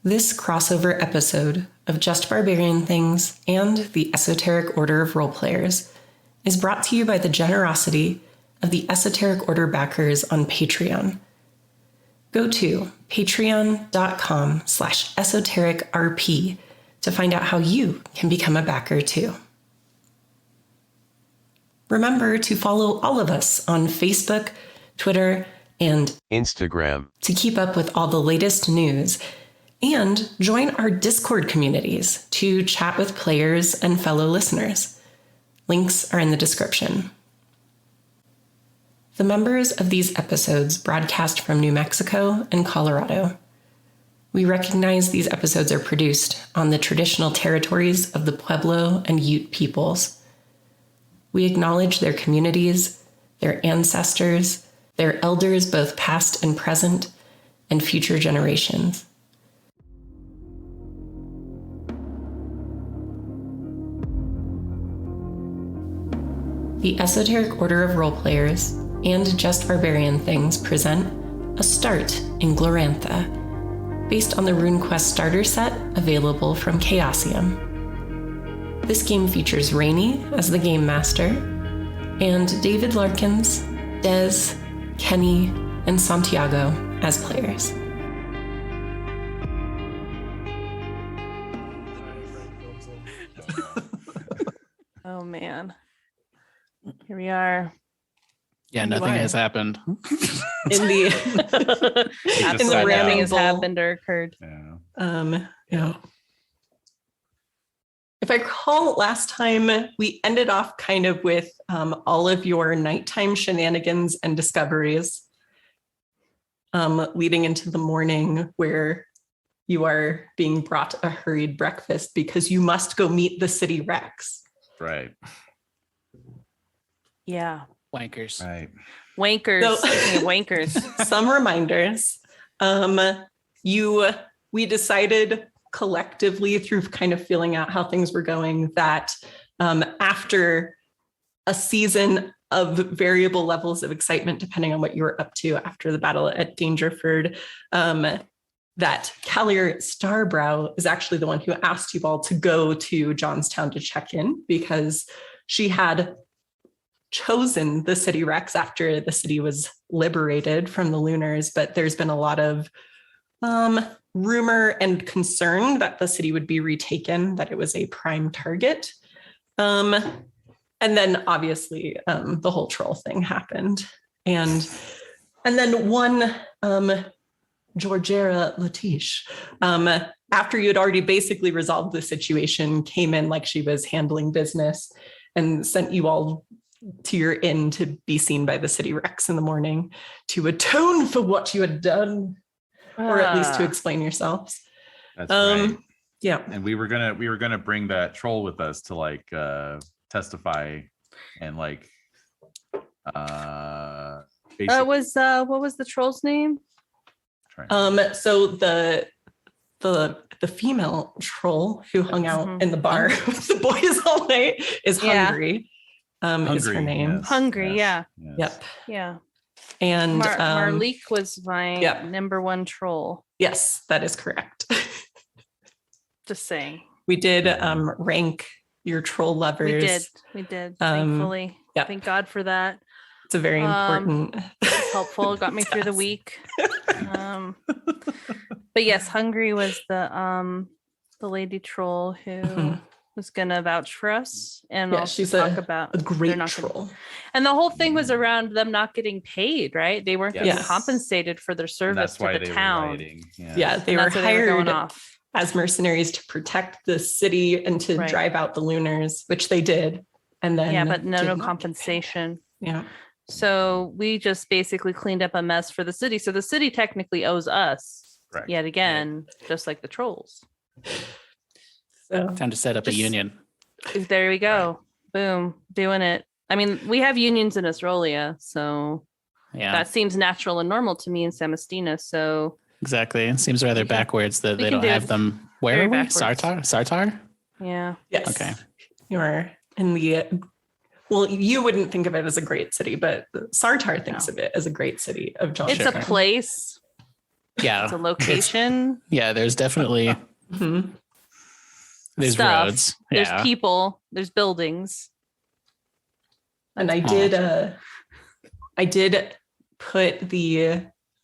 This crossover episode of Just Barbarian Things and the Esoteric Order of Roleplayers is brought to you by the generosity of the Esoteric Order backers on Patreon. Go to patreon.com/esotericrp to find out how you can become a backer too. Remember to follow all of us on Facebook, Twitter, and Instagram to keep up with all the latest news, and join our Discord communities to chat with players and fellow listeners. Links are in the description. The members of these episodes broadcast from New Mexico and Colorado. We recognize these episodes are produced on the traditional territories of the Pueblo and Ute peoples. We acknowledge their communities, their ancestors, their elders both past and present, and future generations. The Esoteric Order of Roleplayers and Just Barbarian Things present A Start in Glorantha, based on the Runequest starter set available from Chaosium. This game features Rainey as the game master, and David Larkins, Des, Kenny, and Santiago as players. Oh man. Here we are. Yeah, nothing has happened. In the Absolutely nothing has ramble. happened or occurred. Yeah. If I recall, last time we ended off kind of with all of your nighttime shenanigans and discoveries, leading into the morning where you are being brought a hurried breakfast because you must go meet the city Rex. Right. Yeah. Wankers. Right. Wankers. So- Speaking of wankers. Some reminders. We decided collectively through kind of feeling out how things were going that after a season of variable levels of excitement, depending on what you were up to after the battle at Dangerford, that Callier Starbrow is actually the one who asked you all to go to Jonstown to check in because she had chosen the city Rex after the city was liberated from the Lunars, but there's been a lot of rumor and concern that the city would be retaken, that it was a prime target. And then obviously the whole troll thing happened. And then one Georgera Latish, after you had already basically resolved the situation, came in like she was handling business and sent you all to your inn to be seen by the city Rex in the morning to atone for what you had done, or at least to explain yourselves. That's right. Yeah. And we were gonna bring that troll with us to like testify and like What was the troll's name? So the female troll who hung out in the bar with the boys all night is Hungry. Is her name. Yes, Hungry, yes, yeah. yes. Yep. Yeah. And Marleek was my yeah. number one troll. Yes, that is correct. Just saying. We did rank your troll lovers. We did. Thankfully. yeah. Thank God for that. It's a very important. It's helpful. Got me through the week. But yes, Hungry was the lady troll who was gonna vouch for us and also she's talk about a great not troll. And the whole thing was around them not getting paid, right? They weren't getting Yes. compensated for their And service that's to why the they were town. rioting. Yeah, they And were that's why they were going hired off. as mercenaries to protect the city and to Right. drive out the Lunars, which they did. And then Yeah, but did no not get compensation. paid. Yeah. So we just basically cleaned up a mess for the city. So the city technically owes us Correct. yet again, just like the trolls. So Time to set up a union. There we go. Boom. Doing it. I mean, we have unions in Australia, so Yeah, that seems natural and normal to me in Samastina. So exactly. It seems rather backwards that we they can don't do have it them. Where very are we? backwards. Sartar? yeah. yes. Okay. You are in the well, you wouldn't think of it as a great city, but Sartar thinks No. of it as a great city of Jonstown. It's a place. Yeah. It's a location. Yeah, there's definitely Mhm. there's Stuff. roads. There's Yeah. people. There's buildings. And I did put the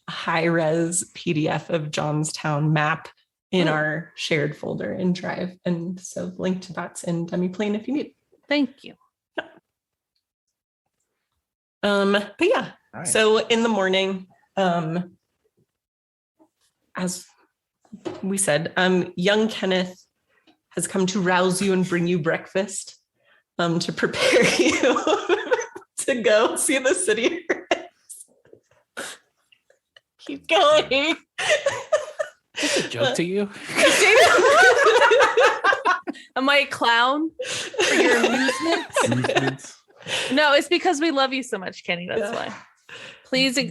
high res PDF of Jonstown map in our shared folder in Drive. And so the link to that's in Demiplane if you need. Thank you. But yeah, Right. so in the morning, as we said, young Kenneth has come to rouse you and bring you breakfast to prepare you to go see the city. Keep going. It's a joke to you. Am I a clown for your amusement? Movements. No, it's because we love you so much, Kenny. That's Yeah. why.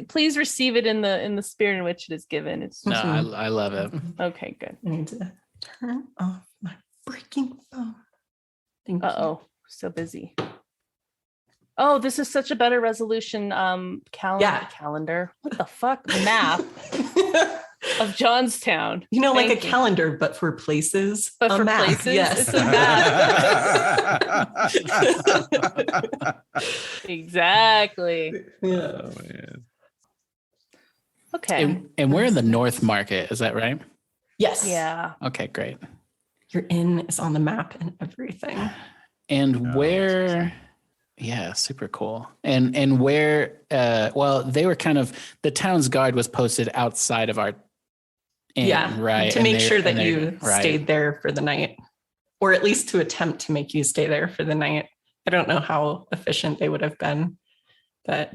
Please receive it in the spirit in which it is given. It's No, I love it. okay, good. I need to turn off my freaking phone. Thank you. Uh-oh, so busy. Oh, this is such a better resolution calendar. What the fuck? Map of Jonstown. You know, like Thank a you. calendar, but for places. But a for map. places, Yes. it's a map. Exactly. Yeah. Oh, man. Okay. And we're in the North Market, is that right? Yes. Yeah. Okay, great. Your inn is on the map and everything. And Oh, where yeah, super cool. And where well, they were kind of the town's guard was posted outside of our inn, Yeah. right? To And make they- sure and that they- you right. stayed there for the night, or at least to attempt to make you stay there for the night. I don't know how efficient they would have been, but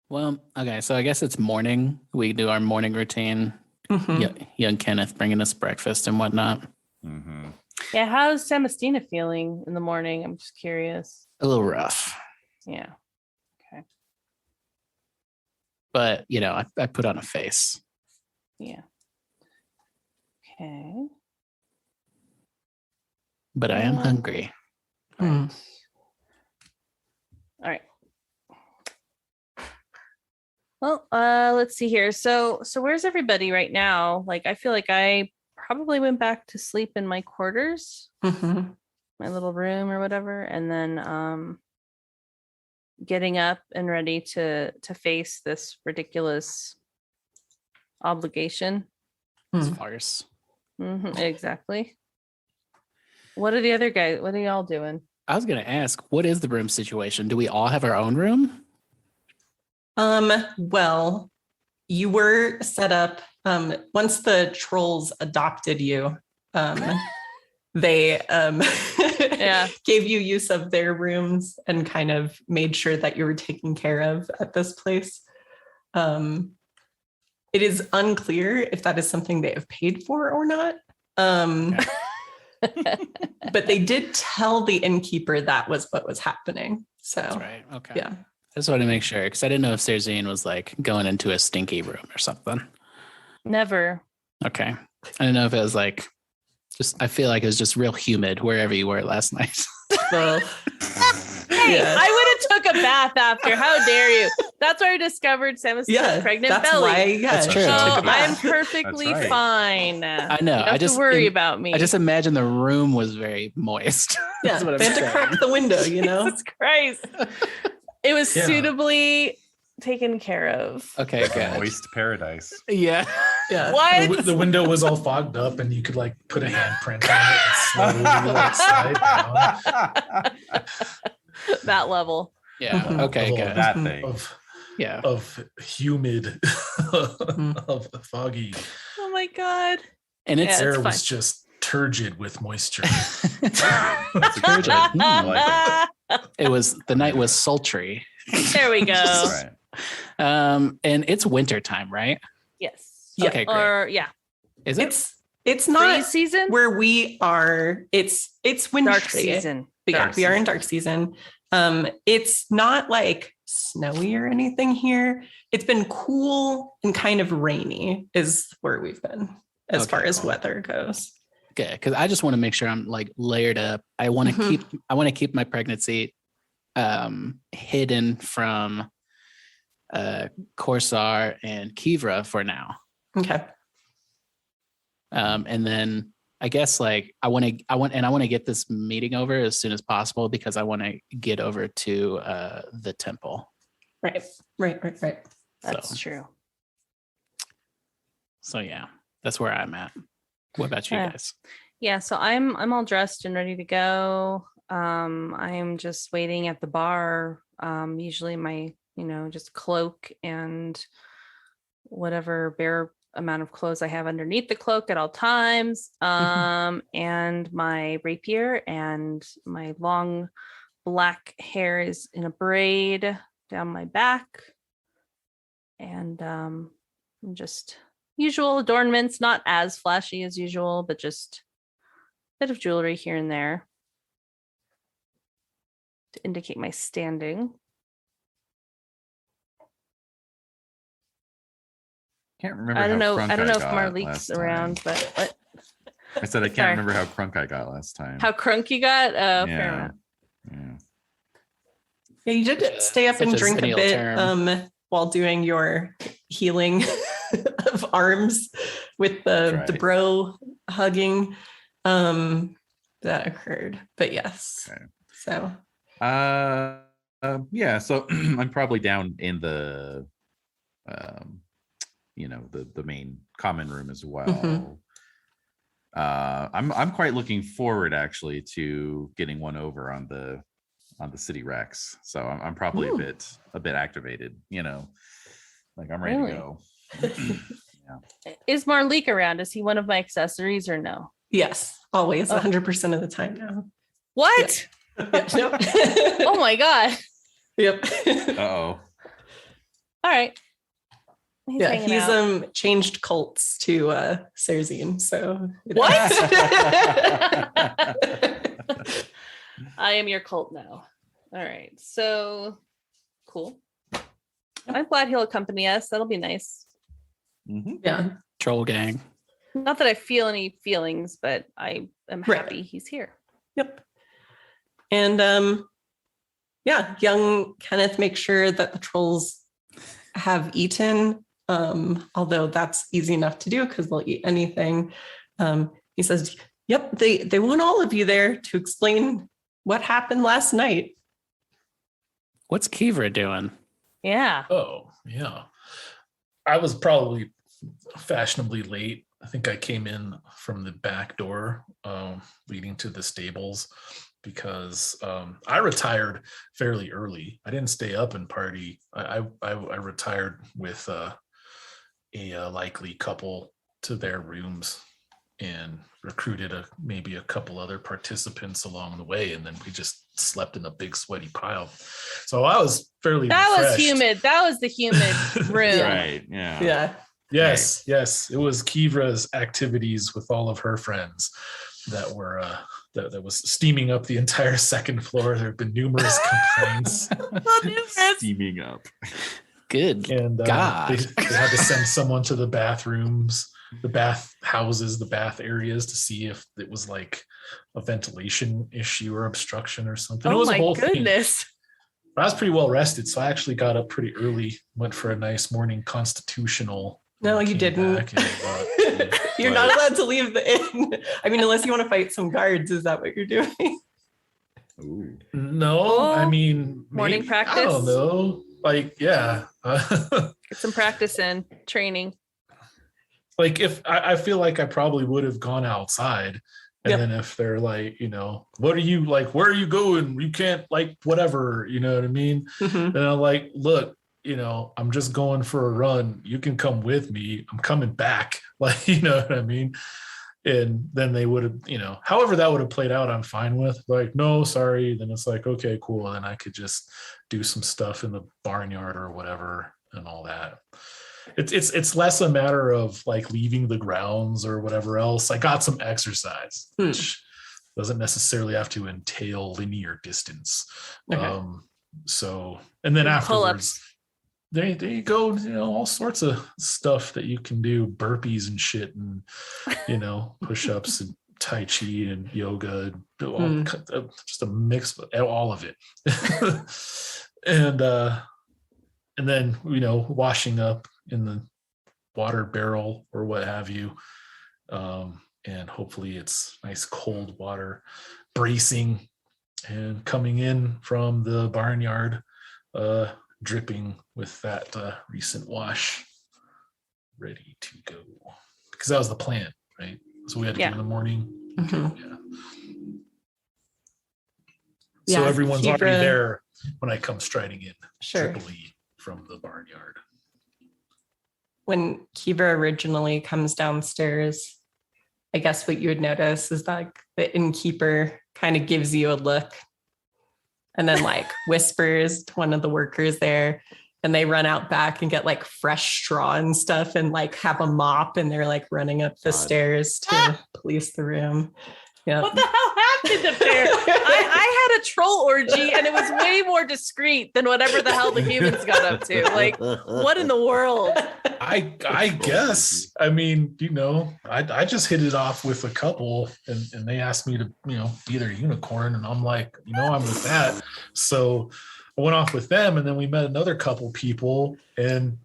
Well, okay, so I guess it's morning. We do our morning routine. mhm. Yeah, young Kenneth bringing us breakfast and whatnot. Mhm. Yeah. How's Samastina feeling in the morning? I'm just curious. A little rough, Yeah. but you know, I put on a face. Yeah. Okay. But I am Oh. hungry. Mm. All right. Well, let's see here. So where's everybody right now? Like, I feel like I probably went back to sleep in my quarters, Mhm. my little room or whatever, and then getting up and ready to face this ridiculous obligation. It's Mm. farce. Exactly. What are the other guys? What are y'all doing? I was gonna ask, what is the room situation? Do we all have our own room? Well, you were set up once the trolls adopted you. They Yeah. gave you use of their rooms and kind of made sure that you were taken care of at this place. It is unclear if that is something they have paid for or not. But they did tell the innkeeper that was what was happening. So That's right. Okay. yeah. I just wanted to make sure because I didn't know if Serzine was like going into a stinky room or something. Never. Okay. I didn't know if it was like just I feel like it was just real humid wherever you were last night. Well, Hey, yeah. I would have took a bath after. How dare you? That's where I discovered Samus's Yeah, pregnant that's belly. why. Yeah, That's true. she So took a I'm bath. perfectly That's right. fine. I know. You don't I have just to worry about me. I just imagine the room was very moist. Yeah, That's what I'm they had to saying. crack the window, you know. Jesus Christ. It was Yeah. suitably taken care of. Okay, good. Moist paradise. Yeah. Yeah. What? The window was all fogged up, and you could like put a handprint on it and slowly like slide down. That level. Yeah. Mhm. Okay, Oh, good. That thing. Yeah. Of humid, of foggy. Oh my God. And it's Yeah, Air it's was just turgid with moisture. That's a good Turgid. word. I like it was the night was sultry. There we go. All right. And it's winter time, right? Yes. Yeah. Okay, great. Or yeah. Is it? It's Freeze not season. where we are. It's wintry. Dark season. But yeah, Dark we are in season. dark season. It's not like snowy or anything here. It's been cool and kind of rainy is where we've been as Okay, far as cool. weather goes. Good, because I just want to make sure I'm like layered up. I want to Mhm. keep my pregnancy hidden from Corsar and Kivra for now. Okay. And then I guess like I want to get this meeting over as soon as possible because I want to get over to the temple. Right. That's true. So yeah, that's where I'm at. What about you guys? Yeah, so I'm all dressed and ready to go. I'm just waiting at the bar. Usually my, just cloak and whatever bare amount of clothes I have underneath the cloak at all times. And my rapier and my long black hair is in a braid down my back. And just usual adornments, not as flashy as usual, but just a bit of jewelry here and there to indicate my standing. Can't remember. I don't know. Crunk I don't know if got Marlique's last time. around, but what? I said I can't Sorry. remember how crunk I got last time. How crunk you got? Fair Yeah. amount. Yeah. Yeah, you did stay up Such and a drink a centennial bit term. while doing your healing of arms with the That's right. bro hugging that occurred. But yes. Okay. So Yeah, so I'm probably down in the the main common room as well. Mhm. I'm quite looking forward actually to getting one over on the city Rex. So I'm probably Ooh. a bit activated, like I'm ready Really? to go. Is Marlique around? Is he one of my accessories or no? yes, always Oh. 100% of the time now. What? Yeah, nope. Oh my god! Yep. Uh-oh. All right. Yeah, hanging he's out. changed cults to Serzine. So What? I am your cult now. All right. So cool. I'm glad he'll accompany us. That'll be nice. Mhm. Yeah. Troll gang. Not that I feel any feelings, but I am Right. happy he's here. Yep. And yeah, young Kenneth makes sure that the trolls have eaten. Although that's easy enough to do because they'll eat anything. He says, yep, they want all of you there to explain what happened last night. What's Kivra doing? Yeah. Oh, yeah. I was probably fashionably late. I think I came in from the back door leading to the stables because I retired fairly early. I didn't stay up and party. I retired with a likely couple to their rooms and recruited maybe a couple other participants along the way, and then we just slept in a big sweaty pile. So I was fairly That was refreshed. humid. That was the humid room. Right. Yeah. Yeah. Yes, yes. It was Kivra's activities with all of her friends that were that was steaming up the entire second floor. There have been numerous complaints, Steaming up. Good. and God. they had to send someone to the bathrooms, the bath houses, the bath areas to see if it was like a ventilation issue or obstruction or something. It Oh was a my whole thing. goodness. I was pretty well rested, so I actually got up pretty early, went for a nice morning constitutional. No, and you came didn't. back and, You're not allowed to leave the inn. I mean, unless you want to fight some guards, is that what you're doing? Ooh. No, I Oh, mean morning maybe, practice? I don't know. Like, yeah. Get some practice in training. Like if I feel like I probably would have gone outside. And Yep. then if they're like, what are you like, where are you going? You can't like whatever, you know what I mean? Mhm. And I'm like, look, I'm just going for a run. You can come with me. I'm coming back. Like, you know what I mean? And then they would have, however that would have played out, I'm fine with. Like, no, sorry. Then it's like, okay, cool. And then I could just do some stuff in the barnyard or whatever and all that. It's less a matter of like leaving the grounds or whatever else. I got some exercise, which doesn't necessarily have to entail linear distance. Okay. So, and then Pull-ups. afterwards, there you go, all sorts of stuff that you can do, burpees and shit, and push-ups and tai chi and yoga, just a mix of all of it. And and then, washing up in the water barrel or what have you. And hopefully it's nice cold water, bracing and coming in from the barnyard, dripping with that recent wash, ready to go. Because that was the plan, right? So we had to do in the morning. Mhm. Yeah. Yeah, So everyone's already Kibra- there when I come striding in, Sure. triply from the barnyard. When Kiva originally comes downstairs, I guess what you would notice is that like, the innkeeper kind of gives you a look and then like whispers to one of the workers there, and they run out back and get like fresh straw and stuff and like have a mop, and they're like running up the God. stairs to police the room. Yeah. What the hell happened up there? I had a troll orgy and it was way more discreet than whatever the hell the humans got up to. Like, what in the world? I guess. I mean, I just hit it off with a couple, and they asked me to, be their unicorn, and I'm like, I'm with that. So I went off with them, and then we met another couple people, and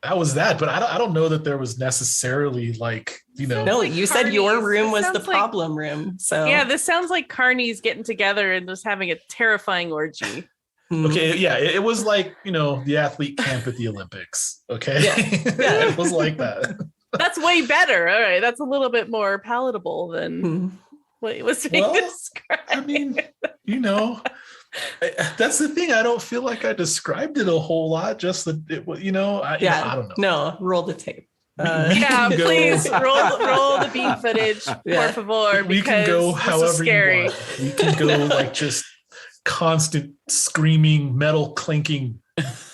that was that. But I don't know that there was necessarily like, No, like you said your Carney's. room This was the sounds like- problem room. So Yeah, this sounds like Carney's getting together and just having a terrifying orgy. Okay, yeah, it was like, the athlete camp at the Olympics. Okay. Yeah. Yeah. It was like that. That's way better. All right, that's a little bit more palatable than Mhm. what was being Well, described. I mean, that's the thing. I don't feel like I described it a whole lot. Just that it was, Yeah. I don't know. No, roll the tape. We Yeah, can go- please roll the beat footage, Yeah. por favor, We can because go this however is scary. you want. We can go like just constant screaming, metal clinking,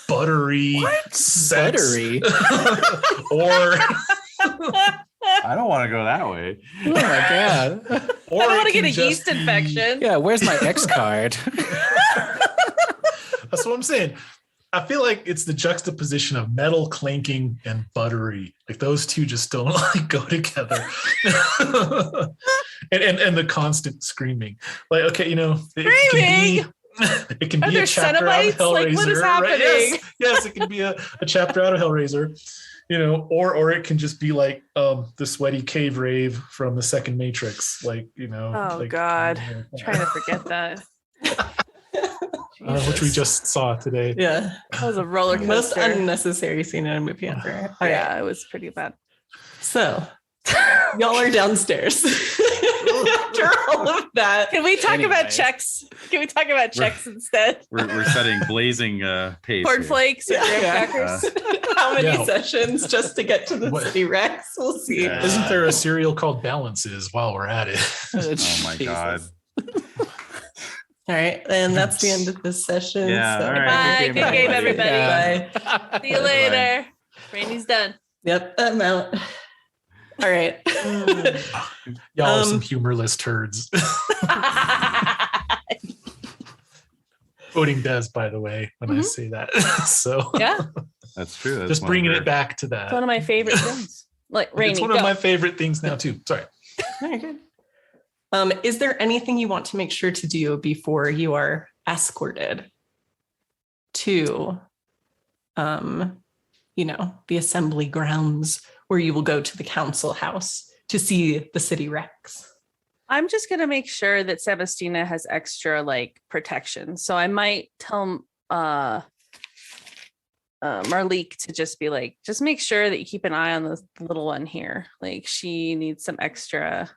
buttery sex. Buttery. or I don't want to go that way. Oh my god. or I don't it want to can get a just yeast be- infection. Yeah, where's my X card? That's what I'm saying. I feel like it's the juxtaposition of metal clanking and buttery. Like those two just don't like go together. and the constant screaming. Like, okay, Screaming? It can Are be there a chapter out of Cenobites? Hellraiser. Like, what is right? Yes, happening? yes, it can be a chapter out of Hellraiser. Or it can just be like the sweaty cave rave from the second Matrix. Like, Oh, like, God. Trying to forget that. which we just saw today. Yeah. That was a roller Most coaster. unnecessary scene in a movie ever. All right. Yeah, it was pretty bad. So y'all are downstairs. After all of that. Can we talk about Anyways. checks? Can we talk about checks instead? We're setting blazing pace. here. Cornflakes or graham Yeah. crackers? How many Yeah. sessions just to get to the What- city Rex? We'll see. Yeah. Isn't there a cereal called Balances while we're at it? Oh my god. All right. And that's the end of this session. Yeah, so- all right. Bye. Good Good game, game, everybody. everybody. Bye. See you later. Randy's done. Yep. I'm out. All right. Y'all are Um, some humorless turds. Quoting Des, by the way, when I Mhm. say that. So Yeah, That's true. That's just one of bringing her- it back to it's one that. of my favorite things. Like Rainy, It's one go. of my favorite things now too. Sorry. Very good. Is there anything you want to make sure to do before you are escorted to, the assembly grounds where you will go to the council house to see the city Rex? I'm just gonna make sure that Sebastina has extra like protection. So I might tell Marlique to just be like, just make sure that you keep an eye on the little one here. Like she needs some extra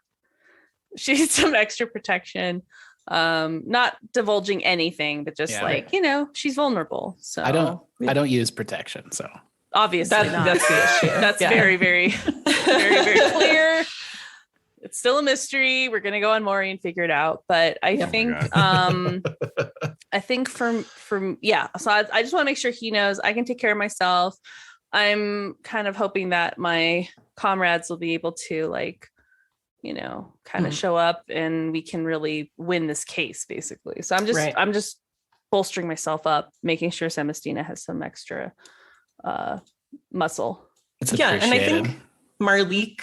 protection. Not divulging anything, but just Yeah. she's vulnerable. So I don't use protection, so obviously not. That's the issue. That's Yeah. very, very, very, very clear. It's still a mystery. We're gonna go on Maury and figure it out. But I Yeah. think, Oh I think from yeah. So I just want to make sure he knows I can take care of myself. I'm kind of hoping that my comrades will be able to kind of show up and we can really win this case, basically. So Right. I'm just bolstering myself up, making sure Semastina has some extra muscle. it's Yeah, and I appreciated. think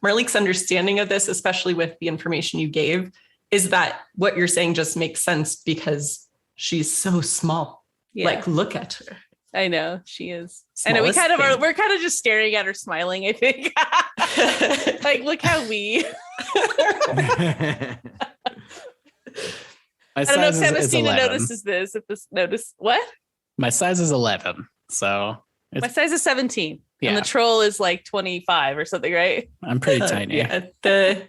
Marlique's understanding of this, especially with the information you gave, is that what you're saying just makes sense because she's so small. Yeah. Like, look at her. I know she is. I know we Smallest kind of are. thing. We're kind of just staring at her, smiling. I think. Like, look how we. My I don't know if size is Samastina 11. notices this. If this notice what? My size is 11, so My size is 17, and Yeah. the troll is like 25 or something, right? I'm pretty tiny. Yeah, the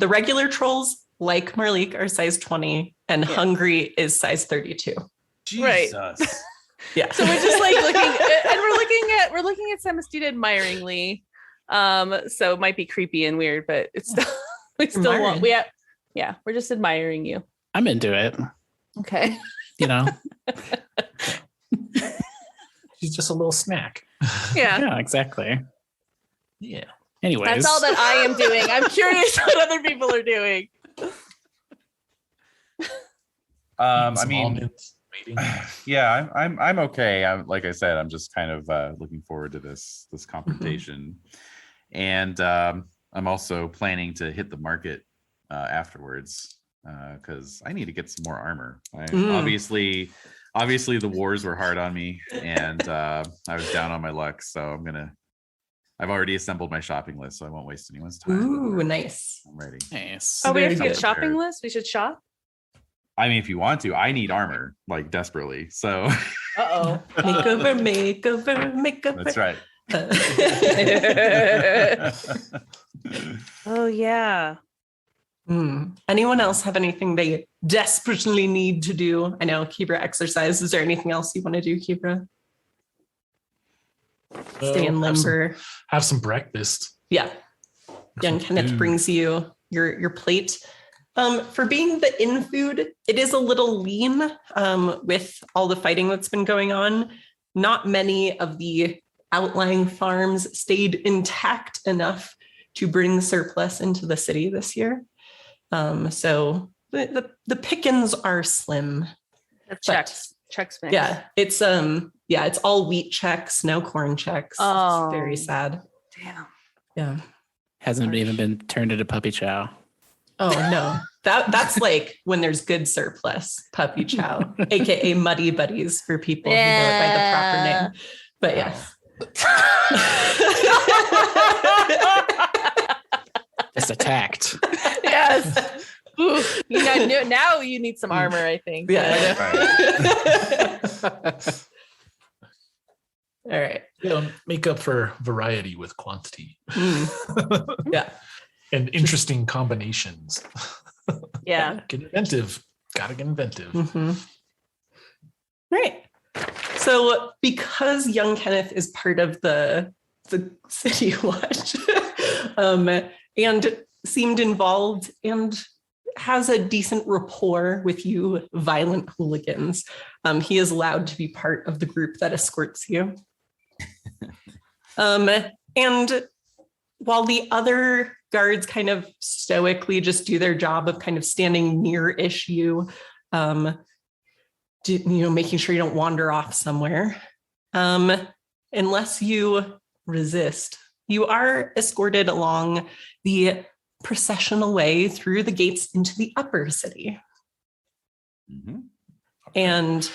regular trolls like Marlique are size 20, and Yeah. Hungry is size 32. Right. Jesus. Yeah. So we're just like looking, and we're looking at Samastina admiringly. So it might be creepy and weird, but it's still we still want Admiring. we're just admiring you. I'm into it. Okay. You know. She's just a little snack. Yeah. Yeah, exactly. Yeah. Anyways, That's all that I am doing. I'm curious what other people are doing. I Some mean, almonds, waiting. yeah, I'm okay. I'm like I said, I'm just kind of looking forward to this confrontation, and I'm also planning to hit the market afterwards because I need to get some more armor. Obviously the wars were hard on me, and I was down on my luck. So I've already assembled my shopping list, so I won't waste anyone's time. Ooh, nice. I'm ready. nice. Oh, we have Very to get good. shopping list. We should shop. I mean, if you want to, I need armor like desperately. So Uh Makeover. that's right. Oh yeah. Anyone else have anything they desperately need to do? I know Kibra exercise. Is there anything else you want to do, Kibra? Stay in limber. Have some breakfast. Yeah. Young Some Kenneth food. brings you your plate. For being the inn food, it is a little lean with all the fighting that's been going on. Not many of the outlying farms stayed intact enough to bring surplus into the city this year. So the pickings are slim. Checks mix. Yeah, it's all wheat checks, no corn checks. Oh. It's very sad. Damn. Yeah. Hasn't even been turned into puppy chow. Oh no, that's like when there's good surplus, puppy chow, aka muddy buddies for people who know it by the proper name. But yes. Just attacked. Yes. Ooh, now you need some armor, I think. Yeah. All right. Make up for variety with quantity. Yeah. And interesting combinations. Yeah. Get inventive. Gotta get inventive. Right. So because young Kenneth is part of the city watch and seemed involved and has a decent rapport with you violent hooligans, he is allowed to be part of the group that escorts you. And while the other guards kind of stoically just do their job of kind of standing near-ish you, making sure you don't wander off somewhere, unless you resist, you are escorted along the processional way through the gates into the upper city. And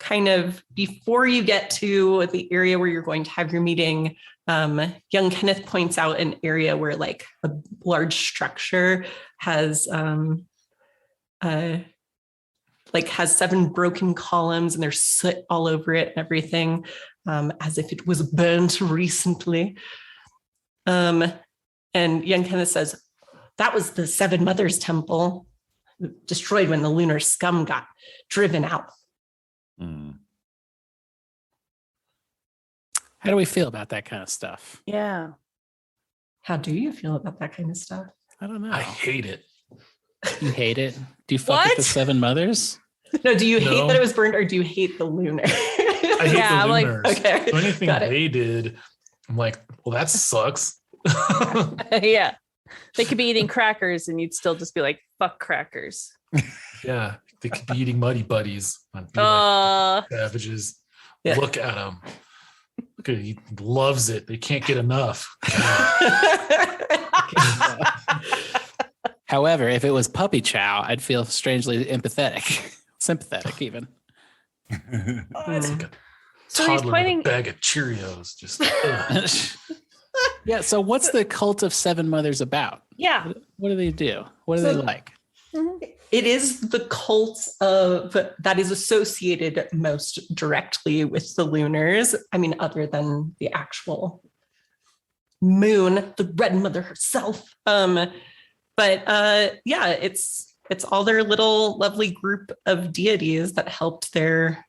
kind of before you get to the area where you're going to have your meeting, young Kenneth points out an area where like a large structure has has 7 broken columns and there's soot all over it and everything, as if it was burnt recently. And young Kenneth says, that was the 7 Mothers Temple, destroyed when the lunar scum got driven out. How do we feel about that kind of stuff? Yeah. How do you feel about that kind of stuff? I don't know. I hate it. You hate it? Do you fuck with What? the 7 mothers? No, do you hate No. that it was burned or do you hate the lunar? I hate Yeah, the I'm like, lunars. okay, So anything got it. they did, I'm like, well, that sucks. Yeah. They could be eating crackers and you'd still just be like, fuck crackers. Yeah, they could be eating muddy buddies. I'd be like, savages. Yeah. Look at him. Look at he loves it. They can't get enough. However, if it was puppy chow, I'd feel strangely empathetic, sympathetic even. It's like a So he's toddler pointing- with a bag of Cheerios. Just ugh. Yeah. So what's the cult of Seven Mothers about? Yeah. What do they do? What are So- they like? It is the cult of that is associated most directly with the Lunars. I mean, other than the actual moon, the Red Mother herself. Yeah, it's all their little lovely group of deities that helped their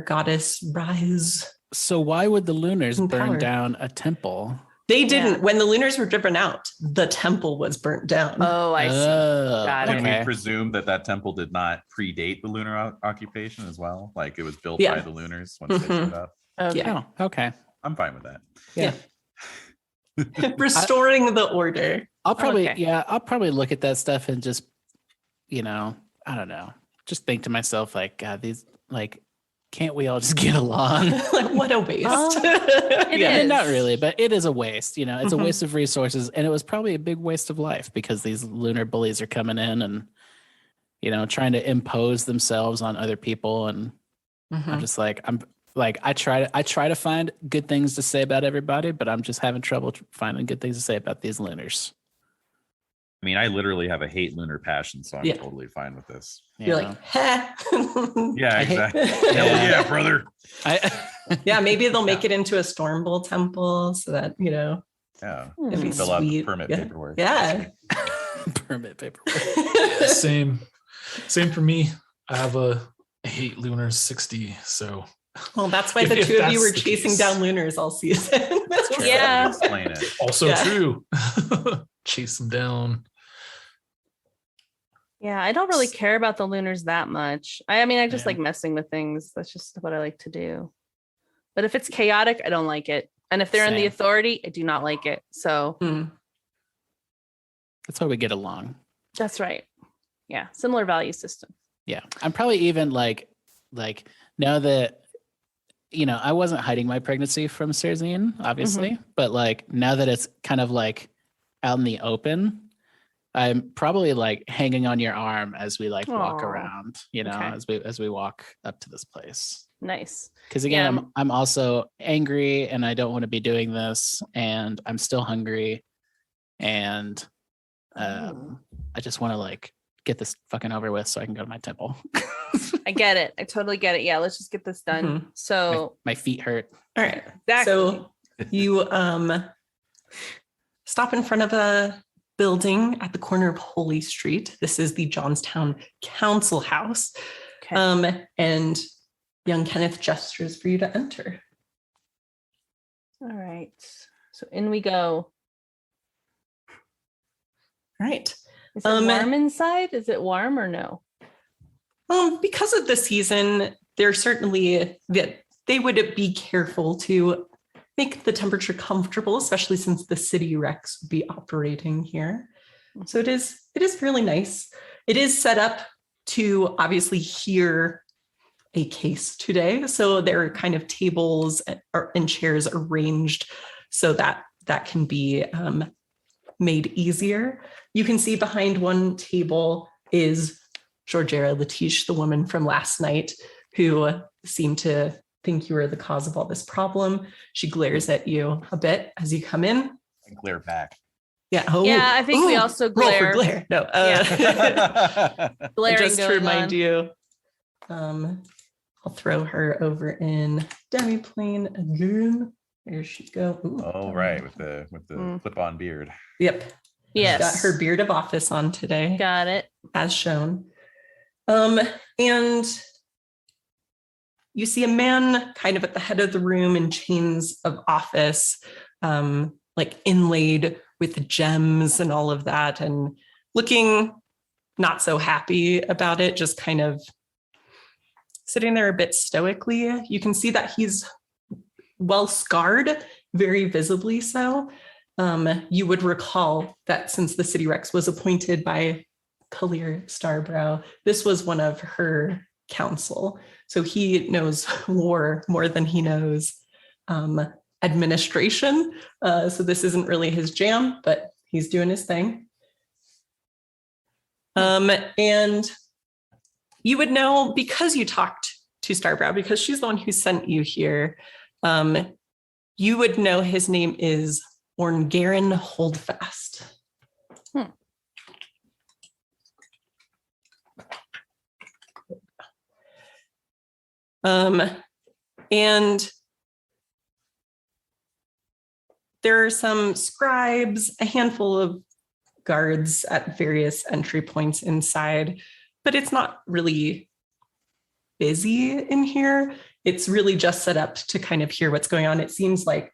goddess rise. So why would the Lunars In burn power. down a temple? They didn't. Yeah. When the Lunars were driven out, the temple was burnt down. Oh, I see. Oh, Got it. Can we okay. presume that temple did not predate the lunar occupation as well? Like it was built Yeah. by the lunars once they Mhm. showed up? Okay. Yeah. Oh, okay. I'm fine with that. Restoring the order. I'll probably, Okay. I'll probably look at that stuff and just, I don't know, just think to myself, like, God, these, like, can't we all just get along? Like, what a waste. It Yeah. is. Not really, but it is a waste. It's a Mhm. waste of resources, and it was probably a big waste of life because these lunar bullies are coming in and, trying to impose themselves on other people. And I'm just like, I try to find good things to say about everybody, but I'm just having trouble finding good things to say about these lunars. I mean, I literally have a hate lunar passion, so I'm Yeah. totally fine with this. You're like, heh. Yeah, I hate- exactly. Yeah. Hell yeah, brother. Yeah, maybe they'll make it into a Stormbowl temple so that, Yeah. it'd be Fill out the sweet. permit Yeah. paperwork. Yeah. permit paperwork. Same for me. I have a hate Lunar 60. So Well, that's why If- the if two of you that's were the chasing case. down Lunars all season. Yeah. Explain it. also Yeah. true. Chase them down. Yeah, I don't really care about the lunars that much. I mean, I just Yeah. like messing with things. That's just what I like to do. But if it's chaotic, I don't like it. And if they're in the Same. authority, I do not like it. So Hmm. That's why we get along. that's right. Yeah, similar value system. Yeah. I'm probably even like now that I wasn't hiding my pregnancy from Serzine, obviously, but like now that it's kind of like out in the open, I'm probably like hanging on your arm as we like walk Aw. around, Okay. as we walk up to this place. Nice. Because again, Yeah. I'm also angry and I don't want to be doing this, and I'm still hungry, and I just want to like get this fucking over with so I can go to my temple. I get it. I totally get it. Yeah, let's just get this done. Mhm. So My feet hurt. All right. exactly. So you stop in front of a building at the corner of Holy Street. This is the Jonstown Council House. okay. And young Kenneth gestures for you to enter. All right. So in we go. All right. Is it warm inside? Is it warm or no? Because of the season, they're certainly that they would be careful to make the temperature comfortable, especially since the city Rex would be operating here. So it is fairly nice. It is set up to obviously hear a case today. So there are kind of tables and chairs arranged so that can be made easier. You can see behind one table is Georgiera Latiche, the woman from last night, who seemed to think you were the cause of all this problem. She glares at you a bit as you come in. And glare back. Yeah. Oh, Yeah, I think we ooh, also roll for glare. glare. No. Glaring just to going remind on. you, I'll throw her over in demiplane again. There she go. Ooh. Oh, right, with the Mm. clip-on beard. Yep. Yes. Got her beard of office on today, Got it. as shown. And you see a man kind of at the head of the room in chains of office, like inlaid with gems and all of that, and looking not so happy about it, just kind of sitting there a bit stoically. You can see that he's well scarred, very visibly so. You would recall that since the City Rex was appointed by Kalir Starbrow, this was one of her council. So he knows war more than he knows administration. So this isn't really his jam, but he's doing his thing. And you would know, because you talked to Starbrow because she's the one who sent you here. You would know his name is Orngaren Holdfast. And there are some scribes, a handful of guards at various entry points inside, but it's not really busy in here. It's really just set up to kind of hear what's going on. It seems like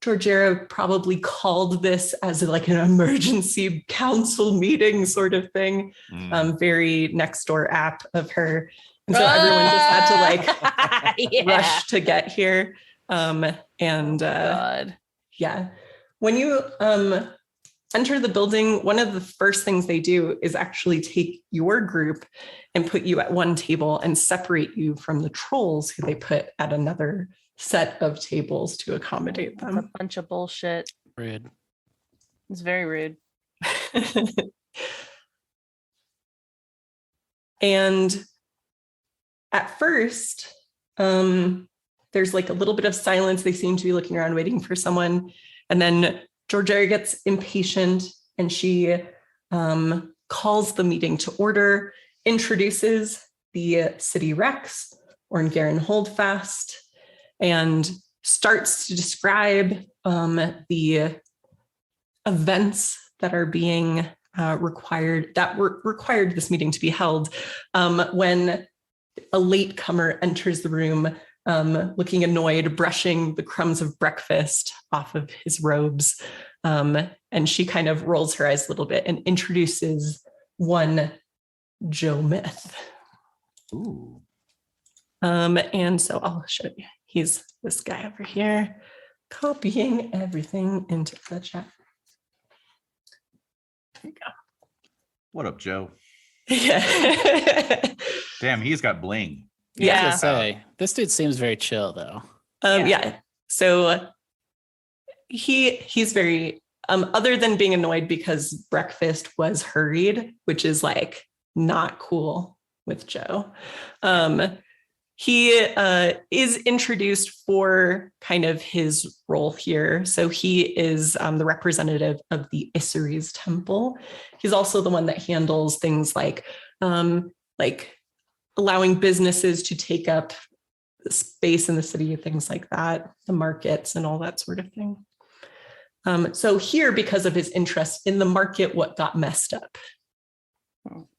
Georgera probably called this as like an emergency council meeting sort of thing. Very next door app of her. And so everyone just had to like rush to get here. Yeah, when you enter the building, one of the first things they do is actually take your group and put you at one table and separate you from the trolls who they put at another set of tables to accommodate them. That's a bunch of bullshit. Rude. It's very rude. And at first, there's like a little bit of silence. They seem to be looking around, waiting for someone. And then Georgera gets impatient and she calls the meeting to order, introduces the city Rex, Orngaren Holdfast, and starts to describe the events that are being required this meeting to be held. When a latecomer enters the room, looking annoyed, brushing the crumbs of breakfast off of his robes. And she kind of rolls her eyes a little bit and introduces one Joe Myth. Ooh. And so I'll show you. He's this guy over here, copying everything into the chat. There you go. What up, Joe? Yeah. Damn, he's got bling. Yeah. I was gonna say, this dude seems very chill though. Yeah. So he's very other than being annoyed because breakfast was hurried, which is like not cool with Joe. He is introduced for kind of his role here. So he is the representative of the Isseries Temple. He's also the one that handles things like allowing businesses to take up space in the city, things like that, the markets and all that sort of thing. So here, because of his interest in the market, what got messed up. All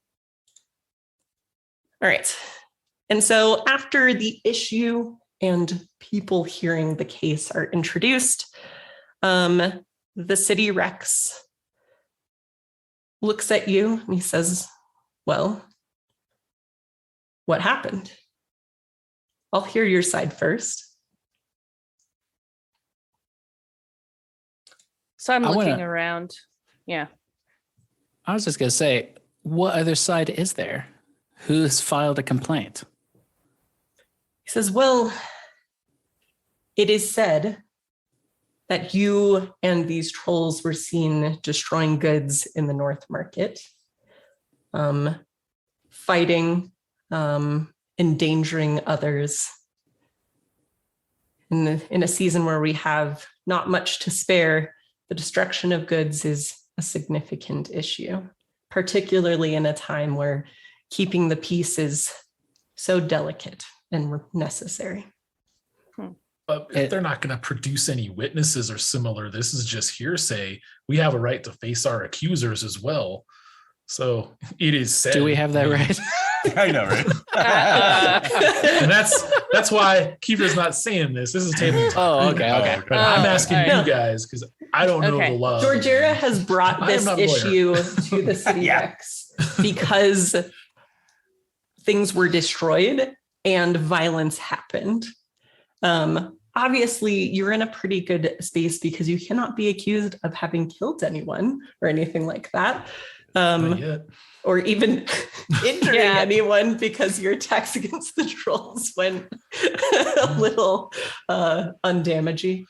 right. And so after the issue and people hearing the case are introduced, the city Rex looks at you and he says, well, what happened? I'll hear your side first. So I'm looking around. Yeah. I was just going to say, what other side is there? Who's filed a complaint? He says, well, it is said that you and these trolls were seen destroying goods in the North Market, fighting, endangering others. In a season where we have not much to spare, the destruction of goods is a significant issue, particularly in a time where keeping the peace is so delicate and necessary. But if they're not going to produce any witnesses or similar, this is just hearsay. We have a right to face our accusers as well. So it is said. Do we have that right? I know, right? And that's why Kiefer's not saying this. This is table talk. Oh, okay. But I'm asking all right. you guys because I don't know the law. Georgera has brought I am this not a lawyer. issue to the city Rex because things were destroyed and violence happened. Obviously, you're in a pretty good space because you cannot be accused of having killed anyone or anything like that. Not yet. Or even injuring anyone because your attacks against the trolls went a little undamaging,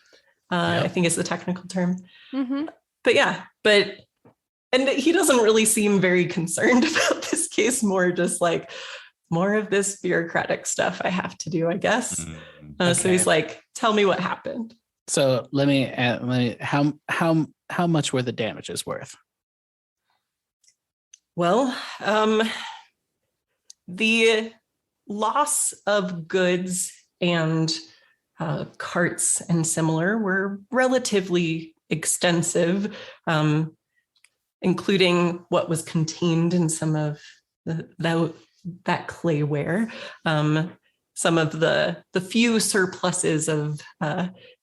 I think is the technical term. Mm-hmm. And he doesn't really seem very concerned about this case, more just like, more of this bureaucratic stuff I have to do, I guess. Mm. So he's like, tell me what happened. So let me how much were the damages worth? Well, the loss of goods and carts and similar were relatively extensive, including what was contained in some of that clayware. Some of the few surpluses of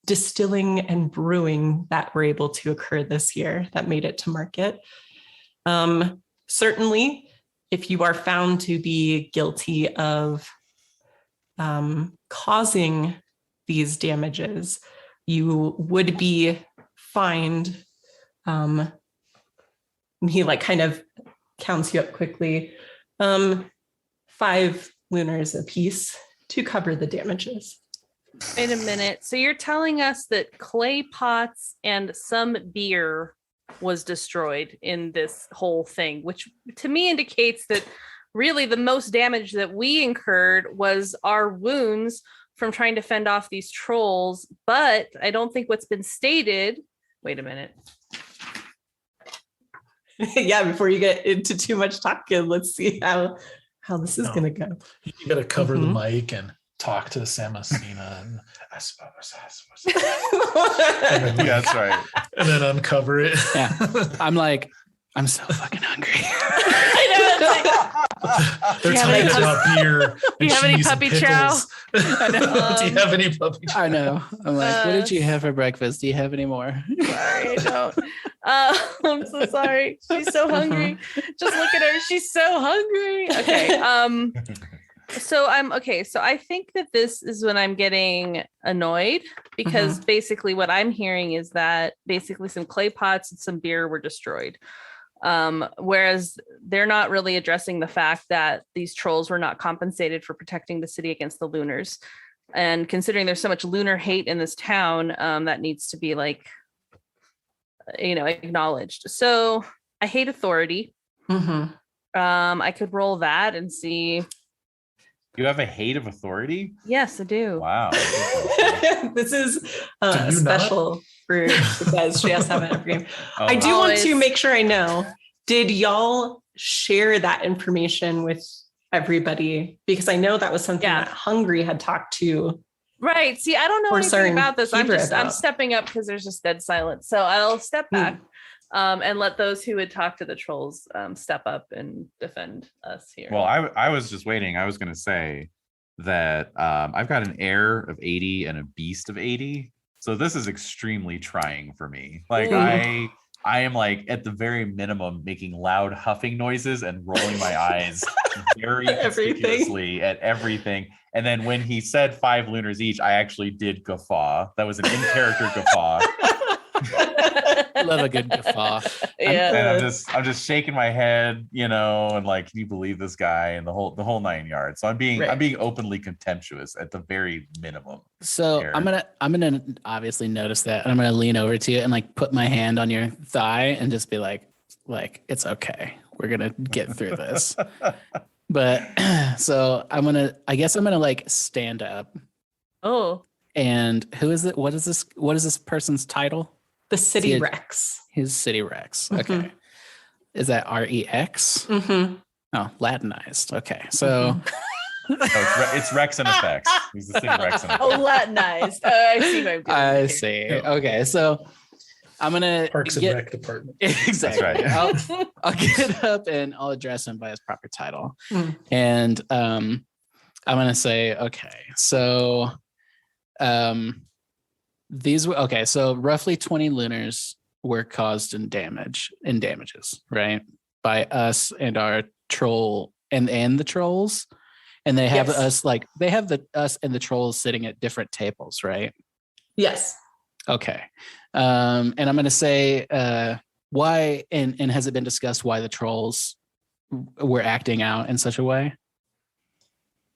distilling and brewing that were able to occur this year that made it to market. Certainly, if you are found to be guilty of causing these damages, you would be fined. He like kind of counts you up quickly. 5 lunars apiece to cover the damages. Wait a minute. So you're telling us that clay pots and some beer was destroyed in this whole thing, which to me indicates that really the most damage that we incurred was our wounds from trying to fend off these trolls. But I don't think what's been stated. Wait a minute. Yeah, before you get into too much talking, let's see how this is going to go. You got to cover the mic and talk to Samasina. And I suppose. And then, Yeah, that's right. And then uncover it. Yeah. I'm so fucking hungry. They're Do you have talking any about beer. Do you have any cheese and puppy chow? pickles. Do you have any puppy chow? I know. I'm like, what did you have for breakfast? Do you have any more? Sorry, I don't. I'm so sorry. She's so hungry. Just look at her. She's so hungry. Okay. So I think that this is when I'm getting annoyed because basically what I'm hearing is that basically some clay pots and some beer were destroyed. Whereas they're not really addressing the fact that these trolls were not compensated for protecting the city against the lunars. And considering there's so much lunar hate in this town, that needs to be acknowledged. So I hate authority. I could roll that and see. You have a hate of authority? Yes, I do. Wow. This is Do you special for you guys. She has to have it every game. I do wow. want to make sure I know, did y'all share that information with everybody? Because I know that was something that Hungry had talked to. Right. See, I don't know anything about this. I'm about. stepping up because there's just dead silence. So I'll step back and let those who would talk to the trolls step up and defend us here. Well, I was just waiting. I was going to say that I've got an heir of 80 and a beast of 80. So this is extremely trying for me. Like I am like at the very minimum making loud huffing noises and rolling my eyes very conspicuously at everything. And then when he said 5 lunars each, I actually did guffaw. That was an in-character guffaw. Love a good guffaw. Yeah. And I'm just shaking my head, and like, can you believe this guy, and the whole 9 yards. So I'm being openly contemptuous at the very minimum. So here. I'm gonna obviously notice that, and I'm gonna lean over to you and like put my hand on your thigh and just be like it's okay. We're gonna get through this. But so I guess I'm gonna like stand up. Oh. And who is it? What is this person's title? The City Rex. His City Rex. Okay. Is that REX? Oh, Latinized. Okay. So it's Rex and Effects. He's the City Rex and Effects. Oh, Latinized. I see what I'm doing. I see. Okay. So I'm gonna Parks and Rec Department. Exactly. That's right. I'll get up and I'll address him by his proper title. And I'm gonna say, okay, so so roughly 20 lunars were caused in damages, right? By us and our troll and the trolls. And they have us us and the trolls sitting at different tables, right? Yes. Okay. And I'm going to say why, and has it been discussed why the trolls were acting out in such a way?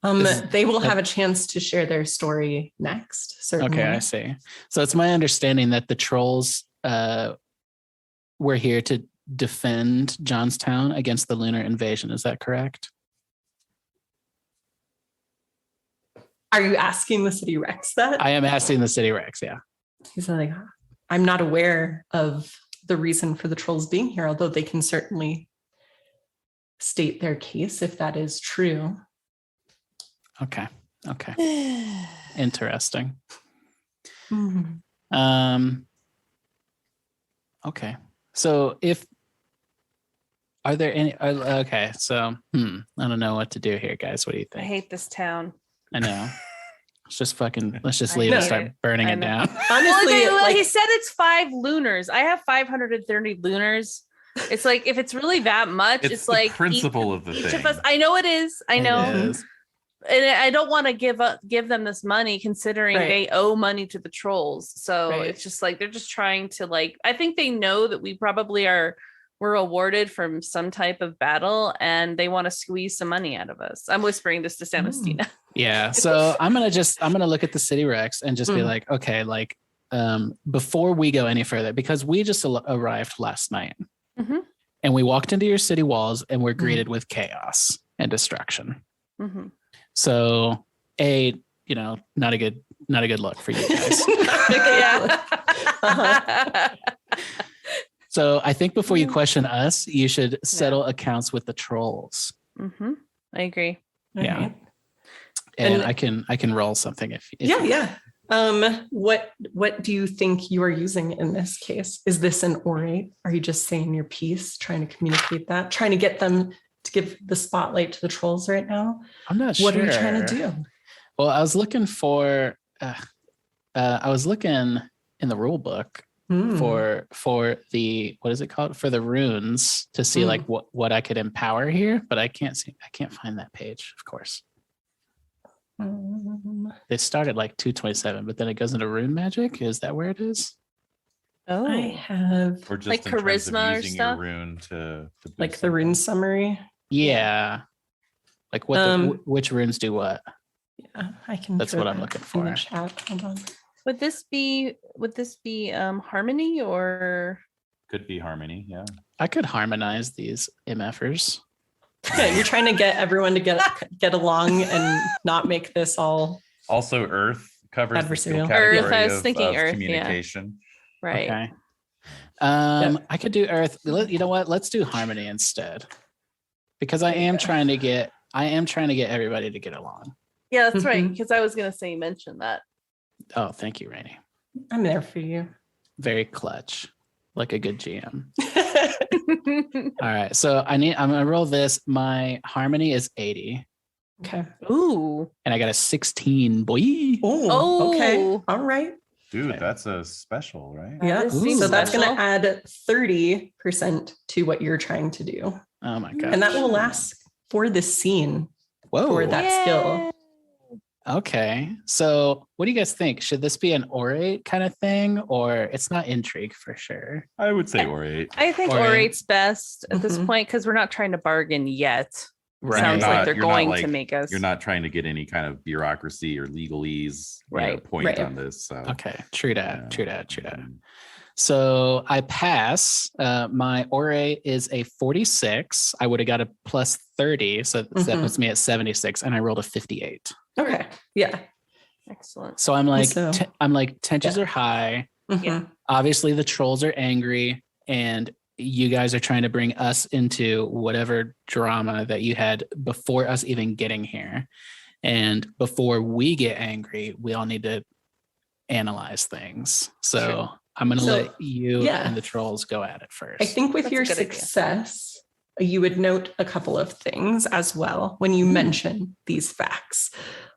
They will have a chance to share their story next. Certainly. Okay, I see. So it's my understanding that the trolls were here to defend Jonstown against the lunar invasion. Is that correct? Are you asking the city Rex that? I am asking the city Rex. Yeah. He's like, I'm not aware of the reason for the trolls being here, although they can certainly state their case if that is true. Okay. Interesting. Mm-hmm. Okay. So are there any, okay. So, I don't know what to do here, guys. What do you I think? hate this town. I know. Let's just I leave and hate start it. burning I it know. down. Honestly, Well, he said it's 5 lunars. I have 530 lunars. It's like, if it's really that much, it's the like principle of the each thing. of us. I know it is. I know. It is. And I don't want to give them this money, considering Right. they owe money to the trolls. So Right. it's just like they're just trying to, like, I think they know that we probably were awarded from some type of battle, and they want to squeeze some money out of us. I'm whispering this to Samastina. Yeah. So I'm gonna look at the city Rex and just be like, okay, like before we go any further, because we just arrived last night, Mhm. and we walked into your city walls and we're greeted with chaos and destruction. Mm-hmm. So not a good look for you guys. Yeah. Uh-huh. So I think before you question us, you should settle accounts with the trolls. Mm-hmm. I agree. Yeah. Right. And And- I can roll something if Yeah. What do you think you are using in this case? Is this an orate? Are you just saying your piece, trying to communicate that, trying to get them to give the spotlight to the trolls right now? I'm not What sure. are you trying to do? Well, I was looking for in the rule book for the, what is it called? For the runes, to see like what I could empower here, but I can't find that page, of course. They start at like 227, but then it goes into rune magic. Is that where it is? Oh, I have Or just Like in terms of charisma or using stuff? your rune to like boost the rune something. summary. Yeah. Like which runes do what? Yeah, I can. That's throw what I'm that looking in the for. chat. Hold on. would this be harmony or? Could be harmony, yeah. I could harmonize these MFers. Yeah, you're trying to get everyone to get along and not make this all. Also, earth covers the skill Adversarial. category Earth, I was of, thinking of earth, yeah. communication. Right. Okay. I could do earth. You know what? Let's do harmony instead. Because I am trying to get everybody to get along. Yeah, that's right. Mhm. Because I was gonna say mention that. Oh, thank you, Rainey. I'm there for you. Very clutch. Like a good GM. All right. So I'm gonna roll this. My harmony is 80. Okay. Ooh. And I got a 16, boy. Oh, okay. Oh. All right. Dude, Okay. that's a special, right? Yeah. This seems So that's going special. to add 30% to what you're trying to do. Oh my god. And that will last for this scene. Whoa. for that skill. Okay. So what do you guys think? Should this be an orate kind of thing, or it's not intrigue for sure? I would say orate. I think Orate. orate's best at this Mhm. point because we're not trying to bargain yet. Right. Sounds You're like not- they're you're not going like- to make us. You're not trying to get any kind of bureaucracy or legalese Right, point right. on this. So Okay. True that. Yeah. True that. True that. So I pass. My orate is a 46. I would have got a plus 30. So that Mhm. puts me at 76. And I rolled a 58. Okay. Yeah. Excellent. So I'm like, So- tensions are high. Mhm. Yeah. Obviously the trolls are angry, and you guys are trying to bring us into whatever drama that you had before us even getting here. And before we get angry, we all need to analyze things. So Sure. I'm going to So, let you yeah. and the trolls go at it first. I think with That's a your good idea. success, you would note a couple of things as well when you mention these facts.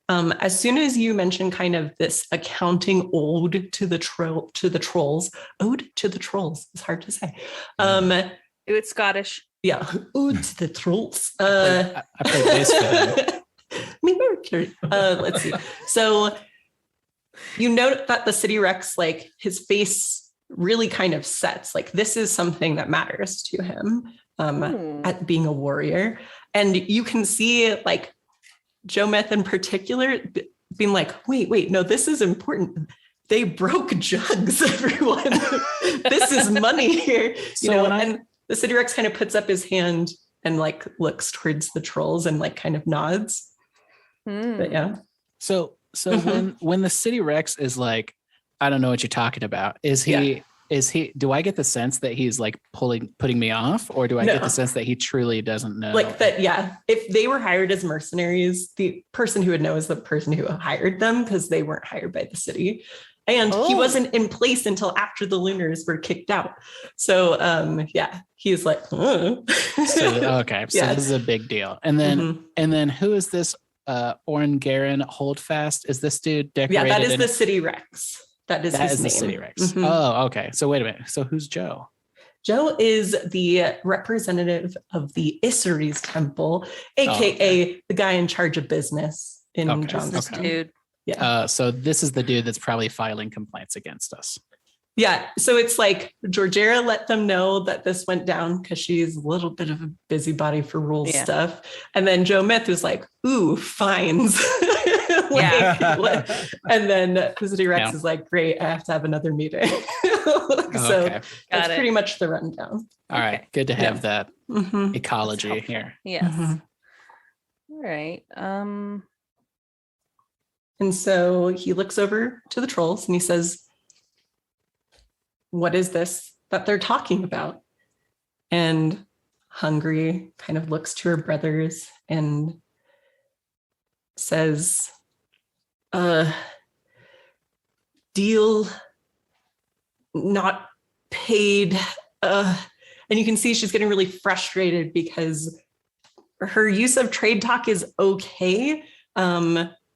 As soon as you mention kind of this accounting ode to the trolls, ode to the trolls, it's hard to say. Do it Scottish. Yeah, ode to the trolls. I played bass for them. Me Mercury. Let's see. So you note that the city Rex, like his face really kind of sets, like this is something that matters to him at being a warrior. And you can see like Joe Meth in particular being like, wait, no, this is important. They broke jugs, everyone. This is money here. And the city Rex kind of puts up his hand and like looks towards the trolls and like kind of nods. But yeah. So So when the City Rex is like, I don't know what you're talking about, is he do I get the sense that he's like putting me off, or do I get the sense that he truly doesn't know? Like that, yeah. If they were hired as mercenaries, the person who would know is the person who hired them, because they weren't hired by the city. And he wasn't in place until after the Lunars were kicked out. So he's like, So this is a big deal. And then who is this Orngaren Holdfast? Is this dude decorated? Yeah, that is the City Rex. That is his name. The City Rex. Oh, okay. So wait a minute. So who's Joe? Joe is the representative of the Isseries Temple, aka the guy in charge of business in Jonstown. Dude. Yeah. So this is the dude that's probably filing complaints against us. Yeah. So it's like Georgera let them know that this went down because she's a little bit of a busybody for rule stuff. And then Joe Myth is like, ooh, fines. And then the City Rex is like, great, I have to have another meeting. So that's pretty much the rundown. All right. Good to have that ecology here. Yes. All right. And so he looks over to the trolls and he says, what is this that they're talking about? And Hungry kind of looks to her brothers and says, deal not paid. And you can see she's getting really frustrated because her use of trade talk is okay.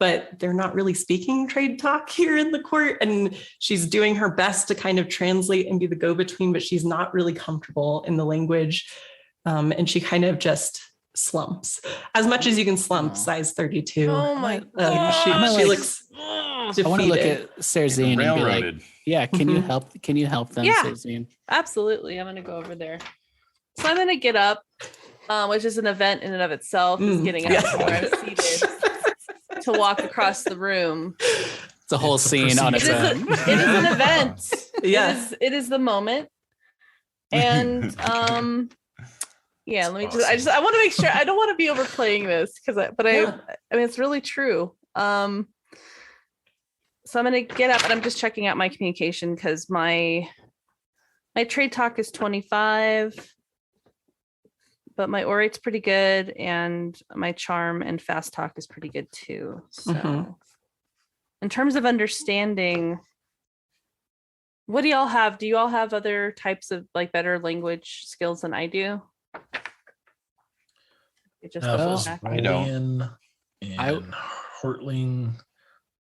But they're not really speaking trade talk here in the court. And she's doing her best to kind of translate and be the go-between, but she's not really comfortable in the language. And she kind of just slumps. As much as you can slump, size 32. Oh my God. She looks defeated. I want to look at Serzine and be like, yeah, can you help them, Serzine? Absolutely. I'm going to go over there. So I'm going to get up, which is an event in and of itself, is getting up from where I'm seated. To walk across the room. It's a whole scene on its own. It is an event. It is the moment. And let me awesome. I want to make sure I don't want to be overplaying this I mean it's really true. So I'm gonna get up and I'm just checking out my communication because my trade talk is 25. But my orate's pretty good, and my charm and fast talk is pretty good too. So, in terms of understanding, what do y'all have? Do you all have other types of like better language skills than I do? I don't. And Hortling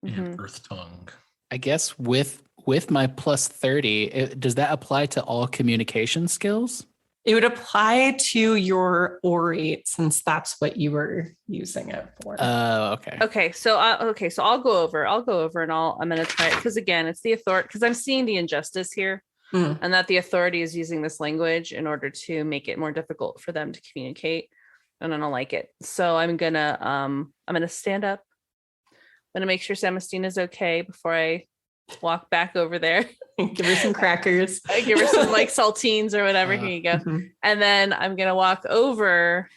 and Earth Tongue. I guess with my plus 30, does that apply to all communication skills? It would apply to your orate since that's what you were using it for. Oh, okay. Okay, so I'll go over and I'm gonna try it because again, it's the authority because I'm seeing the injustice here, and that the authority is using this language in order to make it more difficult for them to communicate, and I don't like it. So I'm gonna stand up. I'm gonna make sure Samastine is okay before I walk back over there. Give her some crackers. I give her some like saltines or whatever. Here you go. And then I'm gonna walk over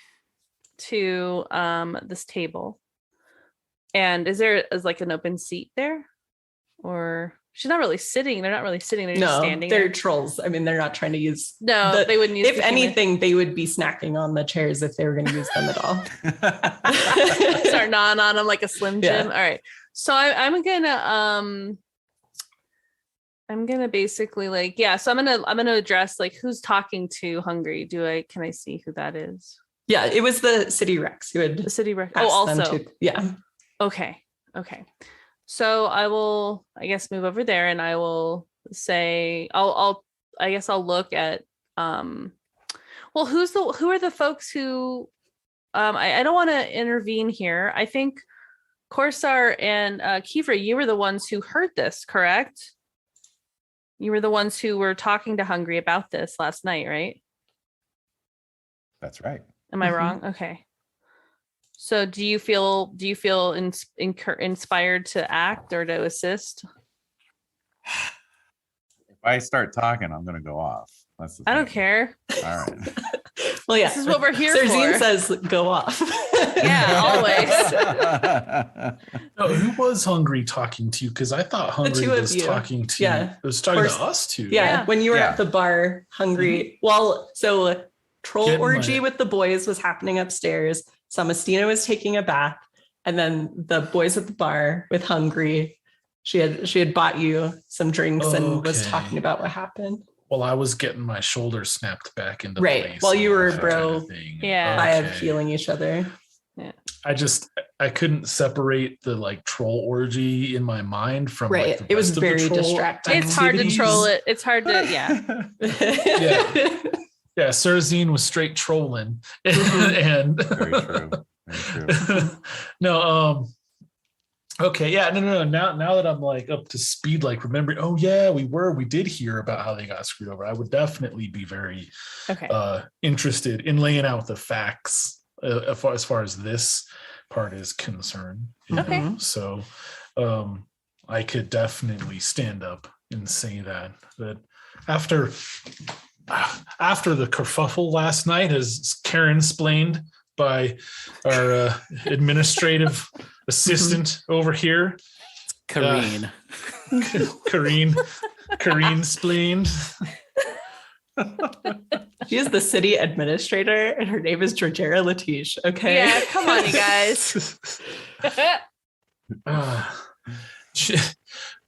to this table. And is like an open seat there? Or she's not really sitting. They're not really sitting. They're just standing. They're there. Trolls. I mean, they're not trying to use. No, they wouldn't use. If anything, they would be snacking on the chairs if they were going to use them at all. Start gnawing on them like a Slim Jim. All right. So I'm gonna basically like so I'm gonna address like who's talking to Hungry. Can I see who that is? Yeah, it was the City Rex who had the City Rex. Oh, also Okay. So I will move over there and I will say I'll look at who are the folks who I don't want to intervene here. I think Corsar and Kivra, you were the ones who heard this, correct? You were the ones who were talking to Hungry about this last night, right? That's right. Am I wrong? Okay. So do you feel inspired to act or to assist? If I start talking, I'm going to go off. I don't care. All right. Well, yeah. This is what we're here Serzine for. says, "Go off." Yeah, always. No, who was Hungry talking to? Because I thought Hungry two of was you. talking to. Yeah. It was talking Or- to us two. Yeah, Yeah. when you were Yeah. at the bar, hungry. Well, so troll Getting orgy my- with the boys was happening upstairs. Samastina was taking a bath, and then the boys at the bar with hungry. She had bought you some drinks and was Okay. talking about what happened. Well, I was getting my shoulder snapped back into Right. place. While you and were that bro- kind of thing. Yeah. By Okay. healing each other. I couldn't separate the like troll orgy in my mind from like, Right. the It was rest of the very troll distracting. It's hard to activities. troll it. It's hard to, yeah. Yeah, Serzine was straight trolling, Mhm. and Very true. Very true. no, okay, yeah, no. Now that I'm like up to speed, like remembering, oh yeah, we did hear about how they got screwed over. I would definitely be very Okay. interested in laying out the facts as far as this part is concerned. you Okay. know? So I could definitely stand up and say that after the kerfuffle last night, as Karen explained by our administrative assistant over here, Kareen. Kareen explained. She is the city administrator, and her name is Georgera Latish. Okay. Yeah, come on, you guys.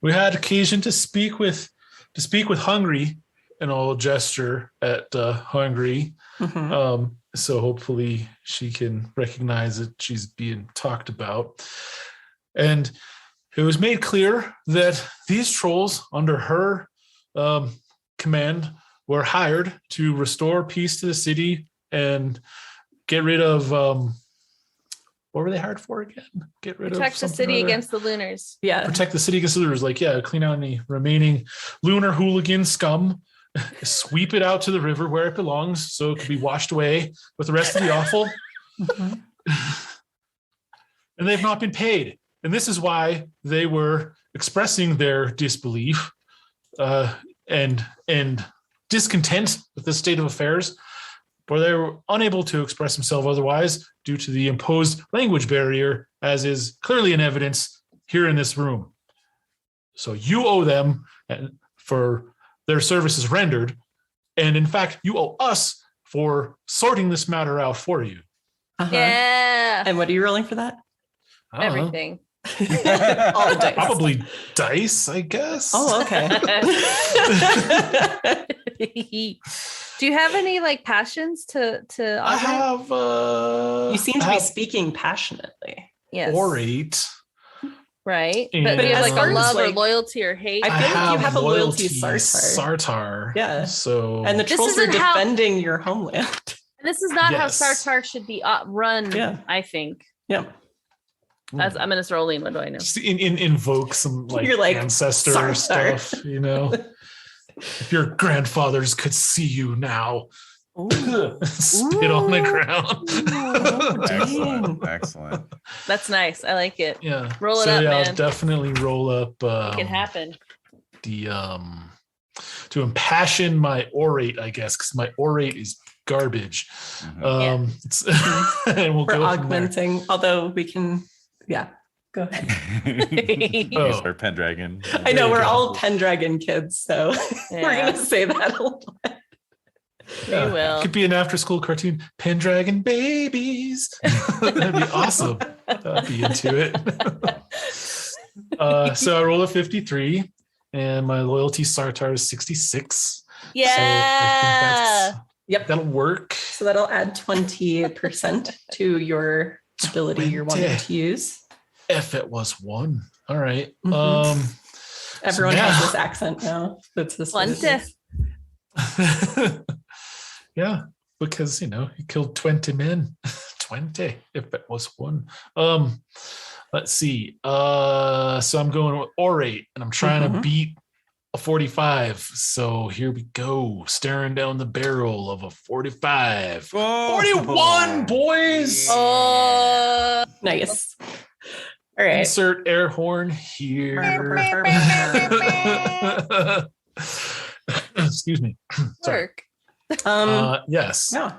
We had occasion to speak with Hungry, and I'll gesture at Hungry. Mhm. So hopefully she can recognize that she's being talked about. And it was made clear that these trolls under her command were hired to restore peace to the city and get rid of what were they hired for again? Get rid Protect of the something city or other. against the Lunars. Yeah. Protect the city against the Lunars. Like, yeah, clean out any remaining lunar hooligan scum, sweep it out to the river where it belongs so it can be washed away with the rest of the offal. Mhm. And they've not been paid. And this is why they were expressing their disbelief and discontent with the state of affairs, but they were unable to express themselves otherwise due to the imposed language barrier, as is clearly in evidence here in this room. So you owe them for their services rendered, and in fact, you owe us for sorting this matter out for you. Uh-huh. Yeah. And what are you rolling for that? I don't know. Everything. All the dice. Probably dice, I guess. Oh, okay. Do you have any like passions to I augment? have You seem to I be have speaking passionately. Yes. orate. Right. And- But do you have like As far a as, love or like- loyalty or hate? I feel like you have a loyalty Sartar. Sartar. Yeah. So And the This trolls are isn't how- defending your homeland. This is not Yes. how Sartar should be run, Yeah. I think. Yeah. As I'm gonna throw Lean, what do I know? just invoke some like, You're like, ancestor Sartar. stuff, you know. If your grandfathers could see you now, spit on the ground. Excellent. Excellent. That's nice. I like it. Yeah. Roll it so up, yeah, man. I'll definitely roll up Make it happen. the to impassion my orate, I guess, because my orate is garbage. Mhm. It's, and we'll We're go from there. augmenting, although we can, yeah, go ahead. Oh. Use our Pendragon. I know you we're go. all Pendragon kids, so we're Yeah. going to say that a lot. We will. Could be an after-school cartoon. Pendragon babies. That'd be awesome. I'd be into it. So I roll a 53, and my loyalty Sartar is 66. Yeah. Yep. That'll work. So that'll add 20% to your ability you're wanting 20. to use. If it was one. All right. Mhm. Everyone yeah. has this accent now. That's this. what it Plenty. is. Yeah, because you killed 20 men. 20 if it was one. Let's see. So I'm going with orate, and I'm trying to Mhm. beat a 45. So here we go. Staring down the barrel of a 45. 41, boys. Oh. Nice. All right. Insert air horn here. Excuse me. Sorry. Work. Yes. Yeah.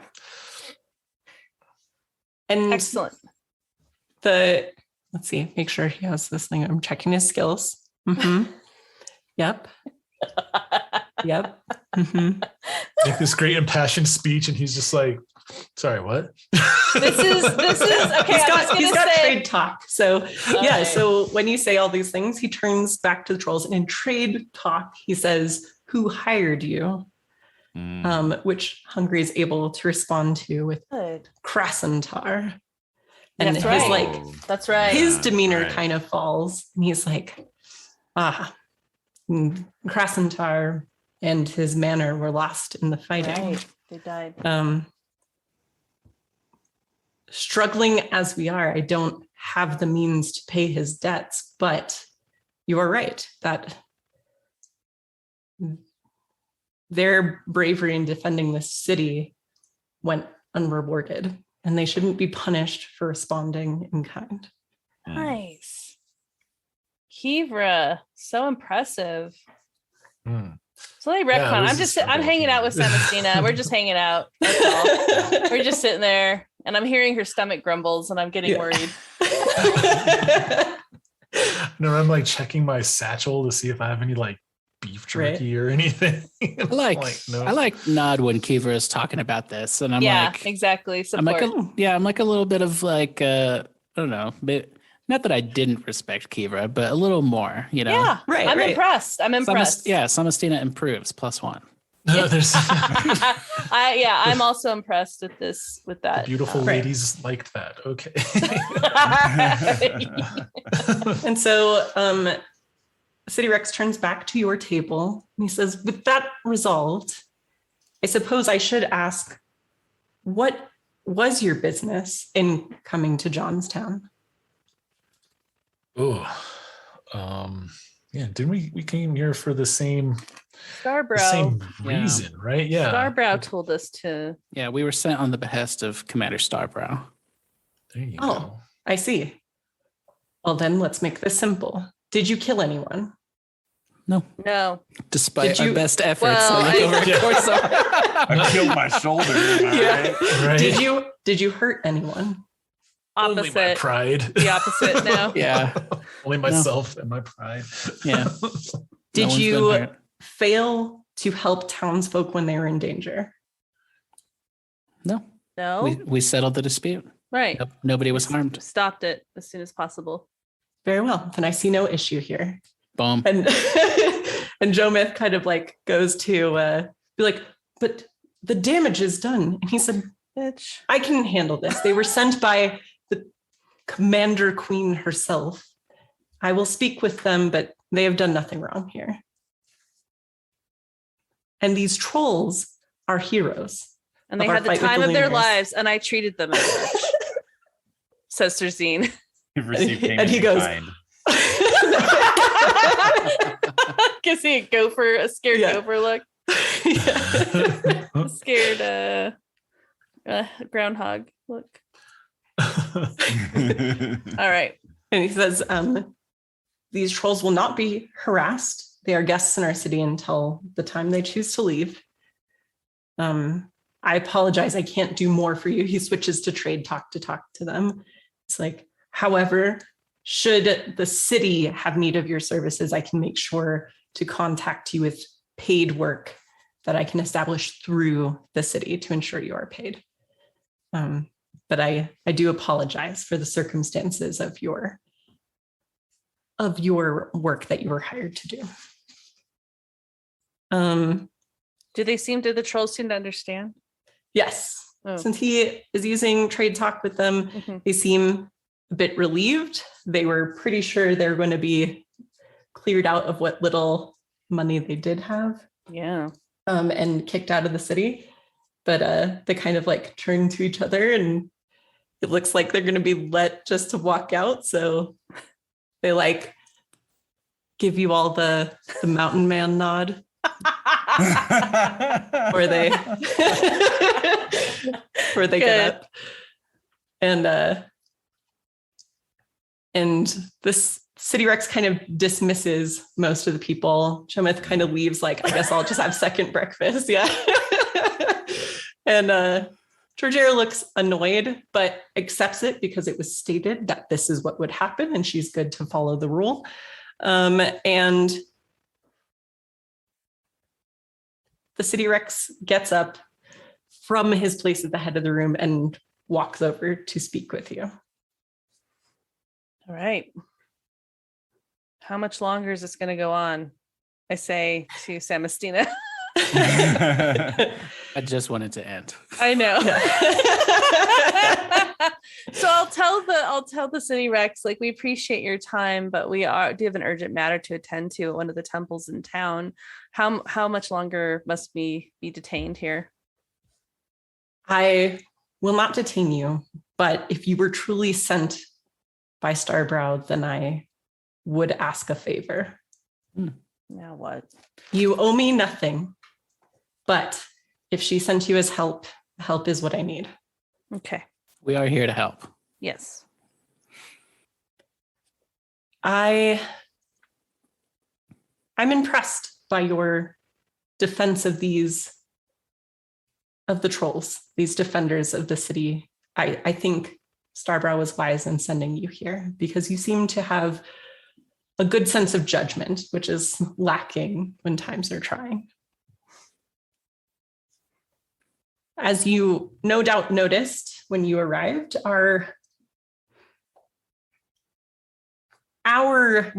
And Excellent. let's see, make sure he has this thing. I'm checking his skills. Mm-hmm. Yep. Yep. Mm-hmm. Make this great impassioned speech, and he's just like, "Sorry, what?" This is okay. He's got say, trade talk. So yeah. Okay. So when you say all these things, he turns back to the trolls, and in trade talk, he says, "Who hired you?" Which Hungry is able to respond to with Good. Krasentar. And That's his right. That's right. his demeanor kind of falls, and he's like, Krasentar and his manor were lost in the fighting. Right. They died. Struggling as we are, I don't have the means to pay his debts, but you are right that their bravery in defending this city went unrewarded, and they shouldn't be punished for responding in kind. Nice. Kivra, so impressive. So they retcon. I'm hanging out with Samastina. We're just hanging out. That's all. We're just sitting there, and I'm hearing her stomach grumbles, and I'm getting worried. No, I'm like checking my satchel to see if I have any like beef jerky or anything. I like nod when Kivra is talking about this, and I'm like, exactly. Support. I'm like a little bit of like, I don't know, but not that I didn't respect Kivra, but a little more, you know. Yeah, right. I'm impressed. Samastina improves +1. No, there's I'm also impressed with that. The beautiful ladies liked that. Okay. And so City Rex turns back to your table and he says, with that resolved, I suppose I should ask, what was your business in coming to Jonstown? Didn't we came here for the same reason, right? Yeah. Starbrow told us to. Yeah, we were sent on the behest of Commander Starbrow. There you go. I see. Well, then let's make this simple. Did you kill anyone? No. Despite our best efforts, I killed my shoulder. Right. Did you hurt anyone? Opposite. Only my pride. The opposite now. Yeah. Only myself and my pride. Yeah. Did you fail to help townsfolk when they were in danger? No. No. We settled the dispute. Right. Nobody was harmed. Stopped it as soon as possible. Very well. Then I see no issue here. Boom. And and Joe Myth kind of like goes to be like, but the damage is done. And he said, bitch, I can handle this. They were sent by the Commander Queen herself. I will speak with them, but they have done nothing wrong here. And these trolls are heroes. And they had the time of their lives, and I treated them as such. Says Terzine. And he goes, can see a scared gopher look. Scared groundhog look. All right. And he says, these trolls will not be harassed. They are guests in our city until the time they choose to leave. I apologize. I can't do more for you. He switches to trade talk to them. It's like, however, should the city have need of your services, I can make sure to contact you with paid work that I can establish through the city to ensure you are paid. But I do apologize for the circumstances of your work that you were hired to do. Do the trolls seem to understand? Yes. Oh. Since he is using trade talk with them, they seem a bit relieved. They were pretty sure they're going to be cleared out of what little money they did have. Yeah. And kicked out of the city. But they kind of like turn to each other and it looks like they're going to be let just to walk out. So they like give you all the mountain man nod. Where they get up. And this City Rex kind of dismisses most of the people. Chometh kind of leaves like, I guess I'll just have second breakfast. Yeah. And Georgiera looks annoyed, but accepts it because it was stated that this is what would happen, and she's good to follow the rule. And the City Rex gets up from his place at the head of the room and walks over to speak with you. All right. How much longer is this going to go on? I say to Samastina. I just want it to end. I know. So I'll tell the City Rex, like, we appreciate your time, but we do have an urgent matter to attend to at one of the temples in town. How much longer must we be detained here? I will not detain you, but if you were truly sent by Starbrow, then I would ask a favor. Now what? You owe me nothing, but if she sent you as help is what I need. Okay. We are here to help. Yes. I'm impressed by your defense of the trolls, these defenders of the city. I think Starbrow was wise in sending you here because you seem to have a good sense of judgment, which is lacking when times are trying. As you no doubt noticed when you arrived, our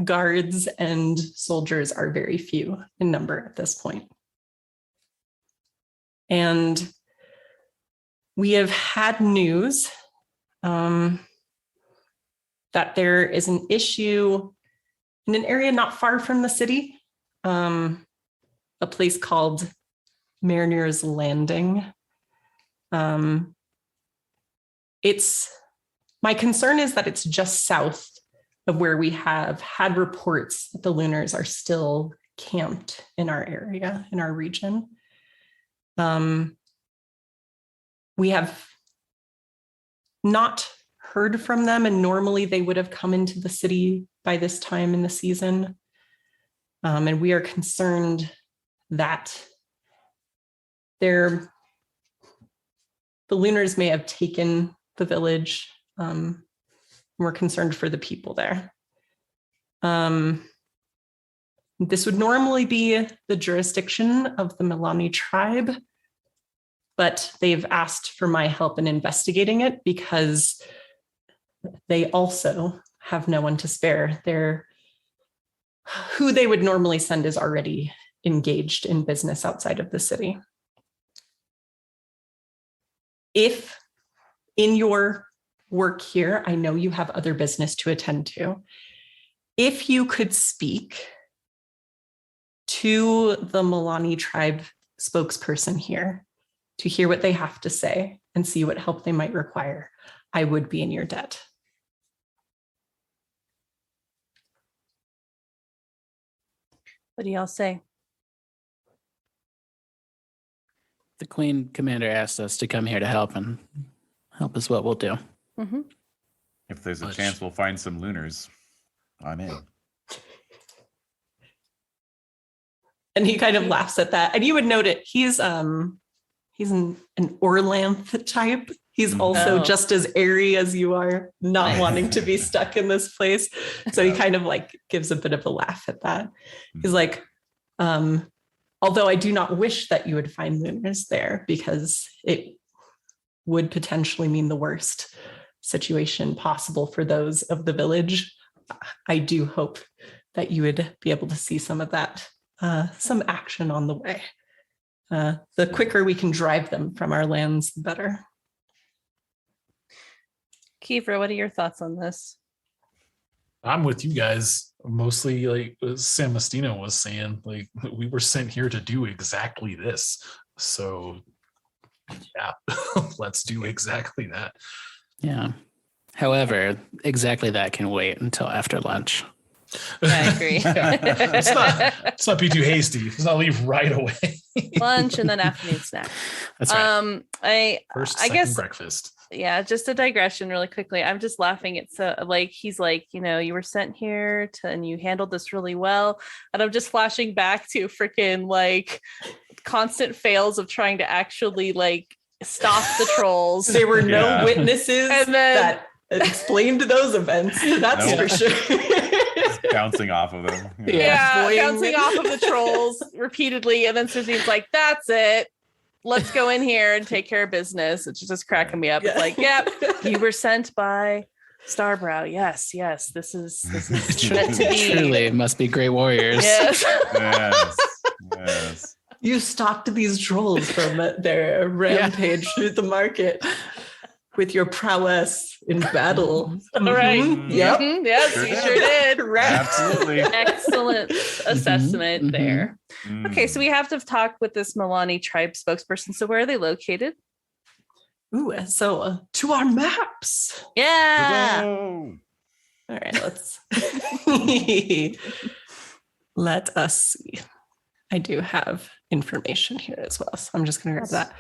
guards and soldiers are very few in number at this point. And we have had news that there is an issue in an area not far from the city, a place called Mariner's Landing. My concern is that it's just south of where we have had reports that the Lunars are still camped in our area, in our region. We have not heard from them, and normally they would have come into the city by this time in the season. And we are concerned that the Lunars may have taken the village. We're concerned for the people there. This would normally be the jurisdiction of the Milani tribe, but they've asked for my help in investigating it because they also have no one to spare. Who they would normally send is already engaged in business outside of the city. If in your work here, I know you have other business to attend to, if you could speak to the Milani tribe spokesperson here to hear what they have to say and see what help they might require, I would be in your debt. What do y'all say? The Queen Commander asked us to come here to help, and help is what we'll do. Mm-hmm. If there's a chance we'll find some Lunars, I'm in. And he kind of laughs at that. And you would note it, he's an Orlanth type. He's also just as airy as you are, not wanting to be stuck in this place. So he kind of like gives a bit of a laugh at that. He's like, although I do not wish that you would find Lunars there because it would potentially mean the worst situation possible for those of the village, I do hope that you would be able to see some of that, some action on the way. The quicker we can drive them from our lands, the better. Kiefer, what are your thoughts on this? I'm with you guys. Mostly, like Samastina was saying, like we were sent here to do exactly this. So, yeah, let's do exactly that. Yeah. However, exactly that can wait until after lunch. I agree. Yeah. Let's not be too hasty. Let's not leave right away. Lunch and then afternoon snack. That's right. I guess breakfast. Yeah, just a digression really quickly. I'm just laughing at he's like, you were sent here and you handled this really well. And I'm just flashing back to freaking like constant fails of trying to actually like stop the trolls. There were no Yeah. witnesses And then- that explained those events. That's Nope. for sure. Bouncing off of them. Yeah, Boing. bouncing off of the trolls repeatedly. And then Suzine's like, that's it. Let's go in here and take care of business. It's just cracking me up. It's like, yep, you were sent by Starbrow. Yes, this is meant to be. Truly must be great warriors. Yes. Yes. You stopped these trolls from their rampage through the market with your prowess in battle. All right. Mhm. Yep. Mhm, yes, Sure you did. sure did. Correct. Absolutely. Excellent assessment mhm. there. Okay, so Mm. we have to talk with this Milani tribe spokesperson. So where are they located? Ooh, so to our maps. Yeah. Whoa. All right, let's let us see. I do have information here as well, so I'm just going to grab that.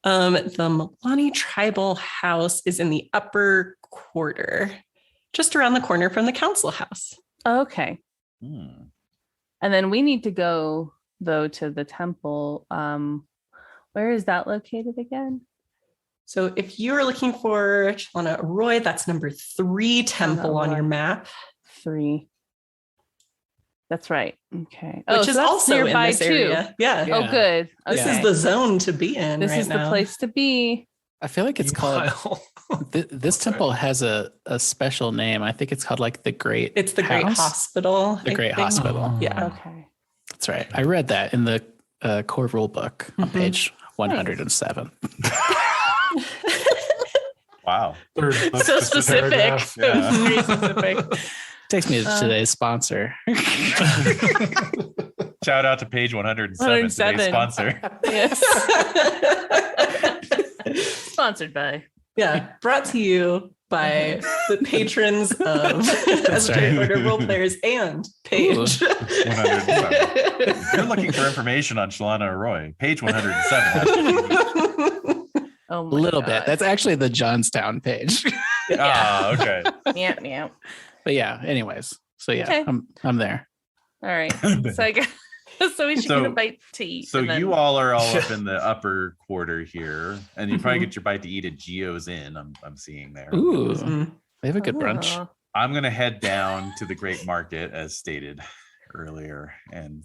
The Milani Tribal House is in the upper quarter, just around the corner from the council house. Okay. Hmm. And then we need to go though to the temple. Where is that located again? So if you're looking for Chalana Roy, that's number 3 temple on Roy. your map, 3. That's right. Okay. which so is that's also in this area. Yeah. Yeah. Oh, good. This Okay. is the zone to be in. This right is the now. place to be. I feel like it's called Meanwhile- this temple has a special name. I think it's called like the Great. It's the Great House? Hospital. The I Great think. Hospital. Yeah. Okay. That's right. I read that in the core rule book on Mhm. page 107. Wow. Third book, So just a specific. paragraph. Yeah. Very specific. Takes me to today's sponsor. Shout out to page 107, today's 107. sponsor. Yes. Sponsored by. Yeah, brought to you by the patrons of Esoteric right. Order Role Players and Paige. 107. If you're looking for information on Chalana Roy, page 107. Oh A my little God. bit. That's actually the Jonstown page. Ah, okay. Yeah, yeah. But yeah, anyways. So yeah, Okay. I'm there. All right. So I guess so we should So- get a bite to eat. So and then- you all are all up in the upper quarter here, and you probably Mhm. get your bite to eat at Geo's Inn. I'm seeing there. Ooh, Mhm. they have a good brunch. Oh. I'm gonna head down to the Great Market as stated earlier and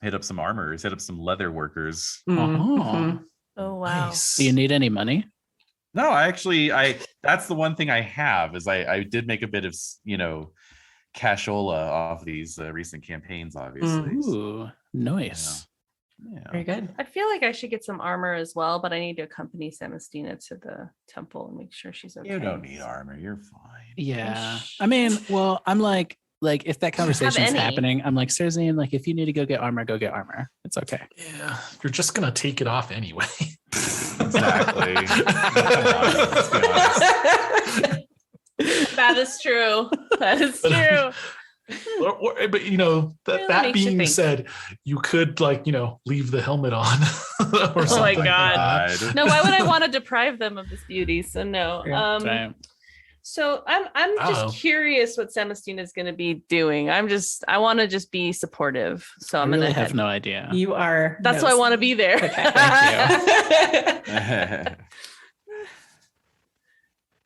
hit up some armorers, hit up some leather workers. Mhm. Oh wow. Nice. Do you need any money? No, I that's the one thing I have is I did make a bit of cashola off these recent campaigns, obviously. Ooh, nice. Very Yeah. good. I feel like I should get some armor as well, but I need to accompany Samastina to the temple and make sure she's okay. You don't need armor. You're fine. Yeah. I mean, well, I'm like if that conversation is any. happening, I'm like, Cersei, like if you need to go get armor, go get armor. It's okay. Yeah, you're just gonna take it off anyway. Exactly. Come on, let's be honest. That is true. That is true. But Yeah, that that makes you being think. said, you could leave the helmet on. Or my something like God. that. God. No, why would I want to deprive them of this beauty? So no. Yeah, Right. So I'm just Uh-oh. curious what Samastina is going to be doing. I want to just be supportive. So I I'm really gonna have head. no idea. You are. That's why I want to be there. Okay, thank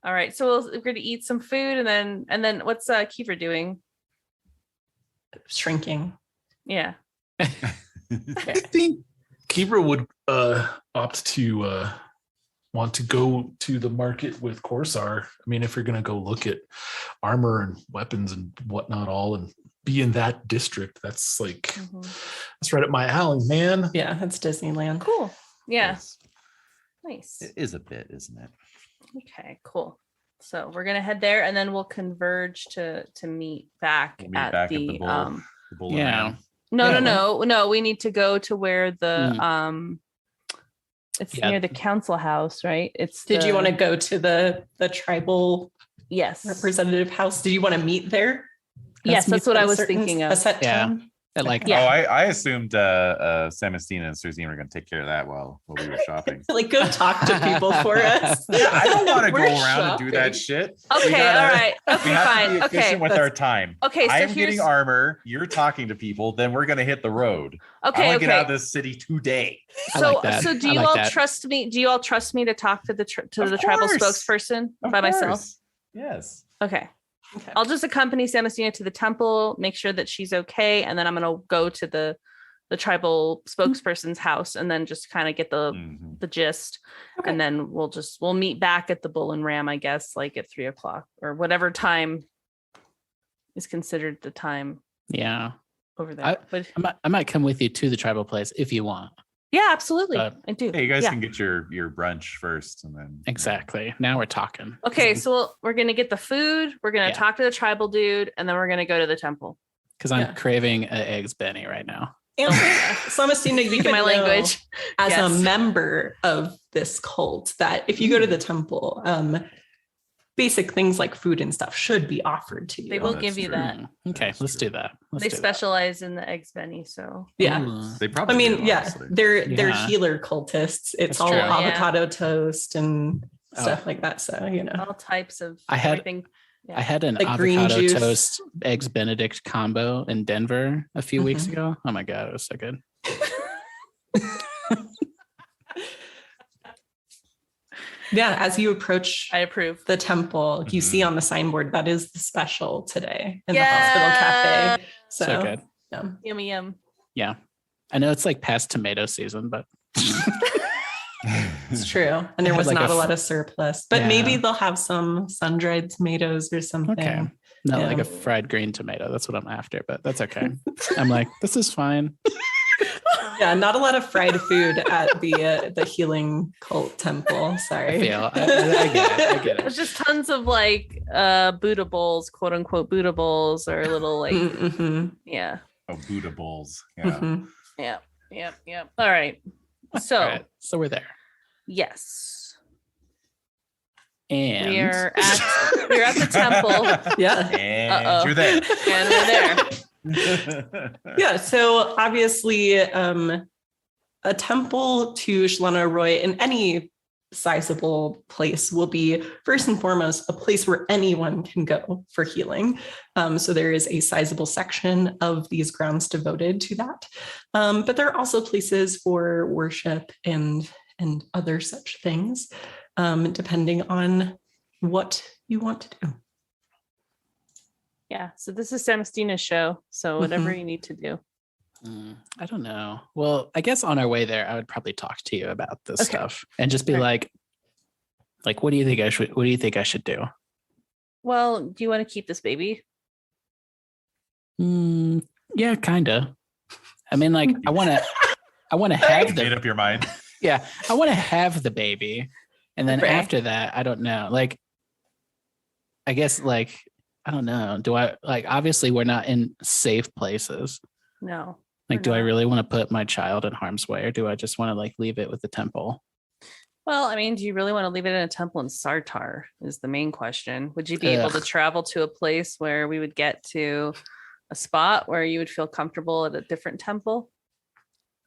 All right, so we're going to eat some food and then what's Kiefer doing? Shrinking. Yeah. I think Kibra would opt to want to go to the market with Corsar. I mean, if you're going to go look at armor and weapons and whatnot, all and be in that district, that's that's right up my alley, man. Yeah, that's Disneyland. Cool. Yeah. Yes. Nice. It is a bit, isn't it? Okay, cool. So we're gonna head there and then we'll converge to meet back We'll meet at back at the the bull. The bull Yeah. around. no, Yeah. no. We need to go to where the it's Yeah. near the council house, right? It's Did you the- want to go to the tribal Yes. representative house? Did you want to meet there? Yes, that's what I was Certain- thinking of. A set Yeah. time? At like, Yeah. Oh, I assumed Samastina and Surzine were going to take care of that while we were shopping. Like, go talk to people for us. Yeah, I don't want to go We're around and do that shopping. shit. Okay, all right. We Okay, have to fine. be efficient Okay. with our time. Okay, so I am here's getting armor. You're talking to people. Then we're going to hit the road. I okay, want to get out of okay. this city today. I So like that. so do I you like all that. trust me? Do you all trust me to talk to the Of tribal course. spokesperson Of by myself? course. Yes. Okay. Okay. I'll just accompany Samastina to the temple, make sure that she's okay, and then I'm gonna go to the tribal spokesperson's house and then just kind of get Mhm. the gist. Okay. And then we'll meet back at the Bull and Ram, I guess, like at 3:00 or whatever time is considered the time Yeah. over there. But I might come with you to the tribal place if you want. yeah, absolutely. Uh, I do. Hey, you guys Yeah. can get your brunch first, and then Exactly. Now we're talking. Okay, so we're gonna get the food, we're gonna Yeah. talk to the tribal dude, and then we're gonna go to the temple. Because I'm Yeah. craving an eggs Benny right now. And Samastina, you Speaking would my know, language. as Yes. a member of this cult, that if you go to the temple, basic things like food and stuff should be offered to you. They will that's give you true. that. Okay, That's let's true. do that. Let's They do that. specialize in the eggs Benny, so Yeah. Ooh. they probably. I mean, do, yeah, honestly. they're Yeah. healer cultists. It's That's all true. Yeah. avocado toast and stuff Oh. like that. So, you know. all types of I had- everything. Yeah. I had an Like green avocado juice. toast eggs Benedict combo in Denver a few weeks Mhm. ago. Oh my god, it was so good. Yeah, as you approach I approve. the temple, you Mhm. see on the signboard that is the special today in the Yeah. hospital cafe. So, So, good. yeah. Yummy yum. Yeah. I know it's like past tomato season, but It's true. And there had was like not a a lot of surplus, but Yeah. maybe they'll have some sun-dried tomatoes or something. okay. Not like Yeah. a fried green tomato. That's what I'm after, but that's okay. I'm like, this is fine. Yeah, not a lot of fried food at the healing cult temple. I Sorry. feel I get it. I get There's it. just tons of like Buddha bowls, quote unquote Buddha bowls, or little like Mhm, yeah. Oh, Buddha bowls. Yeah. mhm. Yep. All right. So All right, so we're there. yes. And We're at the temple Yeah. And Uh-oh. you're there. and we're there. Yeah. So obviously, a temple to Shalana Roy in any sizable place will be first and foremost a place where anyone can go for healing. So there is a sizable section of these grounds devoted to that. But there are also places for worship and other such things, depending on what you want to do. Yeah. So this is Samastina's show. So whatever Mhm. you need to do. I don't know. Well, I guess on our way there, I would probably talk to you about this Okay. stuff and just be Sure. like, what do you think I should do? Well, do you want to keep this baby? Yeah, kind of. I mean, like, I want to have You made the up your mind. yeah, I want to have the baby, and then Right. after that, I don't know. Like, I guess, like, I don't know. Do I like? Obviously, we're not in safe places. No. Like, we're do I not. really want to put my child in harm's way, or do I just want to like leave it with the temple? Well, I mean, do you really want to leave it in a temple in Sartar is the main question. Would you be able to Ugh. travel to a place where we would get to a spot where you would feel comfortable at a different temple?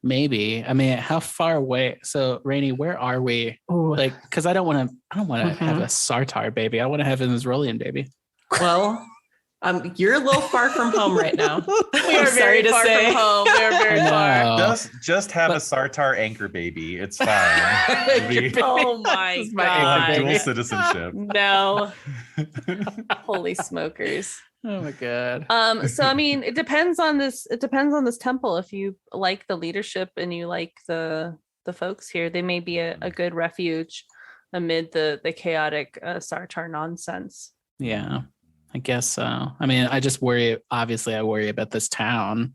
Maybe. I mean, how far away? So, Rainey, where are we? Ooh. Like, because I don't want to have Mhm. a Sartar baby. I want to have an Israelian baby. Well, you're a little far from home right now. We are I'm very far from home. We are very I far. know. Just have a But- Sartar anchor baby. It's fine. It'll be- Oh my This is my we'll anchor have god. dual baby. citizenship. No. Holy smokers. Oh my god. So I mean, it depends on this temple. If you like the leadership and you like the folks here, they may be a good refuge amid the chaotic Sartar nonsense. Yeah, I guess so. I mean, I just worry. Obviously, I worry about this town.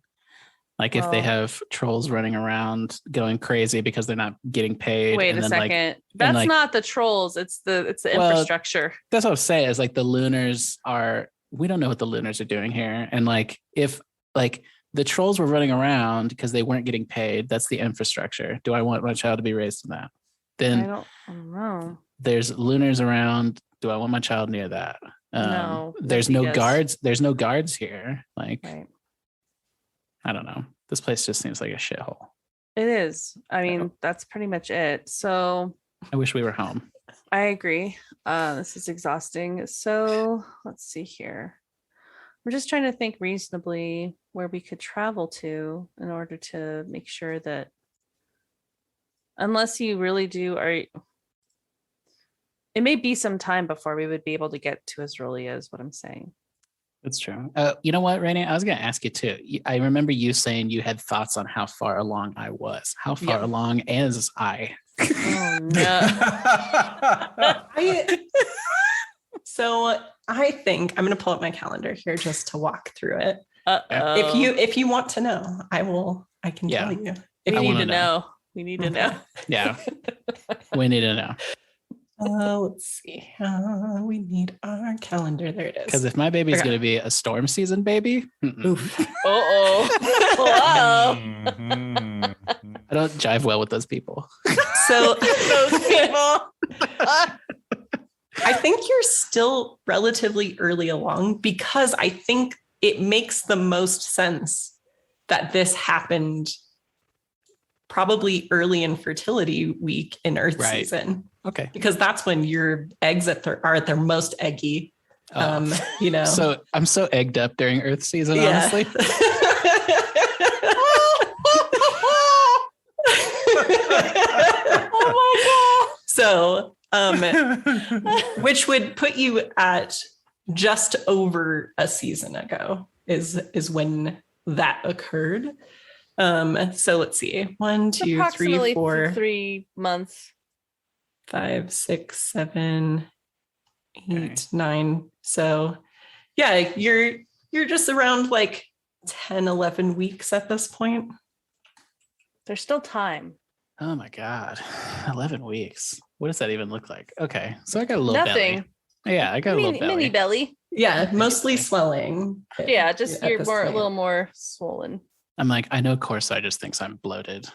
Like if they Well- have trolls running around going crazy because they're not getting paid. Wait and a then, second. That's like- not the trolls. It's the Well, infrastructure. That's what I'm saying. Is like the Lunars are. We don't know what the Lunars are doing here, and like if like the trolls were running around because they weren't getting paid, that's the infrastructure. Do I want my child to be raised in that? I Then don't know. there's Lunars around. Do I want my child near that? No, There's nobody no does. guards. There's no guards here. Like Right. I don't know. This place just seems like a shithole. It is. I mean, that's pretty much it. So I wish we were home. I agree. This is exhausting. So let's see here. We're just trying to think reasonably where we could travel to in order to make sure that, unless you really do, it may be some time before we would be able to get to Asrolia, is what I'm saying. That's true. You know what, Rainey? I was going to ask you too. I remember you saying you had thoughts on how far along I was. How far along is I? Oh, no. So I think I'm going to pull up my calendar here just to walk through it. Uh-oh. If you want to know, I can tell you. We I need wanna to know. know. We need to know. Yeah. We need to know. Let's see. We need our calendar. There it is. Because if my baby's Okay. going to be a storm season baby, Oof. Uh-oh. Whoa. Mhm. I don't jive well with those people. So Those people. I think you're still relatively early along, because I think it makes the most sense that this happened probably early in fertility week in Earth Right. season, Okay. because that's when your eggs are at their most eggy. So I'm so egged up during Earth season, Yeah. honestly. So, which would put you at just over a season ago is when that occurred. So let's see. 1, 2, 3, Approximately 4, 3 months. 5, 6, 7, 8, Okay. 9. So yeah, you're just around like 10, 11 weeks at this point. There's still time. Oh my God. 11 weeks. What does that even look like? Okay. So I got a little Nothing. belly. Yeah, I got a little belly. Mini belly. Yeah, mostly swelling. Yeah, just at you're this a point. little more swollen. I'm like, I know Corsair just thinks I'm bloated.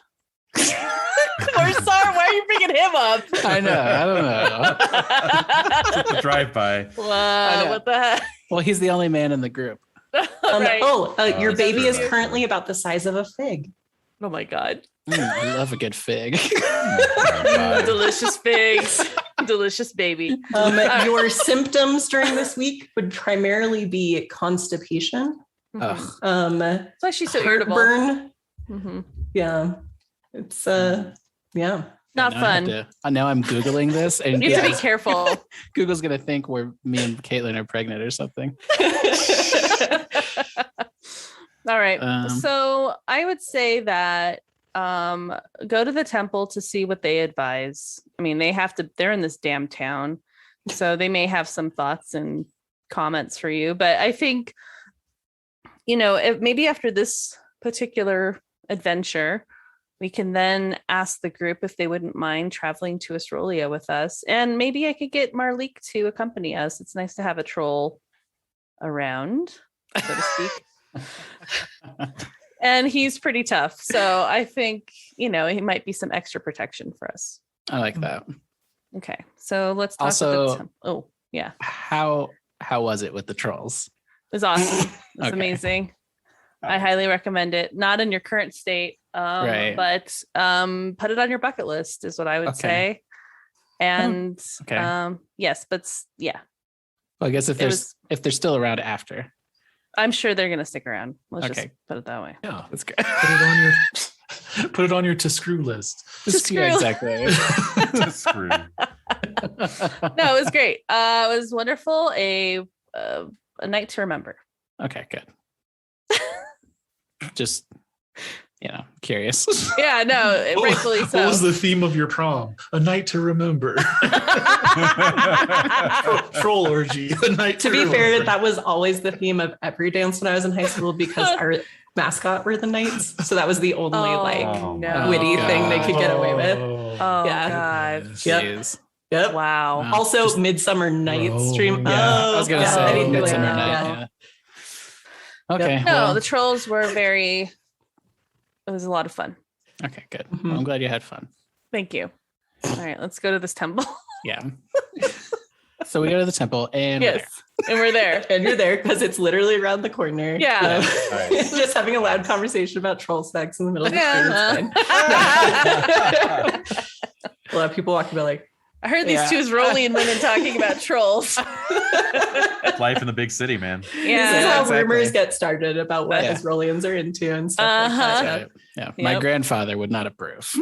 Corsar, why are you bringing him up? I know. I don't know. Just a drive-by. Wow, what the heck? Well, he's the only man in the group. Right. Your that's baby is true. currently about the size of a fig. Oh my God. I love a good fig. Delicious figs. Delicious baby. Your symptoms during this week would primarily be constipation, Ugh. That's why she's so irritable. heartburn. Mhm. Yeah, it's yeah. Not Now fun. now I'm Googling this, and You have to be Google's- careful. Google's gonna think me and Caitlin are pregnant or something. All right. Um, So I would say that go to the temple to see what they advise. I mean, they're in this damn town, so they may have some thoughts and comments for you. But I think, if maybe after this particular adventure, we can then ask the group if they wouldn't mind traveling to Asrolia with us. And maybe I could get Marlik to accompany us. It's nice to have a troll around, so to speak. And he's pretty tough. So I think, he might be some extra protection for us. I like that. Okay. So let's talk Also- about oh, yeah. How was it with the trolls? It was awesome. It was Okay. amazing. I highly recommend it. Not in your current state, Right. but put it on your bucket list is what I would Okay. say. And Okay. yes, but yeah, Well, I guess if it was- they're still around after, I'm sure they're going to stick around. Let's Okay. just put it that way. Yeah, that's good. put it on your to screw list. Yeah, exactly. Screw. No, it was great. It was wonderful. A night to remember. Okay, good. Just curious. Yeah, no, rightfully so. What was the theme of your prom? A night to remember. Troll orgy. A night To be remember. fair, that was always the theme of every dance when I was in high school, because our mascot were the knights. So that was the only Oh, no. witty thing they could get away with. Oh Yeah. God. Yep. Jeez. Yep. Wow. Wow. Also, Just- Midsummer Night's Dream. Yeah, I was gonna yeah, say anything like Midsummer that, Night. yeah. Yeah. Okay. Yep. No, well, the trolls were it was a lot of fun. okay, good. Mhm. Well, I'm glad you had fun. Thank you. All right, let's go to this temple. Yeah. So we go to the temple and we're Yes. And we're there. And you're there because it's literally around the corner. Yeah. Nice. Just having a loud conversation about troll sex in the middle of the street. It's fine. A lot of people walking by like, I heard these Yeah. two Rollian women talking about trolls. Life in the big city, man. this is Yeah. how exactly. rumors get started about what Yeah. Asrolians are into and stuff like Uh-huh. that. Yeah. My Yep. grandfather would not approve.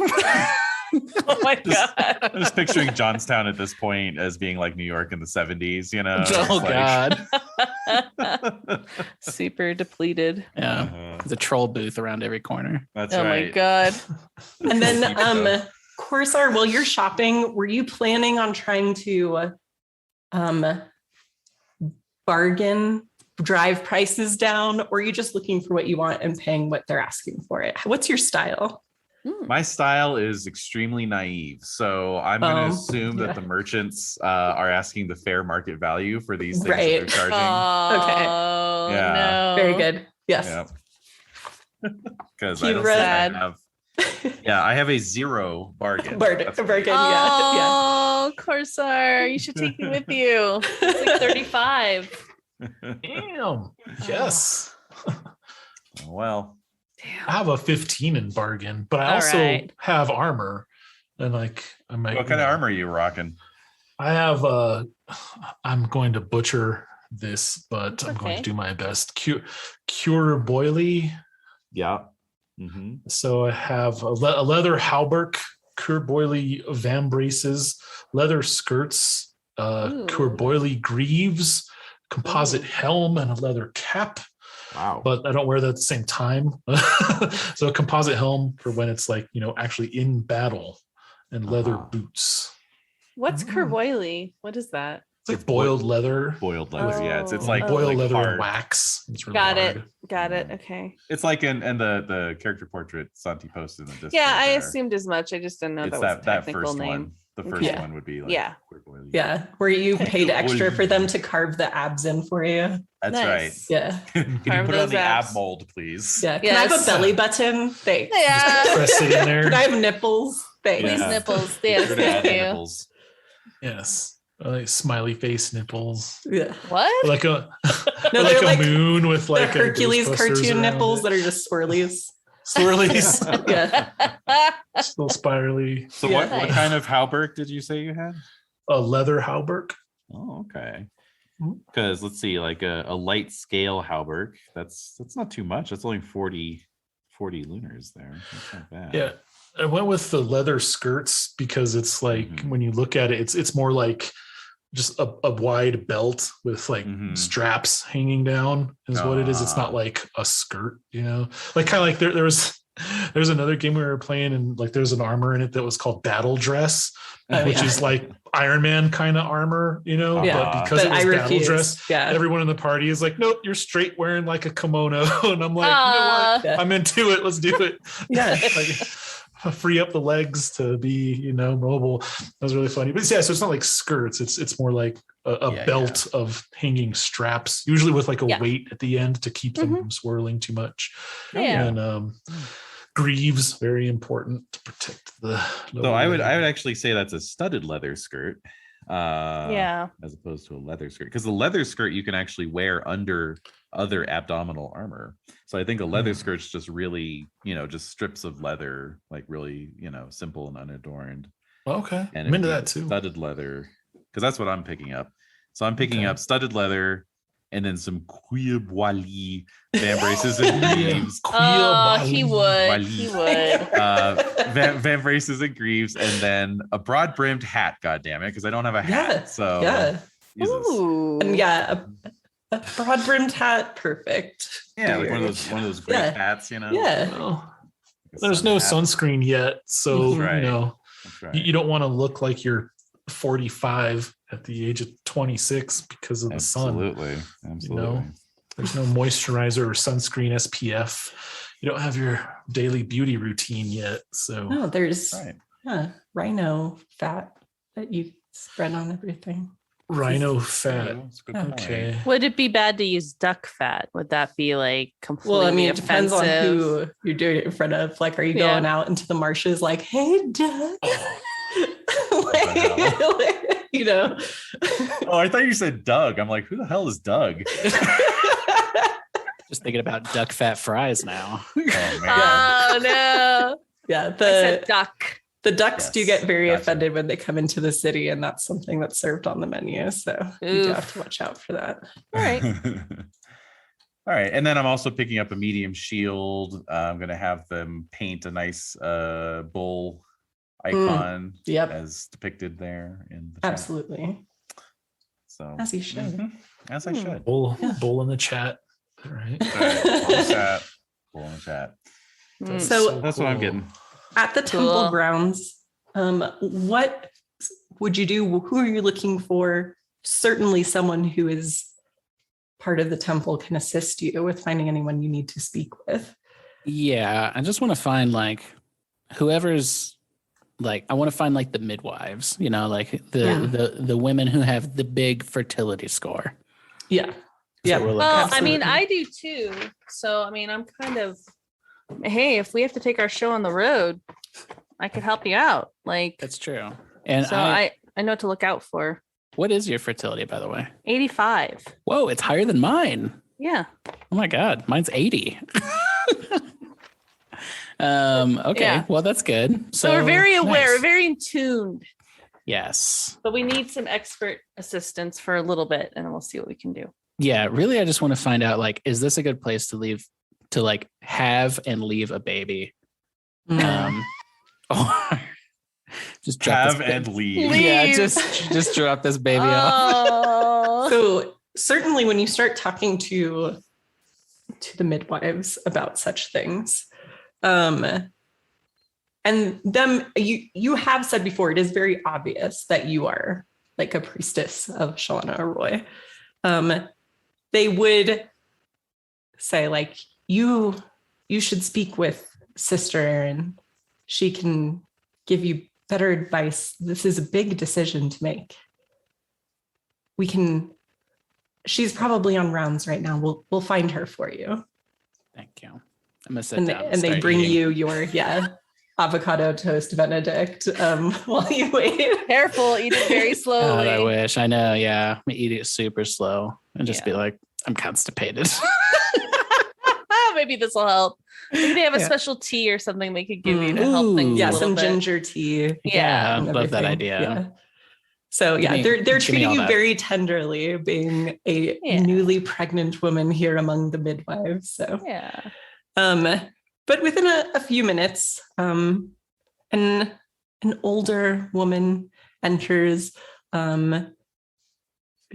Oh my God. I'm just picturing Jonstown at this point as being like New York in the 70s, you know? Oh It's God. Super depleted. Yeah. Uh-huh. There's a troll booth around every corner. That's Oh right. my God. And then Keep it up. Corsar, while you're shopping, were you planning on trying to bargain, drive prices down, or are you just looking for what you want and paying what they're asking for it? What's your style? My style is extremely naive. So I'm going to assume yeah. that the merchants are asking the fair market value for these things Right. that they're charging. Oh, Yeah. no. Very good. Yes. Yeah. Because I don't think Sad. I have. Yeah, I have a 0 bargain. Bargain. That's what- Bargain. Oh, Corsar, you should take me with you. It's like 35. Damn. Yes. Well, I have a 15 in bargain, but I All also right. have armor. And like I might what kind of armor are you rocking? I have I'm going to butcher this, but I'm going to Okay. do my best. Cure boily. Yeah. Mm-hmm. So I have a leather hauberk, cure boily vambraces, leather skirts, Ooh. cure boily greaves, composite Ooh. helm, and a leather cap. Wow. But I don't wear that at the same time. So a composite helm for when it's like, actually in battle, and leather Uh-huh. boots. What's Kerboily? What is that? It's like boiled leather. Boiled leather. Yeah, it's Oh. like boiled like leather hard. and wax. It's really Got hard. it. Got it. Okay. It's like in the character portrait Santi posted in the Discord. Yeah, I there. assumed as much. I just didn't know It's that was a that technical first name. one. The first Yeah. one would be like Yeah. Queer Boily. Yeah. Where you paid extra for them to carve the abs in for you. That's Nice. Yeah. right. Can you Carve put on those the ab abs. mold, please? Yeah. Can I have a Yes. belly button? Thanks. Yeah. Press it in there. Can I have nipples? Thanks. Please Yeah. nipples. Be Yes, sure to add thank the you. nipples. Yes. Like smiley face nipples. Yeah. What? Like a No, like they're a like moon with The like a Hercules Ghostbusters cartoon around nipples it. that are just swirlies. swirlies. Yeah. Still spirally. So Yeah. what Nice. kind of hauberk did you say you had? A leather hauberk. Oh, okay. Mhm. Because let's see, like a light scale hauberk. That's not too much. That's only 40 lunars there. That's not bad. Yeah. I went with the leather skirts because it's like Mhm. when you look at it, it's more like just a wide belt with like Mhm. straps hanging down is what it is. It's Ah. not like a skirt, like kind of like there's another game we were playing and like there's an armor in it that was called Battle Dress, Oh, which yeah. is like Iron Man kind of armor, Yeah. but because But it I was Battle refuse. Dress, Yeah. everyone in the party is like, nope, you're straight wearing like a kimono. And I'm like, Yeah. I'm into it. Let's do it. Yeah. Like, free up the legs to be, mobile. That was really funny. But yeah, so it's not like skirts. It's more like a Yeah, belt of hanging straps, usually with like a Yeah. weight at the end to keep them from swirling too much. Yeah. And greaves, very important to protect the. So I would actually say that's a studded leather skirt. Yeah. As opposed to a leather skirt, because the leather skirt you can actually wear under other abdominal armor. So I think a leather skirt's just really, just strips of leather, like really, simple and unadorned. Okay. And I'm it'd into be that too. Studded leather, because that's what I'm picking up. So I'm picking Okay. up studded leather and then some cuir boily vambraces and greaves. Oh, he would. Wally. He would. Vambraces and greaves, and then a broad brimmed hat. God damn it, because I don't have a hat. Yeah. So Yeah. Jesus. Ooh. And yeah, a broad brimmed hat, perfect. Yeah, for like your- one of those great Yeah. hats. Yeah. Well, Like a there's sun no hat. sunscreen yet, so That's right. That's right. you don't want to look like you're 45 at the age of 26 because of the sun. Absolutely. Absolutely. There's no moisturizer or sunscreen SPF. You don't have your daily beauty routine yet, so No, there's Right. rhino fat that you spread on everything. rhino fat. That's a good point. Okay. Would it be bad to use duck fat? Would that be like completely Well, I mean, it depends offensive? on who you're doing it in front of. Like, are you Yeah. going out into the marshes like, hey, duck? You know. Oh, I thought you said Doug. I'm like, who the hell is Doug? Just thinking about duck fat fries now. Oh man. Oh no. Yeah, I said duck. the ducks do Yes, get very gotcha. offended when they come into the city, and that's something that's served on the menu. So you do have to watch out for that. All right. All right, and then I'm also picking up a medium shield. I'm gonna have them paint a nice bull icon Yep. as depicted there in the chat. Absolutely. So As you should. as I should. Bull Yeah. in the chat. All right. All right, bull in the chat. Bull in the chat. Mm. So That's what I'm cool. getting. at the temple Cool. grounds, what would you do? Who are you looking for? Certainly someone who is part of the temple can assist you with finding anyone you need to speak with. Yeah, I just want to find like whoever's like I want to find like the midwives, you know, like the women who have the big fertility score. Yeah. That's Yeah. what we're looking Well, for. I mean, Absolutely. I do too. So, I mean, I'm kind of, hey, if we have to take our show on the road, I could help you out. Like, That's true. And so I know what to look out for. what is your fertility, by the way? 85. Whoa, it's higher than mine. Yeah. Oh my God, mine's 80. Okay, Yeah. well, that's good. So we're very aware, nice. we're very in tune, Yes. but we need some expert assistance for a little bit and then we'll see what we can do. Yeah, really, I just want to find out, like, is this a good place to leave, to like have and leave a baby? Or just drop Have this and leave. Yeah, Leave. just drop this baby off. Oh. So certainly when you start talking to the midwives about such things, and them, you have said before, it is very obvious that you are like a priestess of Shalana Roy. They would say like, you should speak with Sister Erin. She can give you better advice. This is a big decision to make. She's probably on rounds right now. We'll find her for you. Thank you. I'm gonna sit And down they start bring eating. you your avocado toast Benedict while you wait. Careful, eat it very God, slowly. I wish. I know. Yeah, I'm eating it super slow and just be Yeah. like, I'm constipated. Maybe this will help. Maybe they have a Yeah. special tea or something they could give you to Ooh. help things Yeah, a little some bit. ginger tea. Yeah. and love that everything. idea. Yeah. So Give me- they're give me treating all you that. very tenderly, being a Yeah. newly pregnant woman here among the midwives. So Yeah. but within a few minutes, an older woman enters.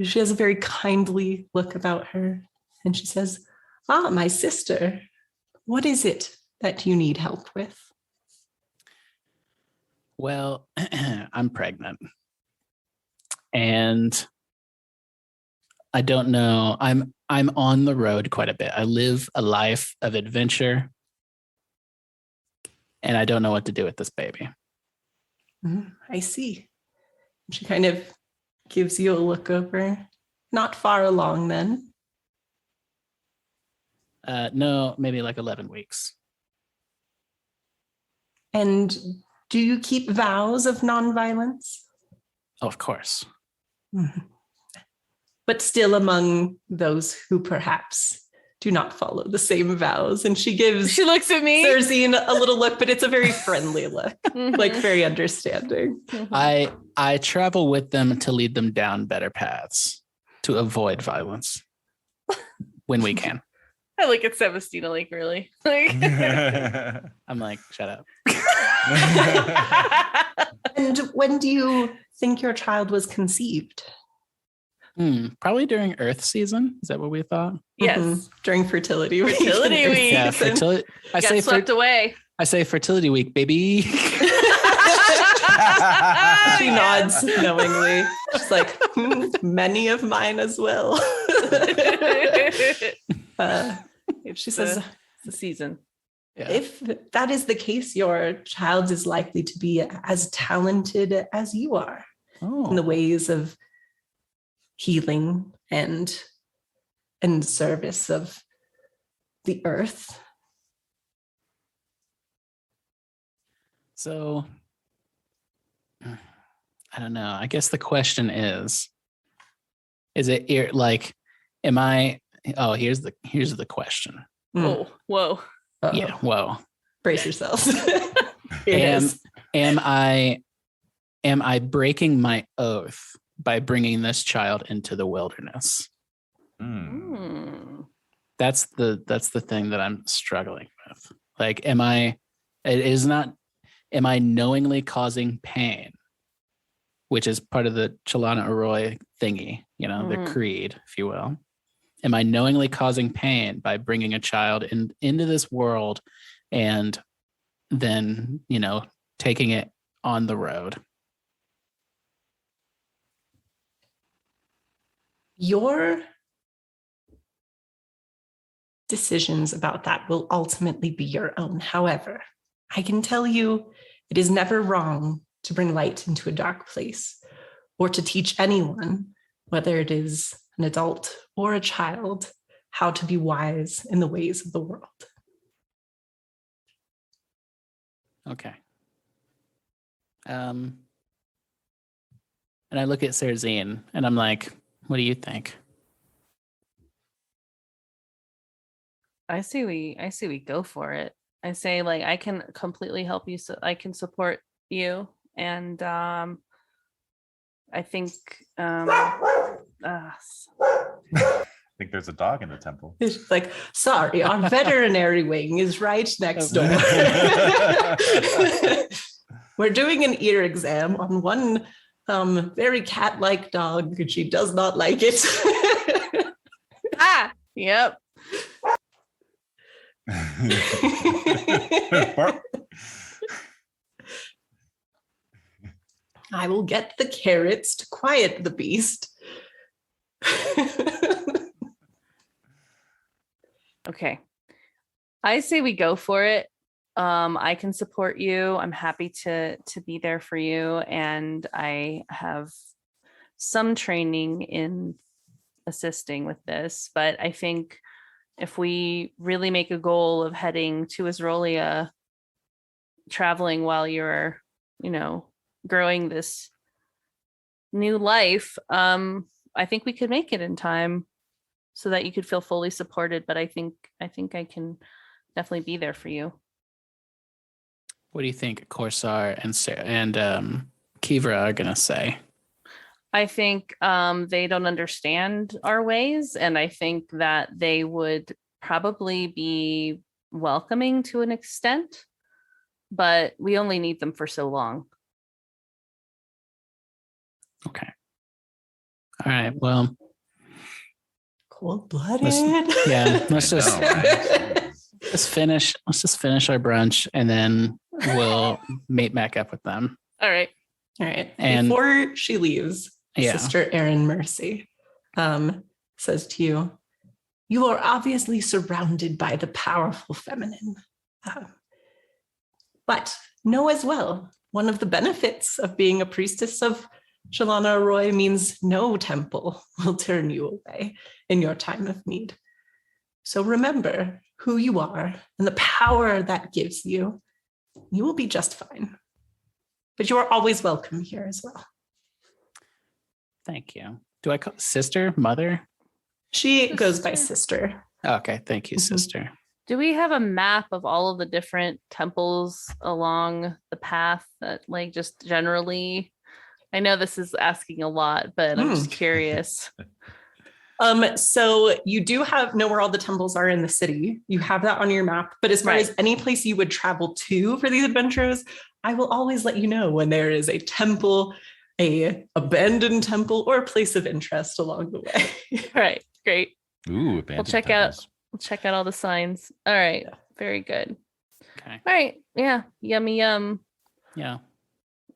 She has a very kindly look about her, and she says, "Ah, my sister, what is it that you need help with?" Well, I'm pregnant. And I don't know. I'm on the road quite a bit. I live a life of adventure. And I don't know what to do with this baby. I see. She kind of gives you a look over. Not far along then. No, maybe like 11 weeks. And do you keep vows of nonviolence? Oh, of course. But still among those who perhaps do not follow the same vows. And she gives She looks at me. Cersine a little look, but it's a very friendly look, like very understanding. I travel with them to lead them down better paths to avoid violence when we can. I look at Sebastina like really. Like, I'm like, shut up. And when do you think your child was conceived? Probably during Earth season. Is that what we thought? yes. During fertility week. Fertility week. Yeah, Season. fertility. I Got say swept away. I say fertility week, baby. She nods knowingly. She's like, many of mine as well. She says, It's the season. Yeah. if that is the case, your child is likely to be as talented as you are in the ways of healing and service of the earth. So I don't know. I guess the question is it like, am I, oh, here's the question. Oh, whoa. Uh-oh. Yeah. Whoa. Brace yourselves. Am I breaking my oath by bringing this child into the wilderness? That's the thing that I'm struggling with. Like, am I knowingly causing pain, which is part of the Chalana Arroy thingy, the creed, if you will. Am I knowingly causing pain by bringing a child into this world and then, taking it on the road? Your decisions about that will ultimately be your own. However, I can tell you it is never wrong to bring light into a dark place or to teach anyone, whether it is an adult or a child, how to be wise in the ways of the world. Okay. And I look at Serzine and I'm like, what do you think? I say we go for it. I say, like, I can completely help you, so I can support you, and I think I think there's a dog in the temple. It's like, sorry, our veterinary wing is right next door. We're doing an ear exam on one very cat-like dog, and she does not like it. Yep. I will get the carrots to quiet the beast. Okay. I say we go for it. I can support you. I'm happy to be there for you, and I have some training in assisting with this, but I think if we really make a goal of heading to Isrolia, traveling while you're, growing this new life, I think we could make it in time so that you could feel fully supported. But I think I can definitely be there for you. What do you think Corsar and Kivra are gonna say? I think they don't understand our ways, and I think that they would probably be welcoming to an extent, but we only need them for so long. Okay. All right. Well, Cold-blooded. let's just finish our brunch and then we'll meet back up with them. All right. And before she leaves, Sister Erin Mercy says to you, you are obviously surrounded by the powerful feminine. But know as well, one of the benefits of being a priestess of Chalana Arroy means no temple will turn you away in your time of need. So remember who you are and the power that gives you. You will be just fine. But you are always welcome here as well. Thank you. Do I call sister, mother? She goes by sister. Okay, thank you, sister. Do we have a map of all of the different temples along the path that, like, just generally? I know this is asking a lot, but I'm just curious. So you do know where all the temples are in the city. You have that on your map. But as far as any place you would travel to for these adventures, I will always let you know when there is a temple, a abandoned temple, or a place of interest along the way. All right, great. Ooh, We'll check out all the signs. All right, very good. Okay. All right, yeah, yummy yum. Yeah.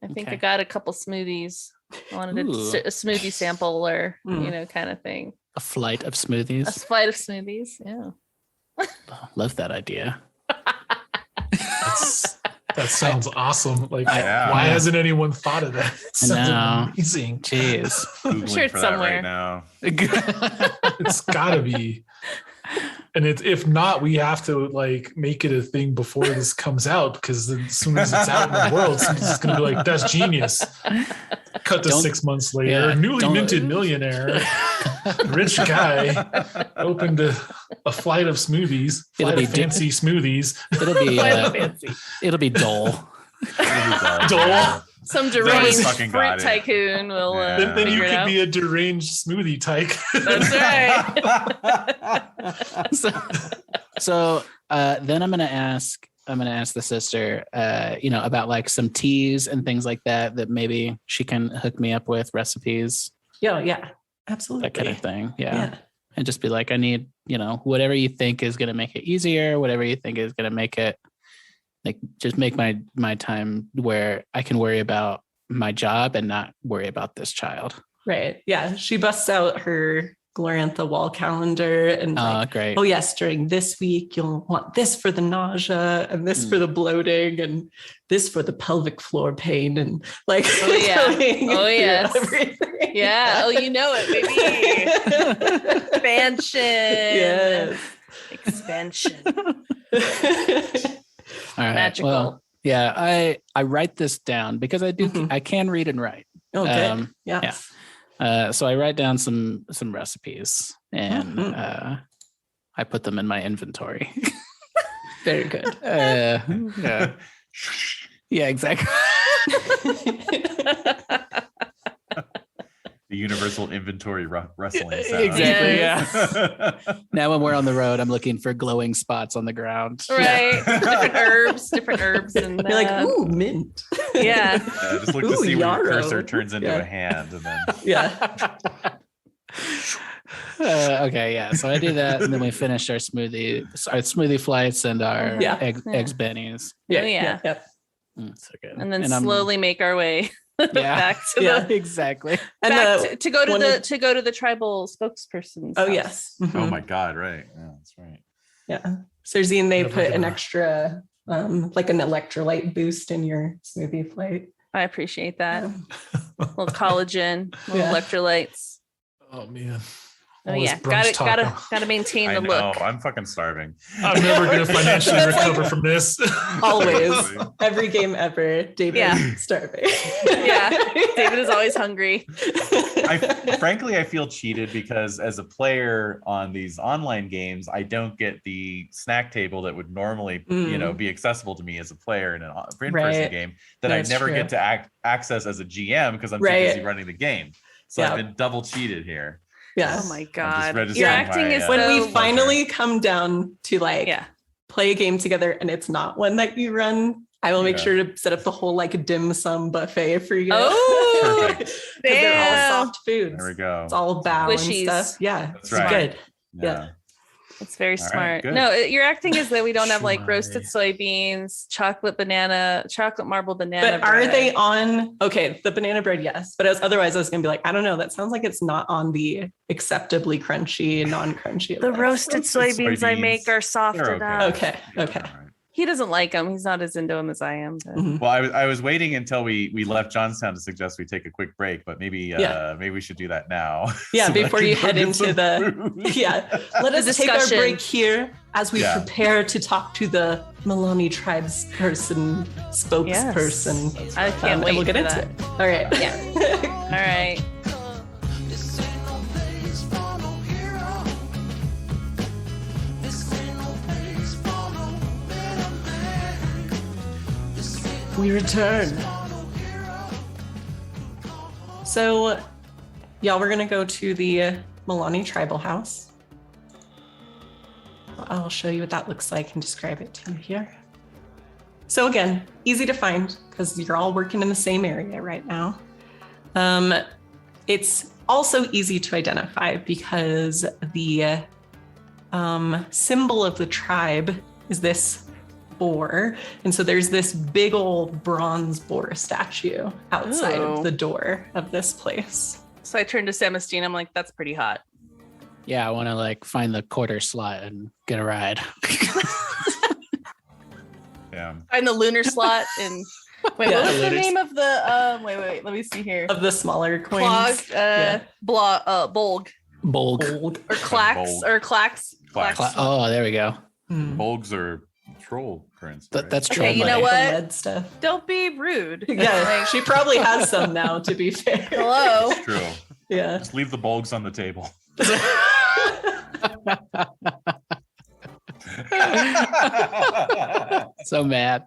I think I got a couple smoothies. I wanted a smoothie sample or, kind of thing. A flight of smoothies. A flight of smoothies, yeah. Love that idea. That sounds awesome. Like, why hasn't anyone thought of that? It sounds amazing. Jeez. I'm sure it's somewhere right now. It's gotta be. And if not, we have to like make it a thing before this comes out, because then as soon as it's out in the world, it's going to be like, that's genius. Cut to 6 months later, newly minted millionaire, rich guy, opened a flight of smoothies, fancy smoothies. It'll be dull. Dole. Some deranged fucking fruit got it. tycoon will. Then you figure it could out. be a deranged smoothie tyke. That's right. So then I'm gonna ask the sister, about like some teas and things like that maybe she can hook me up with recipes, Yeah, absolutely. that kind of thing. Yeah. And just be like, I need, whatever you think is gonna make it easier, whatever you think is gonna make it like just make my time where I can worry about my job and not worry about this child. Right. Yeah. She busts out her Glorantha wall calendar and Great. oh yes, during this week you'll want this for the nausea and this for the bloating and this for the pelvic floor pain and like everything. Yeah. Oh, you know it, baby. Expansion. Yes. Expansion. All right. Magical. Well, yeah, I write this down because I do I can read and write. Okay. Yeah. So I write down some recipes and I put them in my inventory. Very good. Yeah. Yeah, exactly. The universal inventory rustling sound. Exactly. Yeah. Now when we're on the road, I'm looking for glowing spots on the ground. Right. different herbs, and you're like, ooh, mint. Yeah. Just look to see when your cursor turns into a hand, and then okay, yeah. So I do that, and then we finish our smoothie flights and our eggs bennies. Yeah. So good. And then slowly make our way back to the exactly. And to go to the tribal spokesperson's Oh house. yes. Oh my God! Right. Yeah, that's right. Yeah. Cersei, they put an extra, like an electrolyte boost in your smoothie flight. I appreciate that. A little collagen, little electrolytes. Oh man. Oh yeah, gotta maintain the look. I'm fucking starving. I'm never gonna financially recover from this. Always, every game ever, David starving. Yeah, David is always hungry. Frankly, I feel cheated because as a player on these online games, I don't get the snack table that would normally, be accessible to me as a player in an in-person game that I never get to access as a GM because I'm too busy running the game. So I've been double cheated here. Yeah. Oh my God. Your acting is when we finally come down to play a game together and it's not one that you run, I will make sure to set up the whole dim sum buffet for you. Oh, perfect. Because they're all soft foods. There we go. It's all bao and stuff. Yeah. That's it's good. Yeah. It's very smart. No, your acting is that we don't have roasted soybeans, chocolate marble banana. But are they on? Okay, the banana bread, yes. But otherwise, I was gonna be like, I don't know. That sounds like it's not on the acceptably crunchy, non-crunchy. The roasted soybeans I make are soft enough. Okay. He doesn't like them. He's not as into them as I am. Well, I was waiting until we left Jonstown to suggest we take a quick break, but maybe we should do that now. Yeah, so before you head into let us take our break here as we prepare to talk to the Milani tribes spokesperson. Yes. I can't wait. And we'll get into it. All right. Yeah. All right. We return. So, y'all, we're gonna go to the Milani tribal house. I'll show you what that looks like and describe it to you here. So again, easy to find because you're all working in the same area right now. It's also easy to identify because the symbol of the tribe is this boar. And so there's this big old bronze boar statue outside of the door of this place. So I turned to Samastine. I'm like, that's pretty hot. Yeah, I want to find the quarter slot and get a ride. Yeah. Find the lunar slot and what was the name of the wait, let me see here. Of the smaller coins. Bolg. Bolg. Old. Or clacks Bulg. or clacks. Clacks. Oh, there we go. Bulgs are troll currency. Right? That's Okay, troll you know money. what? The lead stuff. Don't be rude. Yeah, Like, she probably has some now, to be fair. hello. It's true. Yeah. Just leave the bulgs on the table. So mad.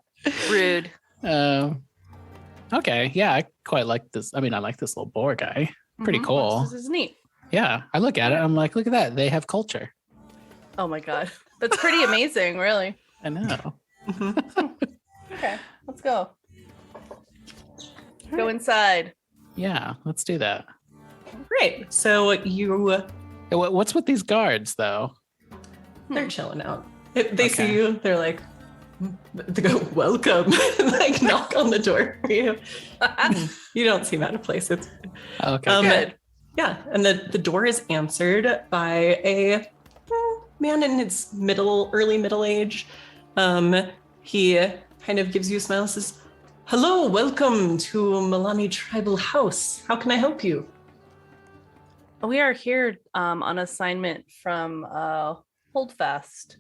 Rude. Okay, yeah, I quite like this. I mean, I like this little boar guy. Pretty Mhm. cool. This is neat. Yeah, I look at it. I'm like, look at that. They have culture. Oh my god. That's pretty amazing, really. I know. Okay, let's go. Go inside. Yeah, let's do that. Great. So you, Hey, what's with these guards, though? they're chilling out. They see Okay. you. They're like, they go, welcome. Like knock on the door for you. You don't seem out of place. It's Okay. Good. yeah. And the door is answered by a man in his early middle age. He kind of gives you a smile and says, hello, welcome to Milani Tribal House. How can I help you? We are here on assignment from Holdfast.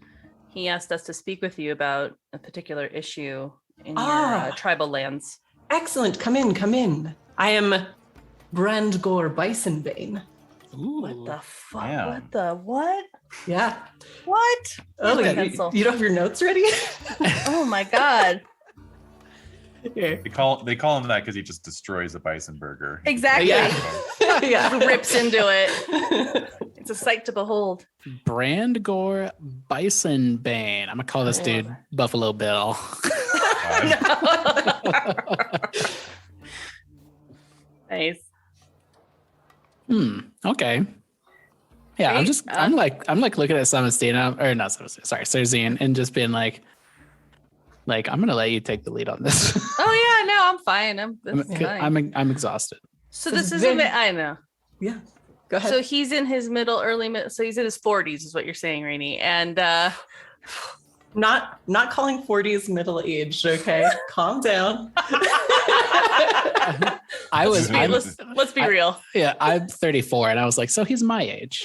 He asked us to speak with you about a particular issue in your tribal lands. Excellent. Come in, come in. I am Brandgore Bisonbane. Ooh. What the fuck? Yeah. What the what? Yeah. What? Oh, Where's my you pencil? don't have your notes ready? Oh my god. Here. They call him that because he just destroys a bison burger. Exactly. Yeah. Yeah. Rips into it. It's a sight to behold. Brandgore Bisonbane. I'm gonna call this dude Buffalo Bill. Nice. Okay. Yeah, Great. I'm like looking at Samestina, or not Samestina, sorry, Cersei, and just being like I'm gonna let you take the lead on this. Oh yeah, no, I'm fine. That's fine. I'm exhausted. So This this is is very- I know. Yeah. Go ahead. So he's in his early mid. So he's in his 40s, is what you're saying, Rainey. And not calling 40s middle aged, okay? Calm down. let's be real. Yeah, I'm 34, and I was like, so he's my age.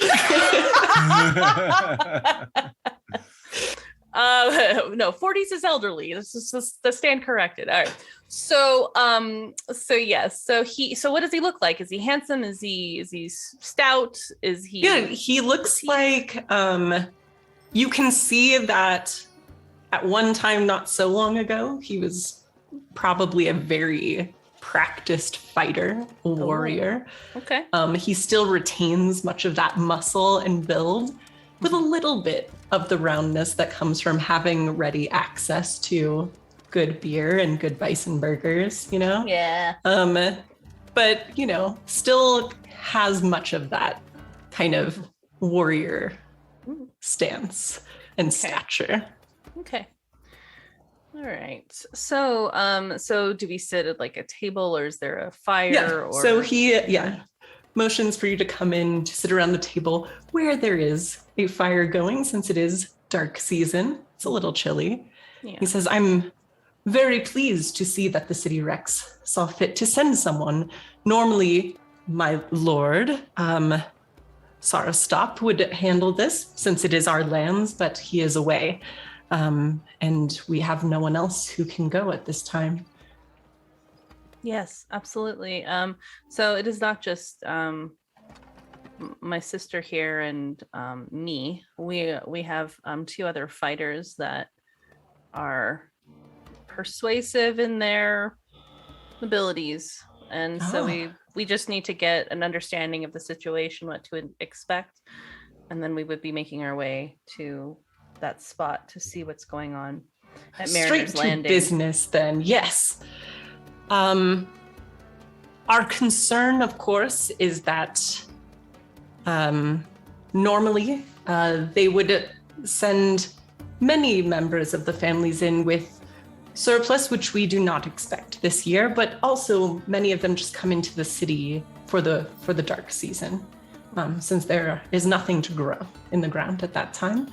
No, 40s is elderly. This is the stand corrected. All right. So yes. So what does he look like? Is he handsome? Is he stout? Is he? Yeah, he looks like you can see that at one time not so long ago, he was probably a very practiced fighter, a warrior. Okay. He still retains much of that muscle and build with a little bit of the roundness that comes from having ready access to good beer and good bison burgers, you know? Yeah. But, you know, still has much of that kind of warrior stance and stature. Okay. All right. So do we sit at like a table, or is there a fire? Yeah. Or So he, motions for you to come in to sit around the table where there is a fire going, since it is dark season. It's a little chilly. Yeah. He says, I'm very pleased to see that the city Rex saw fit to send someone. Normally, my lord, Sarastop, would handle this since it is our lands, but he is away. And we have no one else who can go at this time. Yes, absolutely. So it is not just my sister here and me. We have two other fighters that are persuasive in their abilities, and so we just need to get an understanding of the situation, what to expect, and then we would be making our way to that spot to see what's going on at Straight Mariner's to Landing. business, then. Yes. Our concern, of course, is that normally they would send many members of the families in with surplus, which we do not expect this year, but also many of them just come into the city for the dark season, since there is nothing to grow in the ground at that time.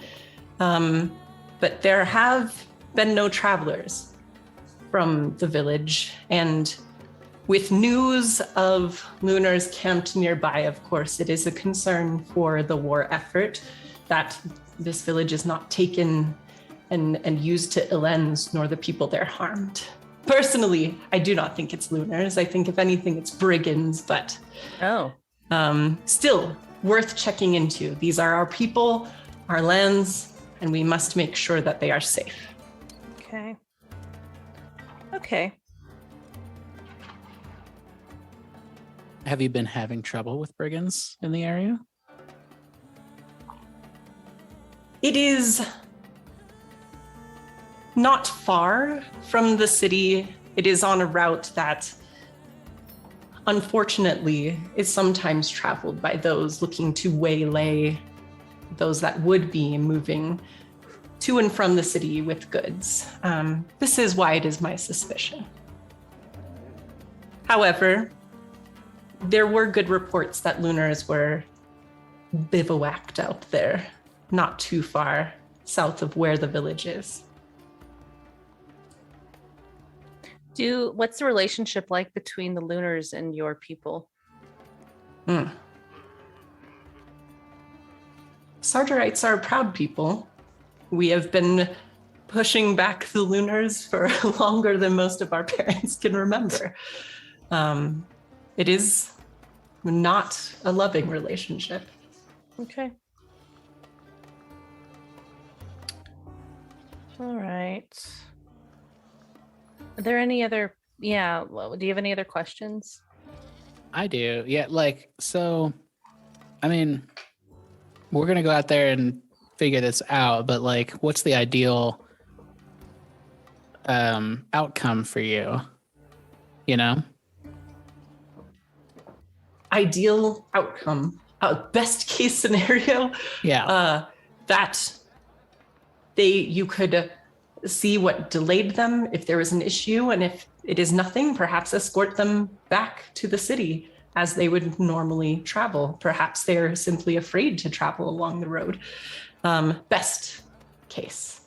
But there have been no travelers from the village, and with news of lunars camped nearby, of course, it is a concern for the war effort that this village is not taken and used to ill ends, nor the people there harmed. Personally, I do not think it's lunars. I think if anything, it's brigands, but still worth checking into. These are our people, our lands, and we must make sure that they are safe. Okay. Have you been having trouble with brigands in the area? It is not far from the city. It is on a route that, unfortunately, is sometimes traveled by those looking to waylay those that would be moving to and from the city with goods. This is why it is my suspicion. However, there were good reports that lunars were bivouacked out there, not too far south of where the village is. What's the relationship like between the lunars and your people? Sargerites are a proud people. We have been pushing back the lunars for longer than most of our parents can remember. It is not a loving relationship. Okay. All right. Are there any other? Yeah. Well, do you have any other questions? I do. Yeah. So, I mean, we're going to go out there and figure this out, but what's the ideal outcome for you? Ideal outcome, best case scenario. Yeah. That you could see what delayed them if there was an issue, and if it is nothing, perhaps escort them back to the city as they would normally travel. Perhaps they're simply afraid to travel along the road. Best case.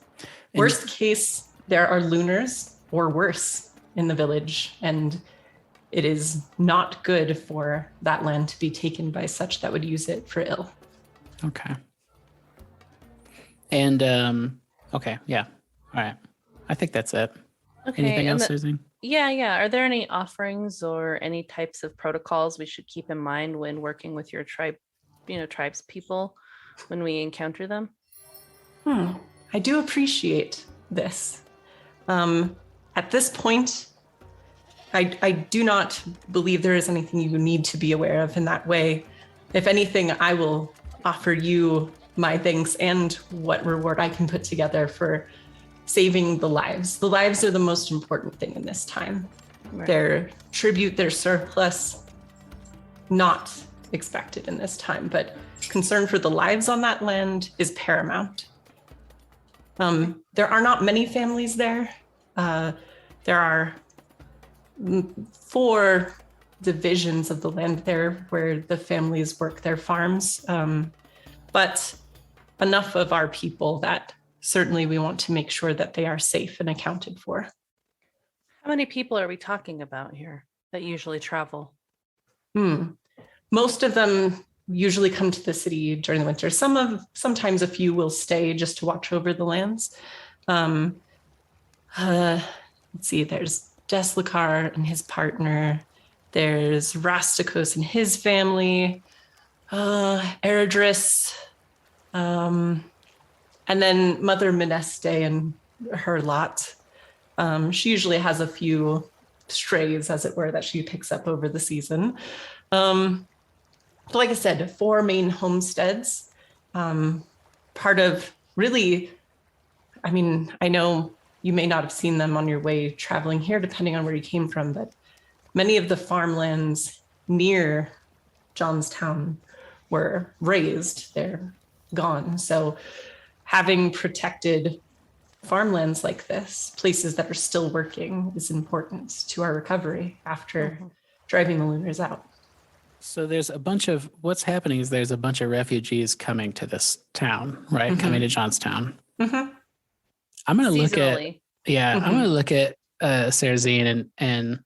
Worst case, there are lunars or worse in the village, and it is not good for that land to be taken by such that would use it for ill. Okay. And okay, yeah. All right. I think that's it. Okay. Anything else, Susie? Yeah. Are there any offerings or any types of protocols we should keep in mind when working with your tribes people when we encounter them? I do appreciate this. At this point, I do not believe there is anything you need to be aware of in that way. If anything, I will offer you my thanks and what reward I can put together for saving the lives. The lives are the most important thing in this time. Right. Their tribute, their surplus, not expected in this time, but concern for the lives on that land is paramount. There are not many families there. There are 4 divisions of the land there where the families work their farms, but enough of our people that certainly we want to make sure that they are safe and accounted for. How many people are we talking about here that usually travel? Most of them usually come to the city during the winter. Sometimes a few will stay just to watch over the lands. Let's see, there's Deslakar and his partner. There's Rastakos and his family. Eredris. And then Mother Mineste and her lot. She usually has a few strays, as it were, that she picks up over the season. But like I said, 4 main homesteads. Part of really, I mean, I know you may not have seen them on your way traveling here, depending on where you came from, but many of the farmlands near Jonstown were razed. They're gone. So having protected farmlands like this, places that are still working, is important to our recovery after driving the lunars out. So what's happening is there's a bunch of refugees coming to this town, right? Coming to Jonstown. I'm going to look at, I'm going to look at Sarazine and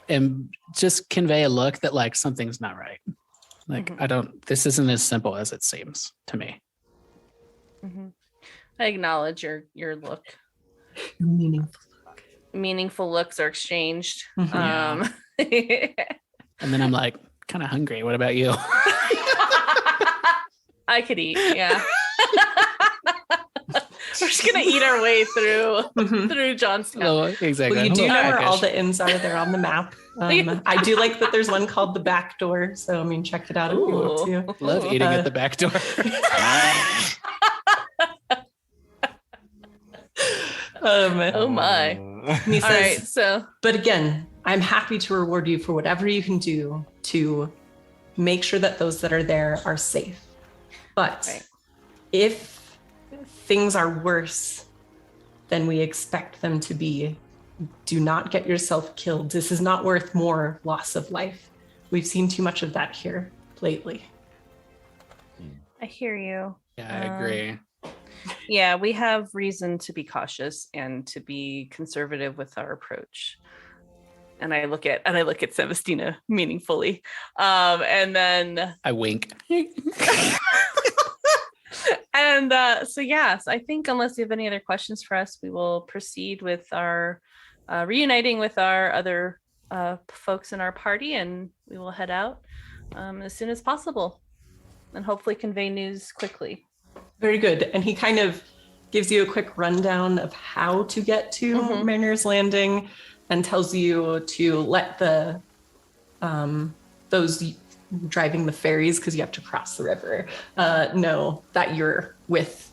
am just convey a look that like something's not right. Like this isn't as simple as it seems to me. I acknowledge your look. Your meaningful. Meaningful looks are exchanged. Yeah. And then I'm like, kind of hungry. What about you? I could eat, yeah. We're just gonna eat our way through Jonstown. Oh, exactly. Well, you do know where all peckish. the inns are. They're on the map. I do like that there's one called the Back Door. So, I mean, check it out if you want to. Love eating at the back door. Oh my. And he All says, right, so but again, I'm happy to reward you for whatever you can do to make sure that those that are there are safe. But Right. if things are worse than we expect them to be, do not get yourself killed. This is not worth more loss of life. We've seen too much of that here lately. I hear you. Yeah, I agree. Yeah, we have reason to be cautious and to be conservative with our approach. And I look at Sevestina meaningfully. And then I wink. and so yes, I think unless you have any other questions for us, we will proceed with our reuniting with our other folks in our party, and we will head out as soon as possible and hopefully convey news quickly. Very good. And he kind of gives you a quick rundown of how to get to Mariner's Landing and tells you to let the those driving the ferries, because you have to cross the river, know that you're with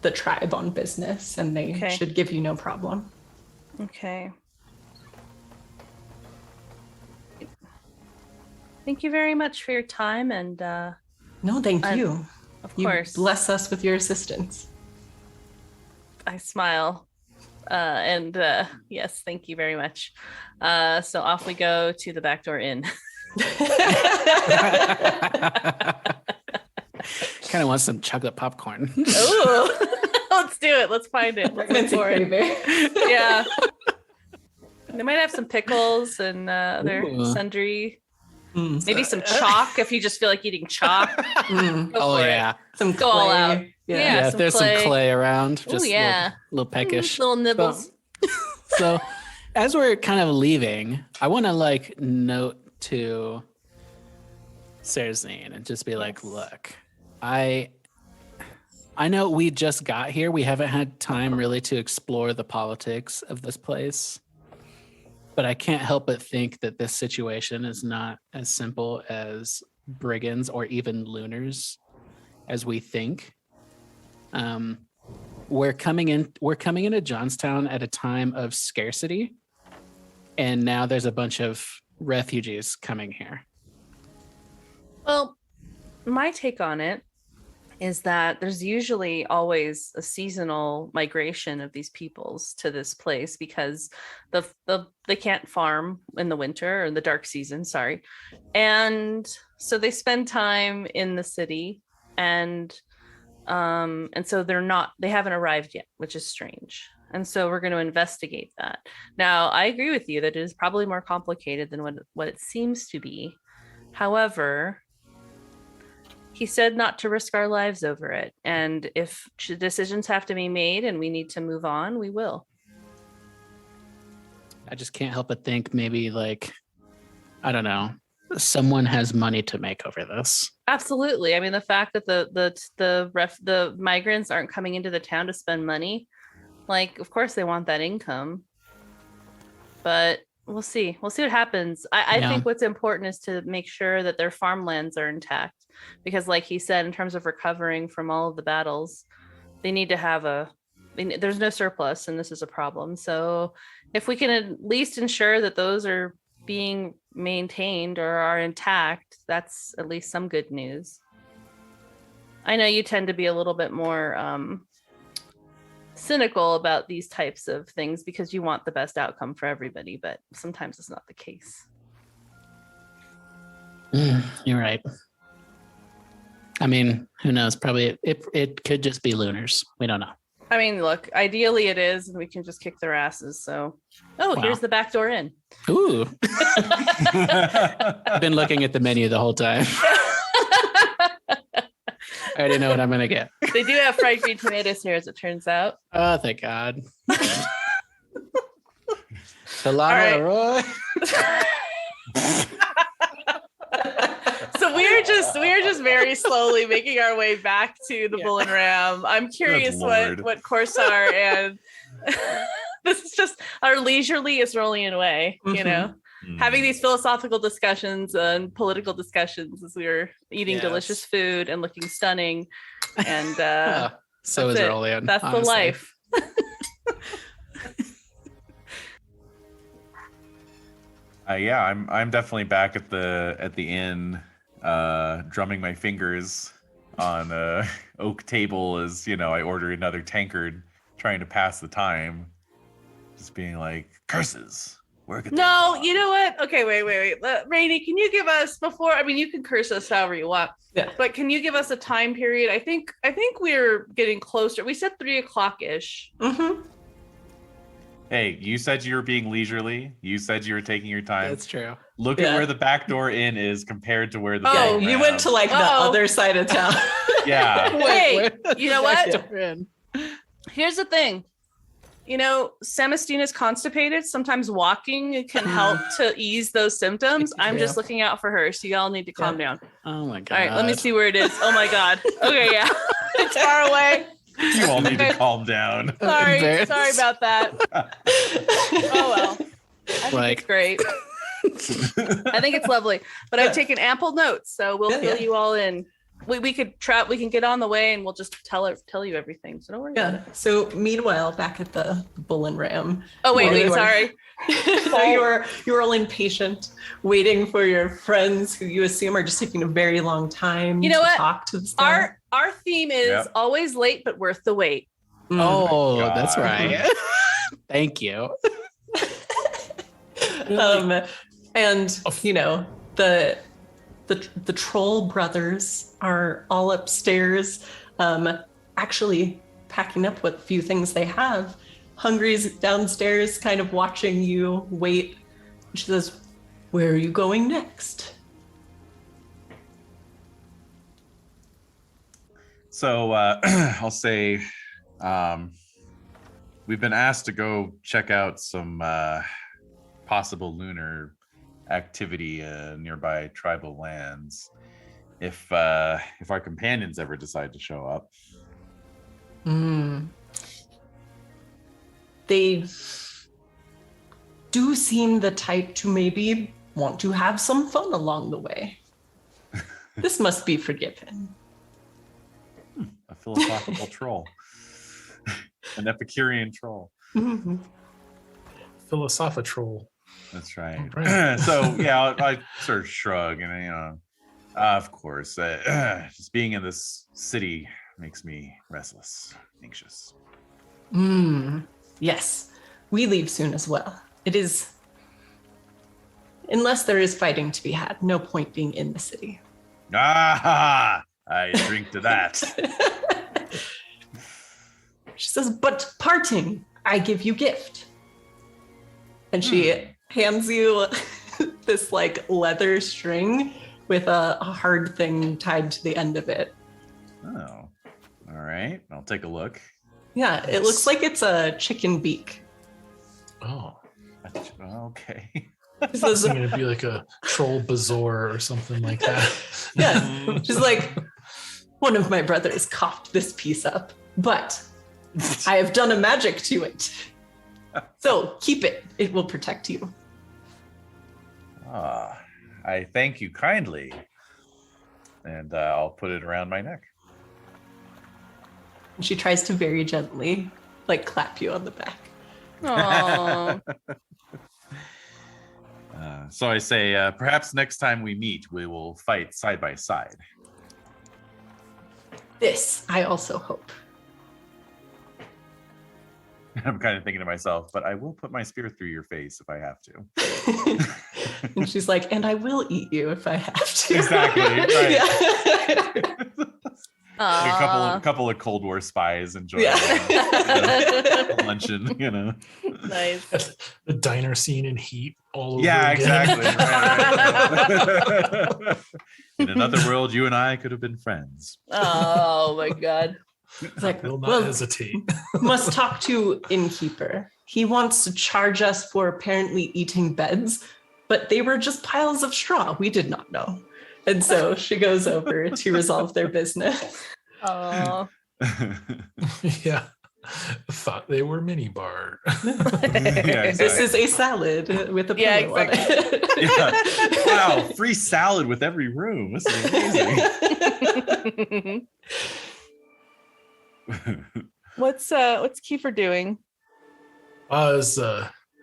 the tribe on business, and they should give you no problem. Okay. Thank you very much for your time, and No, thank you. of You course, bless us with your assistance. I smile. And yes, thank you very much. So off we go to the back door inn. Kind of want some chocolate popcorn. Oh, let's do it. Let's find it. Let's look for it. Yeah. They might have some pickles and other sundry. Maybe some chalk if you just feel like eating chalk. Oh yeah, Some Go all out. clay. yeah. If some there's clay. some clay around, just yeah. little peckish. Little nibbles. So, as we're kind of leaving, I want to like note to Serzine and just be like, look, I know we just got here. We haven't had time really to explore the politics of this place. But I can't help but think that this situation is not as simple as brigands or even lunars as we think. We're coming into Jonstown at a time of scarcity, and now there's a bunch of refugees coming here. Well, my take on it is that there's usually always a seasonal migration of these peoples to this place because they can't farm in the winter or in the dark season, and so they spend time in the city, and so they haven't arrived yet, which is strange. And so we're going to investigate that. Now, I agree with you that it is probably more complicated than what it seems to be. However, he said not to risk our lives over it. And if decisions have to be made and we need to move on, we will. I just can't help but think maybe like, I don't know, someone has money to make over this. Absolutely. I mean, the fact that the migrants aren't coming into the town to spend money, like, of course they want that income. But we'll see. We'll see what happens. I think what's important is to make sure that their farmlands are intact. Because like he said, in terms of recovering from all of the battles, they need to have there's no surplus, and this is a problem. So if we can at least ensure that those are being maintained or are intact, that's at least some good news. I know you tend to be a little bit more cynical about these types of things because you want the best outcome for everybody, but sometimes it's not the case. You're right. I mean, who knows? Probably it could just be lunars. We don't know. I mean, look, ideally it is, and we can just kick their asses. So, Wow. Here's the back door in. Ooh. I've been looking at the menu the whole time. I already know what I'm gonna get. They do have fried green tomatoes here, as it turns out. Oh, thank God. right. Roy. So we're just very slowly making our way back to the Bull and Ram. I'm curious what Corsar and this is just our leisurely is rolling away, you know, having these philosophical discussions and political discussions as we were eating delicious food and looking stunning. And so is Rollian. That's honestly the life. Yeah, I'm definitely back at the inn, drumming my fingers on a oak table as I order another tankard, trying to pass the time, just being like, curses. No, you know what? Okay, wait. Rainey, can you give us you can curse us however you want. Yeah. But can you give us a time period? I think we're getting closer. We said 3:00-ish. Mm-hmm. Hey, you said you were being leisurely. You said you were taking your time. That's true. Look at where the back door inn is compared to where the Oh, you went to like the other side of town. Yeah. Wait, you know what? Yeah. Here's the thing. Samastina's constipated. Sometimes walking can help to ease those symptoms. I'm just looking out for her, so y'all need to calm down. Oh my God. All right, let me see where it is. Oh my God. Okay, yeah. It's far away. You all need to calm down. Sorry about that. Oh well. I think it's great. I think it's lovely. But I've taken ample notes, so we'll fill you all in. We can get on the way and we'll just tell you everything. So don't worry about it. So meanwhile, back at the Bull and Ram. Oh wait, sorry. So you're all impatient, waiting for your friends who you assume are just taking a very long time to talk to the star. Our theme is always late but worth the wait. Oh, that's right. Thank you. And the troll brothers are all upstairs, actually packing up what few things they have. Hungry's downstairs, kind of watching you wait. She says, "Where are you going next?" So I'll say we've been asked to go check out some possible lunar activity nearby tribal lands. If our companions ever decide to show up. They do seem the type to maybe want to have some fun along the way. This must be forgiven. A philosophical troll. An Epicurean troll. Philosophitroll. That's right. So yeah, I sort of shrug and of course, just being in this city makes me restless, anxious. Yes, we leave soon as well. It is, unless there is fighting to be had, no point being in the city. I drink to that. She says, "But parting, I give you gift." And she hands you this like leather string with a hard thing tied to the end of it. Oh, all right. I'll take a look. Yeah, it looks like it's a chicken beak. Oh, okay. It's going to be like a troll bazaar or something like that. Yeah, she's like, "One of my brothers coughed this piece up, but I have done a magic to it. So keep it. It will protect you." I thank you kindly. And I'll put it around my neck. And she tries to very gently, like, clap you on the back. Aww. So I say, perhaps next time we meet, we will fight side by side. This, I also hope. I'm kind of thinking to myself, but I will put my spear through your face if I have to. And she's like, "And I will eat you if I have to." Exactly. Right. Aw. couple of Cold War spies enjoying Yeah. luncheon, Nice. The diner scene in Heat all over Yeah, again. exactly. Right. In another world, you and I could have been friends. Oh my god. It's like, Will not well, hesitate. must talk to innkeeper. He wants to charge us for apparently eating beds, but they were just piles of straw. We did not know. And so she goes over to resolve their business. Oh. Yeah. Thought they were mini bar. Yeah, This is a salad with a pillow Yeah, on it. Yeah. Wow, free salad with every room. This is amazing. What's Kiefer doing? I was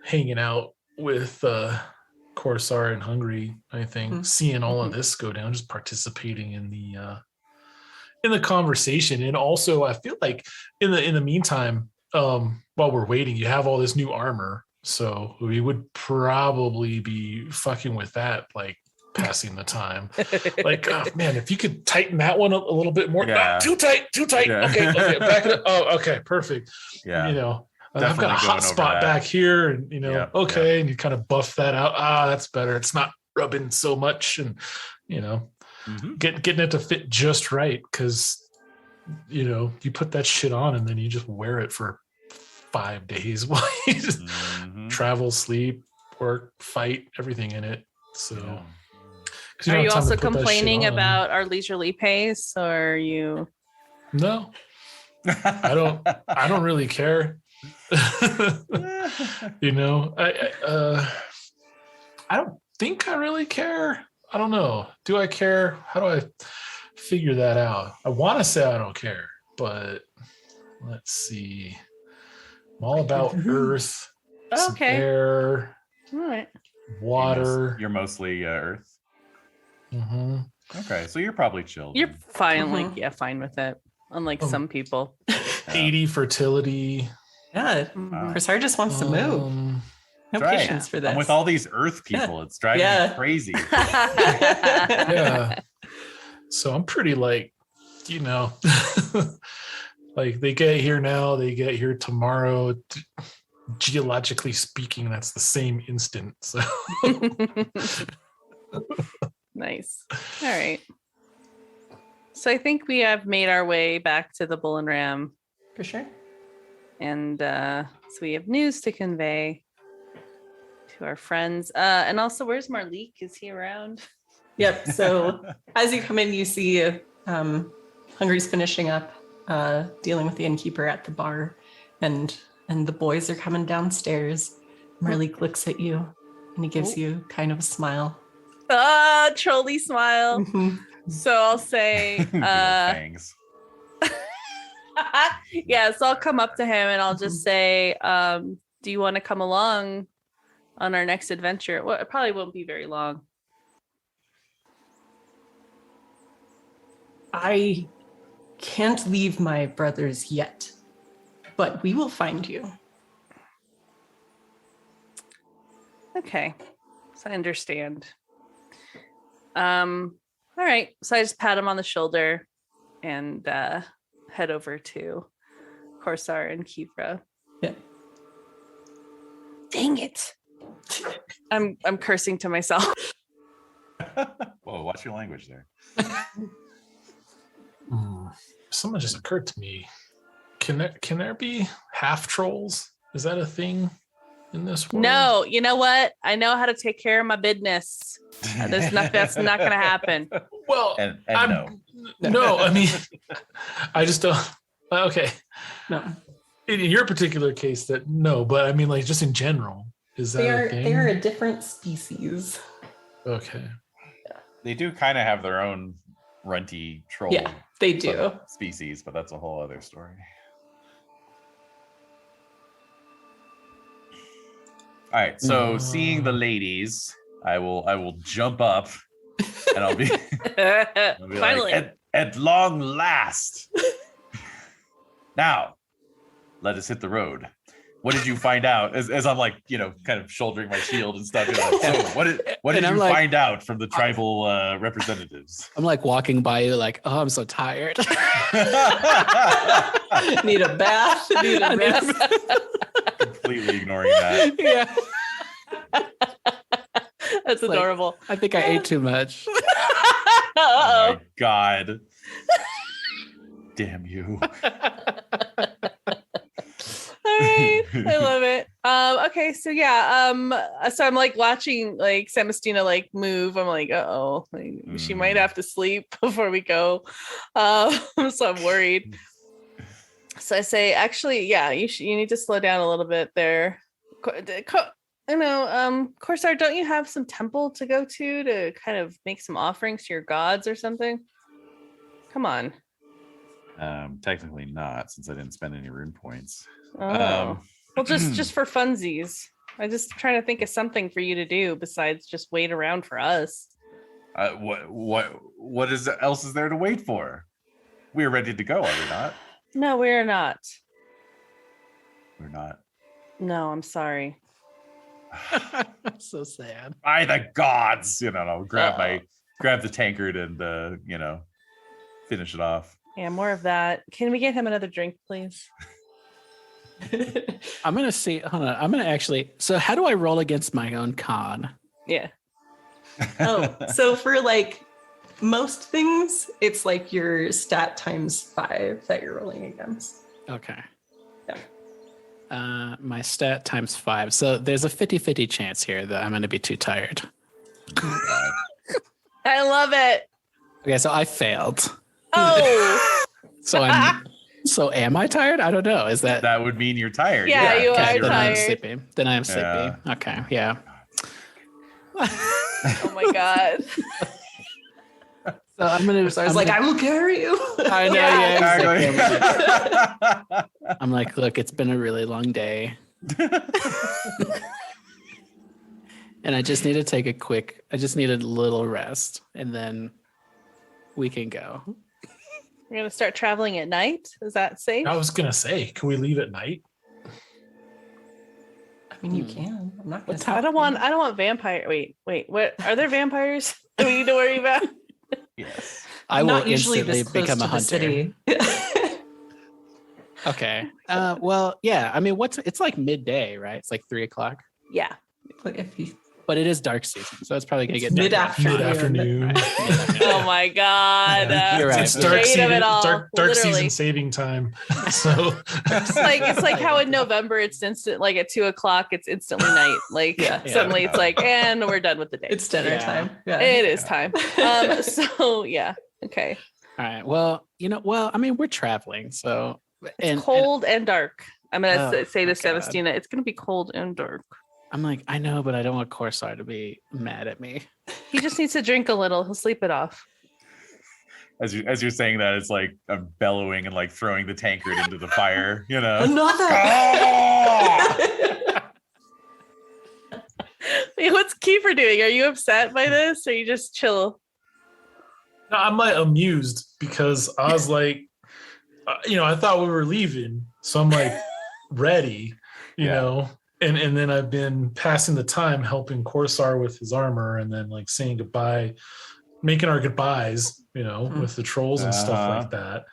hanging out with Corsar and Hungry, I think, seeing all of this go down, just participating in the conversation. And also I feel like in the meantime, while we're waiting, you have all this new armor. So we would probably be fucking with that, like passing the time. Like, oh man, if you could tighten that one a little bit more. Yeah. Too tight. Yeah. Okay, back it up. Oh, okay, perfect. Yeah. I've got a Definitely hot going over spot that. back here, and Yeah, okay, and you kind of buff that out. That's better. It's not rubbing so much, and Mhm. getting it to fit just right, because you put that shit on and then you just wear it for 5 days while you just Mhm. travel, sleep, work, fight, everything in it. So, Yeah. 'cause you Are don't you have time to also put that shit complaining on. about our leisurely pace, or are you? No, I don't really care. I don't think I really care. I don't know. Do I care? How do I figure that out? I want to say I don't care, but let's see. I'm all about earth, some Okay. air, All right. water. You're mostly Earth. Mhm. Okay, so you're probably chill. You're then. fine. Mhm. Fine with it. Unlike Um, some people. 80 fertility. Yeah, Mhm. Corsar just wants to move. Um, No That's right. patience for this. I'm with all these Earth people. It's driving Yeah. me crazy. yeah. So I'm pretty like, like they get here now, they get here tomorrow. Geologically speaking, that's the same instant. So Nice. All right. So I think we have made our way back to the Bull and Ram, For sure. and so we have news to convey to our friends. And also, where's Marleek? Is he around? Yep. So as you come in, you see Hungry's finishing up dealing with the innkeeper at the bar, and the boys are coming downstairs. Marleek looks at you and he gives you kind of a smile. Trolley smile. Mhm. So I'll say, Big old fangs. yeah, so I'll come up to him and I'll just say, do you want to come along on our next adventure? Well, it probably won't be very long. I can't leave my brothers yet, but we will find you. Okay. So I understand. All right. So I just pat him on the shoulder and head over to Corsar and Kivra. Yeah. Dang it. I'm cursing to myself. Whoa, watch your language there. something just occurred to me. Can there be half trolls? Is that a thing in this world? No, you know what? I know how to take care of my business. That's not gonna happen. Well, and I'm, no. no, I mean, I just don't. Okay, No, in your particular case, that no, but I mean, like just in general, is that a thing? they are a different species. Okay. They do kind of have their own runty troll Yeah, they do. species, but that's a whole other story. All right, so seeing the ladies, I will jump up and I'll be, I'll be Finally. like, at long last. Now, let us hit the road. what did you find out? As I'm like, kind of shouldering my shield and stuff. Like, so what did And you I'm find out from the tribal representatives? I'm like walking by you like, oh, I'm so tired. Need a bath. Need a rest. Completely ignoring that. Yeah. That's Like, adorable. I think I ate too much. Oh Uh-oh. my god. Damn you. All right, I love it. Okay, so yeah, so I'm like watching like Celestina like move. I'm like, uh-oh, like, she might have to sleep before we go. So I'm worried. So I say, actually, yeah, you need to slow down a little bit there. Corsar, don't you have some temple to go to kind of make some offerings to your gods or something? Come on. Technically not, since I didn't spend any rune points. Oh, well, just for funsies. I'm just trying to think of something for you to do besides just wait around for us. What else is there to wait for? We're ready to go, are we not? No, we're not. We're not. No, I'm sorry. So sad. By the gods, I'll grab the tankard and finish it off. Yeah, more of that. Can we get him another drink, please? I'm gonna see. Hold on. I'm gonna actually. So how do I roll against my own con? Yeah. Oh, so for like most things, it's like your stat times 5 that you're rolling against. Okay. Yeah. My stat times 5. So there's a 50-50 chance here that I'm going to be too tired. I love it. Okay, so I failed. Oh. So am I tired? I don't know. Is that would mean you're tired? Yeah, you because are you're- then I'm tired. sleepy. Then I'm sleepy. Yeah. Okay, yeah. Oh my god. So I'm gonna. So I was like, I will carry you. I know. Yeah. Yeah, exactly. I'm like, look, it's been a really long day, and I just need to take I just need a little rest, and then we can go. We're gonna start traveling at night. Is that safe? I was gonna say, can we leave at night? I mean, you can. I'm not going to. I don't want vampire. Wait. What are there vampires that we need to worry about? Yes. I will Not usually instantly this close become to a the hunter. city. Okay. Well, yeah. I mean, it's like midday, right? It's like 3:00, Yeah. But if you but it is dark season, so it's probably gonna get mid-afternoon. Mid-afternoon. Oh my god. Yeah. You're right. It's dark Shade of season, it all, dark literally. season saving time. So It's like how in November it's instant, like at 2:00 it's instantly night. Like Yeah. suddenly it's like, and we're done with the day. It's dinner Yeah. time. Yeah. It is time. So yeah. Okay. All right. Well, I mean, we're traveling, so It's cold and dark. I'm gonna Oh, say to my God. Celestina, it's gonna be cold and dark. I'm like, I know, but I don't want Corsar to be mad at me. He just needs to drink a little. He'll sleep it off. As you're saying that, it's like I'm bellowing and like throwing the tankard into the fire. Another. What's Kiefer doing? Are you upset by this, or you just chill? no, I'm like amused because I was like, I thought we were leaving, so I'm like ready, and then I've been passing the time helping Corsar with his armor, and then like saying goodbye, making our goodbyes, with the trolls and stuff like that,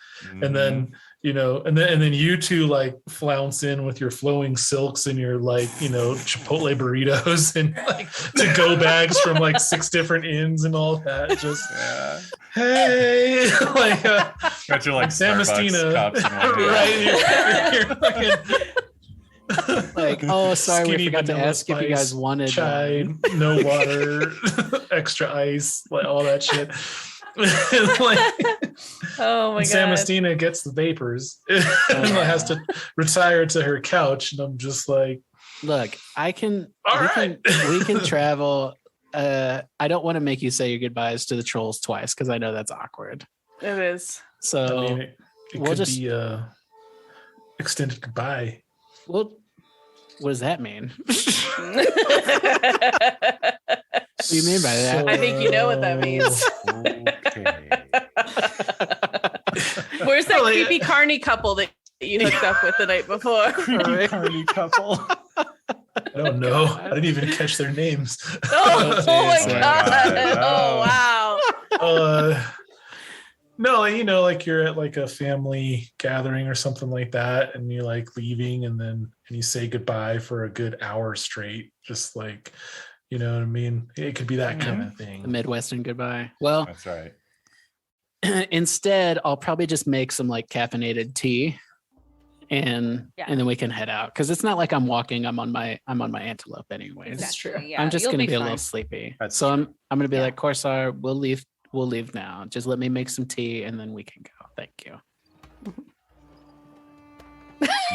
and then and then you two like flounce in with your flowing silks and your like Chipotle burritos and like to go bags from like 6 different inns and all that. Just hey, like got your like Samastina, Starbucks cups and right? You're fucking Like, oh, sorry, we skinny forgot to vanilla ask if you guys spice, wanted chai, wine. no water, extra ice, like all that shit. And, like, Oh my god. Samastina gets the vapors and has to retire to her couch, and I'm just like, Look, All we right. can travel. I don't want to make you say your goodbyes to the trolls twice because I know that's awkward. It is. So I mean, it we'll could just- be extended goodbye. well, what does that mean? What do you mean by that? I think you know what that means. Okay. Where's that Like- creepy carny couple that that you hooked up with the night before. Creepy carny couple. I don't know. I didn't even catch their names. Oh, my Oh my god. God. Oh wow. No, like you're at like a family gathering or something like that, and you're like leaving, and you say goodbye for a good hour straight, just like, you know what I mean? It could be that kind of The thing. Midwestern goodbye. Well, That's right. instead, I'll probably just make some like caffeinated tea, and Yeah. then we can head out because it's not like I'm walking. I'm on my antelope anyways. That's true. Yeah, I'm just you'll gonna be a fine. little sleepy. That's So I'm gonna be Yeah. like, Corsar, we'll leave now. Just let me make some tea and then we can go. Thank you.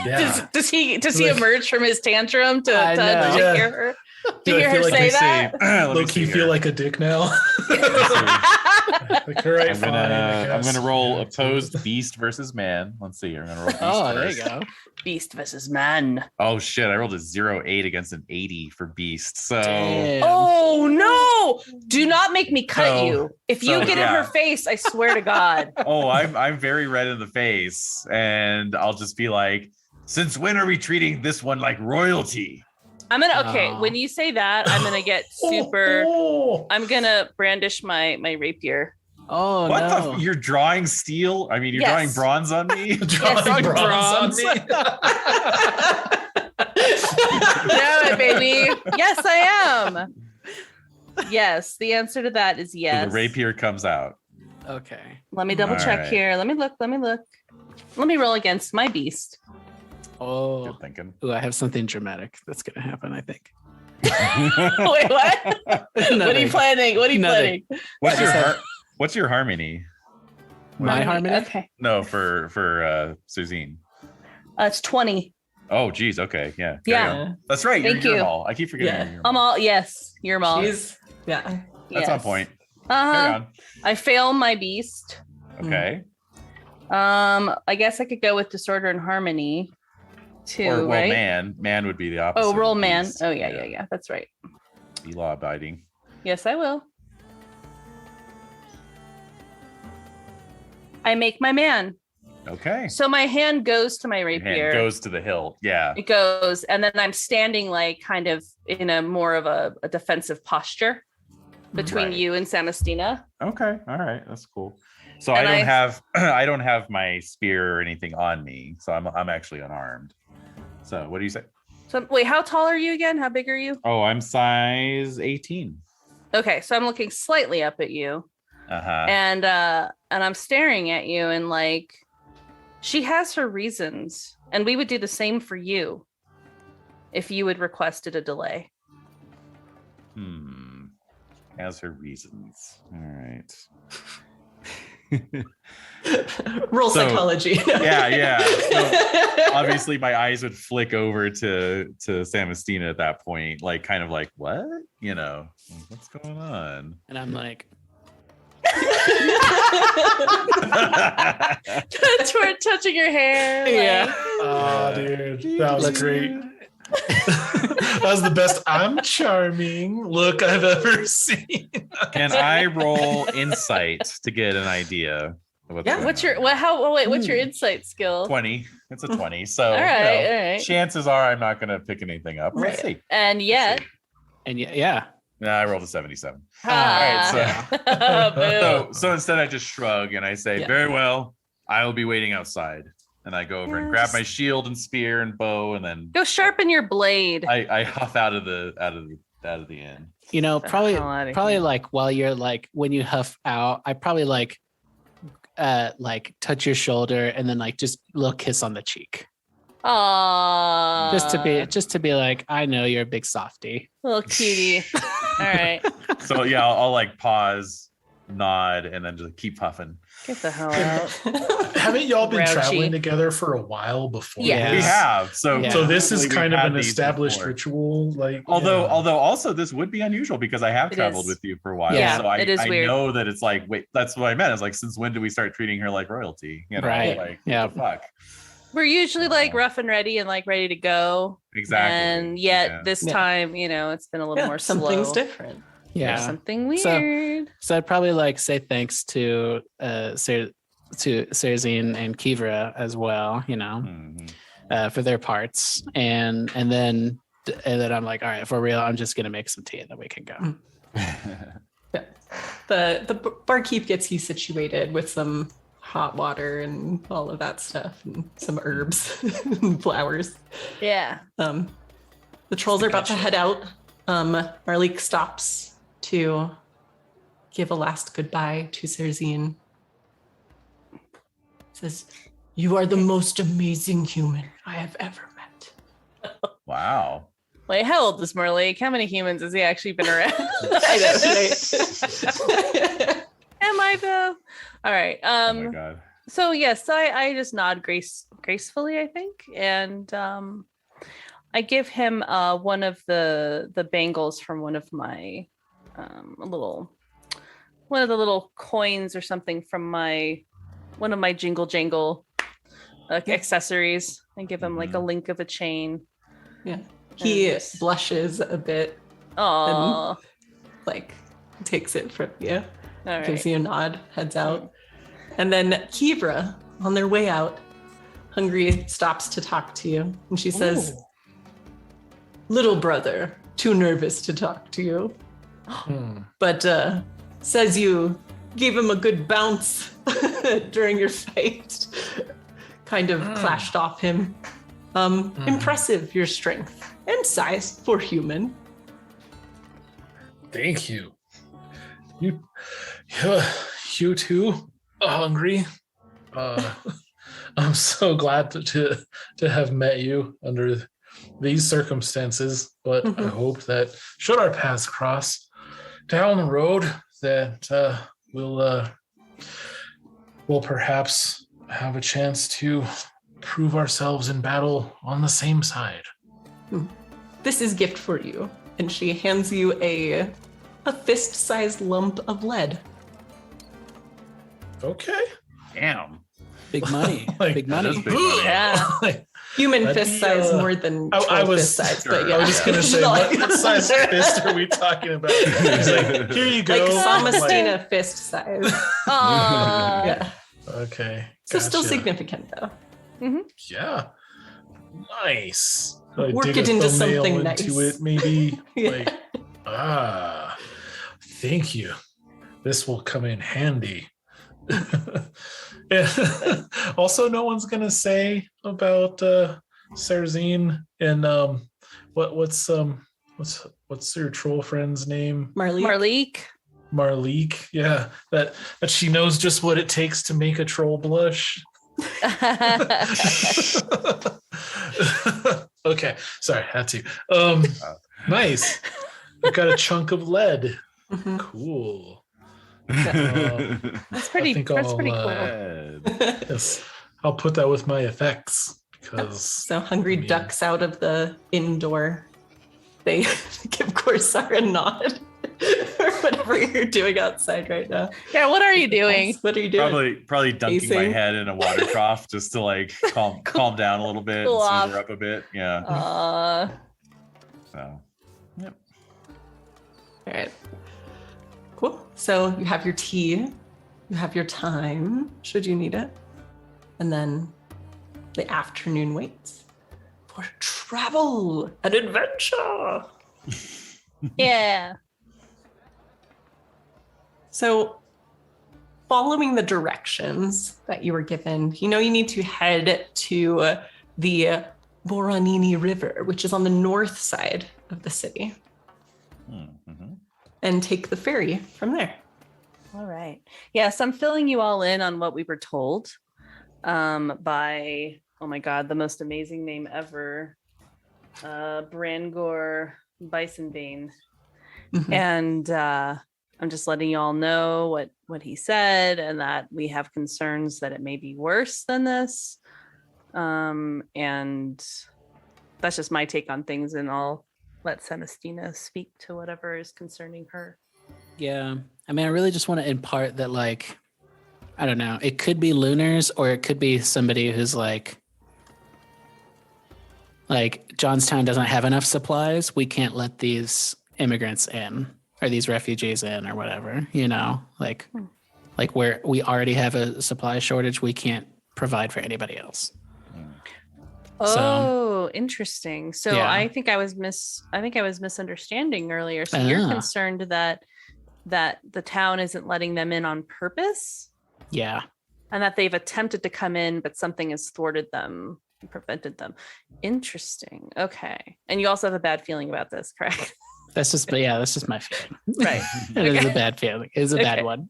Yeah. Does he Like- emerge from his tantrum to I know. Yeah. hear her? To Do I hear feel her like say they that? Let me Low see key here. feel like a dick now. Like, all right, I'm fine, gonna I I'm guess. gonna roll Yeah, opposed beast versus man. Let's see. I'm gonna roll beast Oh, there you first. go. Beast versus man. Oh shit! I rolled a 0.8 against an 80 for beast. So Damn. Oh no! Do not make me cut So- you. If you so, get in yeah. her face, I swear to God. I'm very red in the face, and I'll just be like, since when are we treating this one like royalty? I'm gonna okay. Oh. When you say that, I'm gonna get super. Oh. I'm gonna brandish my rapier. Oh What no. the? You're drawing steel? I mean, you're Yes. drawing bronze on me? Drawing bronze on me. No, baby. Yes, I am. Yes, the answer to that is So yes. the rapier comes out. Okay. Let me double All check right. here. Let me look. Let me roll against my beast. Oh. Good thinking. Ooh, I have something dramatic that's gonna happen, I think. Wait, what? What are you Nothing. planning? What are you Nothing. planning? What's your just what's your harmony? My harmony? Okay. No, for Suzine. It's 20. Oh, geez. Okay. Yeah. carry Yeah. on. That's right. Thank you're you. Yermal. I keep forgetting. Yeah. you're I'm Yermal. all yes. You're all. She's yeah. That's on point. Carry Uh-huh. on. I fail my beast. Okay. I guess I could go with disorder and harmony too, Or well, right? man would be the opposite. Oh, of roll man. beast. Oh yeah. That's right. Be law abiding. Yes, I will. I make my man. Okay. So my hand goes to my Your rapier. hand goes to the hilt. Yeah. It goes, and then I'm standing like kind of in a more of a defensive posture between Right. you and Samastina. Okay. All right. That's cool. So And I don't I- have I don't have my spear or anything on me, so I'm actually unarmed. So what do you say? So wait, how tall are you again? How big are you? Oh, I'm size 18. Okay, so I'm looking slightly up at you, Uh-huh. and I'm staring at you, and like, she has her reasons, and we would do the same for you if you had requested a delay. Has her reasons. All right. Roll So, psychology. yeah. So, obviously my eyes would flick over to Samastina at that point, like kind of like, what? You know, what's going on? And I'm like, Toward touching your hair. Yeah. like- Oh, dude, that was Looks- great. That was the best I'm charming look I've ever seen. Can I roll insight to get an idea of what's Yeah, going What's on? your what? How? Oh, wait, what's your insight skill? 20? It's a 20. So All you right, know, all right. chances are I'm not gonna pick anything up. Let's Right. see. And yet, and yeah. Nah, I rolled a 77. ah, So instead I just shrug and I say, Yeah. very well, I will be waiting outside. And I go over and Yeah, grab just- my shield and spear and bow, and then go sharpen your blade. I huff out of the inn. You know, The probably hell outta probably here. like while you're like when you huff out, I probably like touch your shoulder and then like just a little kiss on the cheek. Aww. Just to be like, I know you're a big softie. little cutie. All right, So yeah, I'll like pause, nod, and then just keep puffing. get the hell out. Haven't y'all been Grouchy. traveling together for a while before? Yeah. We this? have. So Yeah. So this is we've kind of had an these established before. ritual, like Although yeah. also this would be unusual because I have It traveled is. with you for a while. Yeah, so I, it is I weird. know that it's like, wait, that's what I meant. It's like, since when do we start treating her like royalty? You know, Right. like Yeah. what the fuck. We're usually like rough and ready and like ready to go. Exactly. And yet Yeah. this Yeah. time, you know, it's been a little Yeah, more something's slow. different. There's Yeah. something So- weird. So I'd probably like say thanks to to Serzine and Kivra as well, for their parts. And then I'm like, all right, for real, I'm just gonna make some tea and then we can go. Yeah. The barkeep gets you situated with some hot water and all of that stuff and some herbs and flowers. Yeah. The trolls are about to head out. Marlik stops to give a last goodbye to Serzine. Says, "You are the most amazing human I have ever met." Wow. Wait, how old is Merlake? How many humans has he actually been around? I know, right? Am I though? All right. Oh my god. So yes, I just nod gracefully, I think, and I give him one of the bangles from one of my one of the little coins or something from one of my jingle jangle accessories, and give him like a link of a chain. Yeah. He And- blushes a bit, Aw. like takes it from you, All gives right. you a nod, heads out. And then Kivra, on their way out, Hungry stops to talk to you. And she says, "Little brother, too nervous to talk to you, but says you gave him a good bounce during your fight. Kind of clashed off him. Impressive, your strength and size for human." Thank you. You too, Hungry. I'm so glad to have met you under these circumstances, but I hope that should our paths cross down the road, that we'll perhaps have a chance to prove ourselves in battle on the same side. "This is gift for you." And she hands you a fist-sized lump of lead. Okay. Damn. Big money. Like, Big money. That is big money. Yeah. Like, Human That'd fist be, size more than I troll was- fist size, sure. but yeah. I was just gonna say, what size fist are we talking about? He's like, here you go. Like I'm like, Samastina fist size. Aw. Yeah. okay. So still gotcha. significant though. Yeah. Nice. Like, Work dig it a into thumbnail something into nice. it, maybe. Yeah. Like, thank you. This will come in handy. Yeah. Also, no one's gonna say about Serzine and what's your troll friend's name? Marley. Marlik. Marlik. Yeah, that she knows just what it takes to make a troll blush. Okay, sorry, had to. Nice. I got a chunk of lead. Mhm. Cool. That's pretty. I think That's I'll, pretty cool. Yes, I'll put that with my effects because So Hungry Yeah. ducks out of the indoor. They give Corsar a nod or whatever you're doing outside right now. Yeah. What are you doing? What are you doing? Probably dunking my Pacing. head in a water trough just to like calm down a little bit Cool and off. sober up a bit. Yeah. So yep. All right. Cool. So you have your tea, you have your time, should you need it. And then the afternoon waits for travel and adventure. Yeah. So following the directions that you were given, you know you need to head to the Boranini River, which is on the north side of the city, Mm-hmm. and take the ferry from there. All right. Yes, I'm filling you all in on what we were told by, oh my God, the most amazing name ever, Brangor Bisonbane. Mhm. And I'm just letting you all know what he said, and that we have concerns that it may be worse than this. And that's just my take on things, and I'll let Celestina speak to whatever is concerning her. Yeah. I mean, I really just want to impart that, like, I don't know, it could be Lunars or it could be somebody who's like Jonstown doesn't have enough supplies. We can't let these immigrants in or these refugees in or whatever, like Like where we already have a supply shortage, we can't provide for anybody else. Oh, interesting. So yeah. I think I was misunderstanding earlier. So you're concerned that the town isn't letting them in on purpose? Yeah. And that they've attempted to come in, but something has thwarted them and prevented them. Interesting. Okay. And you also have a bad feeling about this, correct? That's just my feeling. Right. It is a bad feeling. It is a bad one.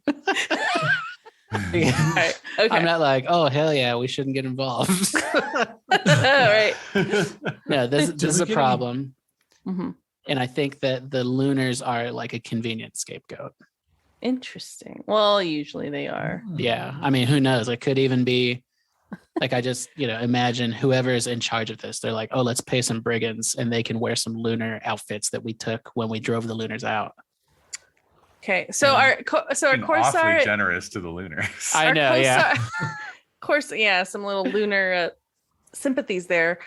Right. Okay. I'm not like, oh hell yeah, we shouldn't get involved. All right. No, this is a problem. Mm-hmm. And I think that the Lunars are like a convenient scapegoat. Interesting. Well, usually they are. Yeah. I mean, who knows? It could even be like, I just, imagine whoever's in charge of this. They're like, oh, let's pay some brigands and they can wear some lunar outfits that we took when we drove the Lunars out. Okay. So our Corsar, awfully generous to the Lunars. I know. Corsar, yeah. Yeah. Some little lunar sympathies there.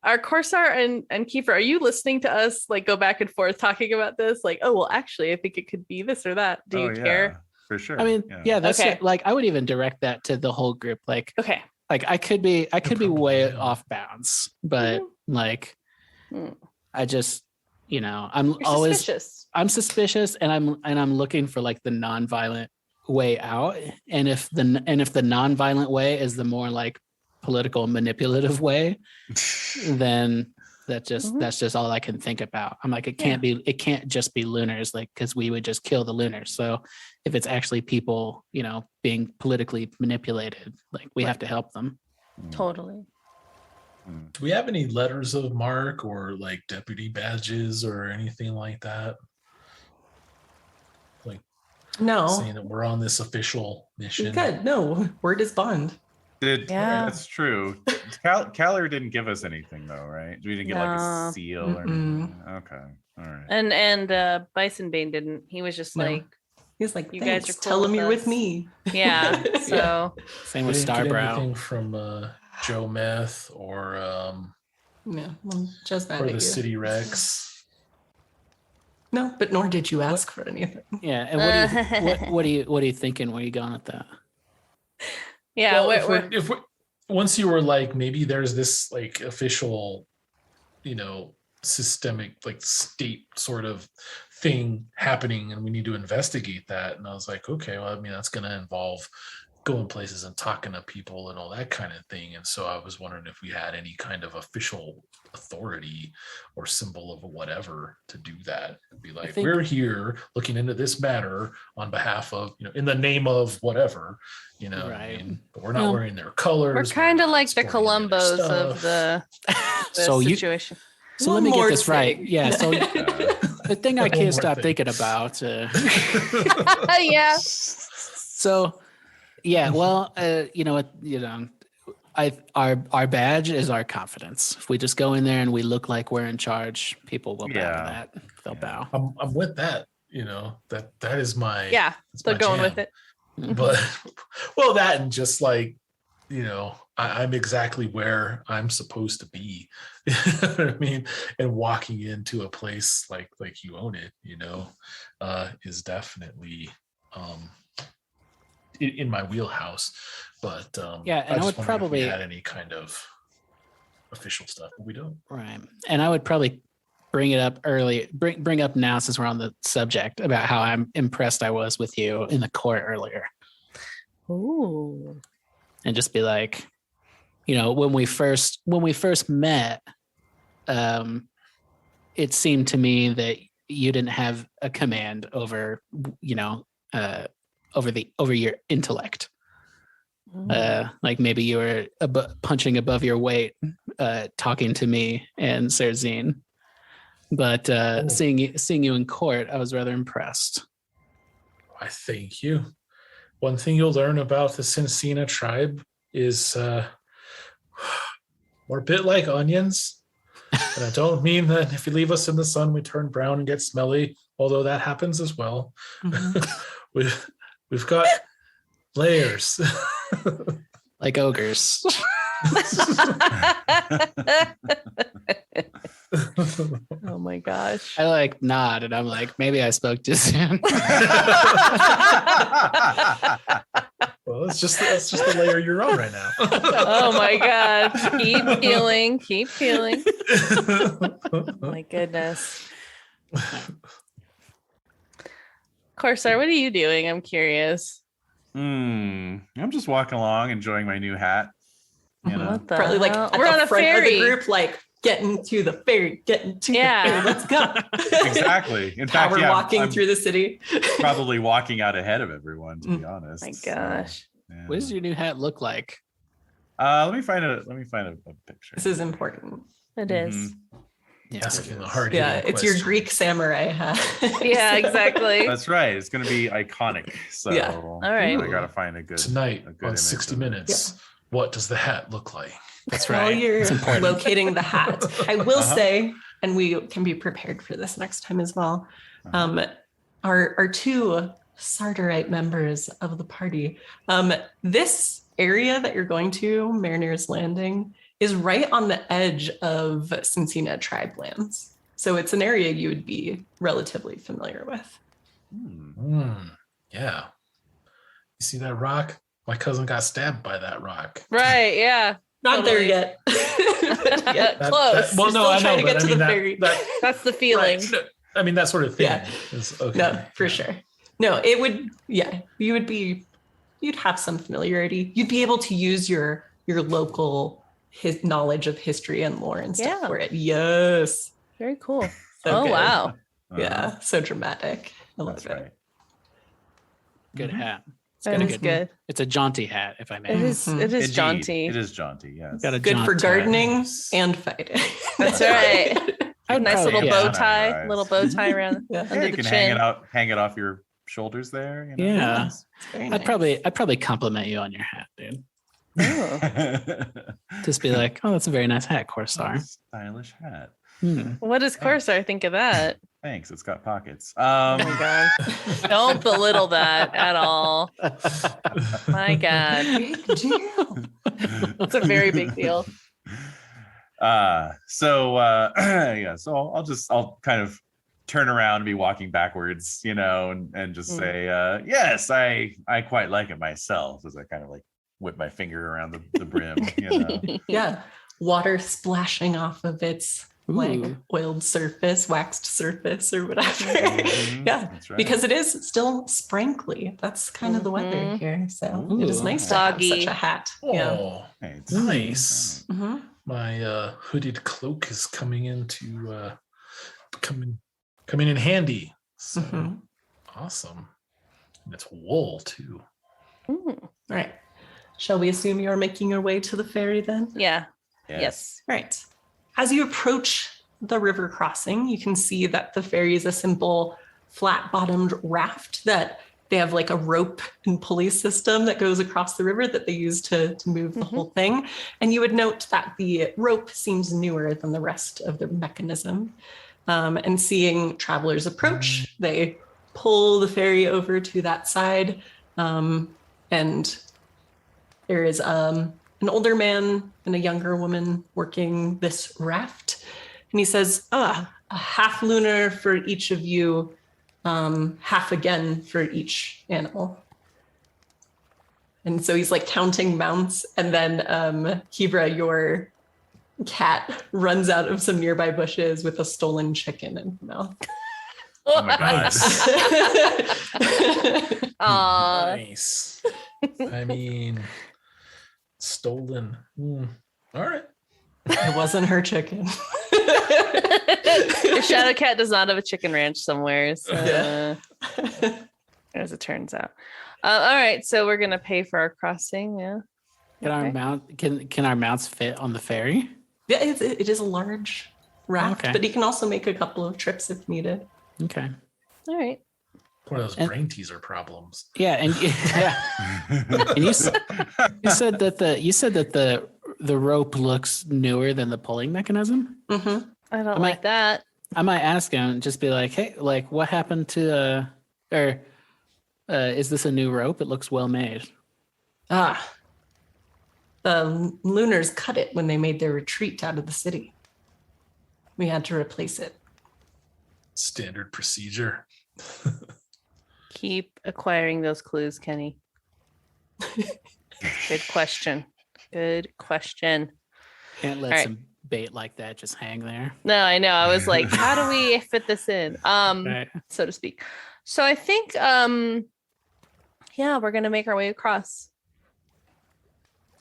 Our Corsar and Kiefer, are you listening to us like go back and forth talking about this? Like, oh well, actually, I think it could be this or that. Do you care? For sure. I mean, yeah, that's okay. like I would even direct that to the whole group. Like, okay, like I could be way off bounds, but like, I just, I'm I'm suspicious, and I'm looking for like the nonviolent way out. And if the nonviolent way is the more like political manipulative way, then that's just all I can think about. I'm like, it can't just be Lunars, like, because we would just kill the Lunars. So if it's actually people, being politically manipulated, like we have to help them. Totally. Do we have any letters of marque or like deputy badges or anything like that? Like, no, saying that we're on this official mission. Good. No, word is bond. That's true. Caller didn't give us anything though, right? We didn't get like a seal or anything. Okay. All right. And Bison Bane didn't. He was just like, he's like, you guys are cool, tell him you're with me. Yeah. So same with Starbrow. Starbrow. From Joe Meth or just or the City Rex. No, but nor did you ask for anything. Yeah. And what are you thinking? Where are you going with that? Yeah. Well, if we once you were like, maybe there's this like official, systemic like state sort of thing happening, and we need to investigate that. And I was like, okay, well, I mean, that's going to involve going places and talking to people and all that kind of thing. And so I was wondering if we had any kind of official authority or symbol of whatever to do that. It'd be like, we're here looking into this matter on behalf of, in the name of whatever, right. I mean, but we're not wearing their colors. We're kind of like the Columbos of the situation. So let me get this right. Yeah. So the thing I can't stop thinking about. Yeah. So, yeah. Well, our badge is our confidence. If we just go in there and we look like we're in charge, people will bow to that. They'll bow. I'm with that. That is my they're going with it. But well, that and just like I'm exactly where I'm supposed to be. You know what I mean? And walking into a place like you own it, is definitely in my wheelhouse. But and I would probably add any kind of official stuff, but we don't. Right. And I would probably bring it up early, bring up now since we're on the subject about how I'm impressed I was with you in the court earlier. Ooh. And just be like, when we first met, it seemed to me that you didn't have a command over, over your intellect. Like maybe you were punching above your weight, talking to me and Serzine. But seeing you in court, I was rather impressed. I thank you. One thing you'll learn about the Cincina tribe is we're a bit like onions. And I don't mean that if you leave us in the sun, we turn brown and get smelly, although that happens as well. Mm-hmm. We've got layers. Like ogres. Oh my gosh. I like nod and I'm like, maybe I spoke too soon. Well, that's just the layer you're on right now. Oh my god. Keep peeling. Keep peeling. Oh my goodness. Corsair, what are you doing? I'm curious. I'm just walking along, enjoying my new hat. You know, What the Probably like hell? at We're the on a front of the ferry. group, like getting to the ferry, getting to Yeah. the ferry. Let's go. exactly. In Power fact, yeah, walking I'm through the city. probably walking out ahead of everyone, to be honest. My So, gosh. yeah. What does your new hat look like? Let me find a picture. This is important. It is. Yeah. Asking the hard Yeah, it's your Greek samurai hat. Yeah, So- exactly. That's right. It's going to be iconic. So Yeah. All right. I got to find a good Tonight a good on image 60 of it. Minutes. What does the hat look like? That's While right. you're It's important. locating the hat, I will Uh-huh. say, and we can be prepared for this next time as well. Uh-huh. Our two Sardarite members of the party. This area that you're going to, Mariner's Landing, is right on the edge of Cincinnati tribe lands. So it's an area you would be relatively familiar with. Yeah. You see that rock? My cousin got stabbed by that rock. Right. Yeah. Not there Totally. yet. Yeah. Close. well, You're no, still I trying know, to get but to I mean the that, ferry. That's the feeling. I mean that sort of thing. Yeah. Is okay. No, for sure. No, it would, yeah, you'd have some familiarity. You'd be able to use your local knowledge of history and lore and stuff Yeah. for it. Yes. Very cool. So Oh good. wow. Uh-huh. Yeah, so dramatic. I love That's it. right. Good hat. It's That got a is good. It's a jaunty hat, if I may. It is. It is Indeed. jaunty. It is jaunty. Yes. Got a Good for jaunt to it. gardening and fighting. That's right. I would Nice probably- little yeah. bow Nice. tie. Little bow tie around Yeah. under Yeah, you the can hang chin. it out, hang it off your shoulders there. You know? Yeah. It's very I'd nice. probably compliment you on your hat, dude. Oh. Just be like, oh, that's a very nice hat, Corsair. Stylish hat. What does Corsair think of that? Thanks. It's got pockets. Oh my god. Don't belittle that at all. My god. Big deal. It's a very big deal. Yeah, so I'll kind of turn around and be walking backwards, you know, and just say, yes, I quite like it myself, as I kind of like whip my finger around the brim, you know. Yeah. Water splashing off of its like Ooh. oiled surface, waxed surface, or whatever. Mhm, Yeah. that's right. Because it is still sprankly. That's kind of the weather Mhm. here. So Ooh. it is nice to have Soggy. such a hat. Yeah. Oh, Hey, it's nice. Mhm. My hooded cloak is coming into coming in handy. So Mhm. awesome. And it's wool too. Mm, All right. Shall we assume you're making your way to the ferry then? yeah. Yes. Yes. Right. As you approach the river crossing, you can see that the ferry is a simple flat-bottomed raft that they have like a rope and pulley system that goes across the river that they use to move the Mhm. whole thing. And you would note that the rope seems newer than the rest of the mechanism. And seeing travelers approach, they pull the ferry over to that side. And there is an older man and a younger woman working this raft. And he says, a half lunar for each of you, half again for each animal. And so he's like counting mounts. And then Kibra, your cat, runs out of some nearby bushes with a stolen chicken in her mouth. Oh my god. Aw. Nice. I mean, stolen. All right. It wasn't her chicken. The Shadow Cat does not have a chicken ranch somewhere. So, Yeah. as it turns out. All right. So we're going to pay for our crossing. Yeah. Can our mounts fit on the ferry? Yeah, it is a large raft, Okay. but he can also make a couple of trips if needed. Okay. All right. One of those And- brain teaser problems. Yeah, and and you said that the rope looks newer than the pulling mechanism. Mm-hmm. I don't I like might- that. I might ask him, just be like, hey, like what happened to is this a new rope? It looks well made. The Lunars cut it when they made their retreat out of the city. we had to replace it. Standard procedure. Keep acquiring those clues, Kenny. Good question. Good question. Can't let All right. some bait like that just hang there. No, I know. I was like, how do we fit this in? Right. So to speak. So I think yeah, we're gonna make our way across.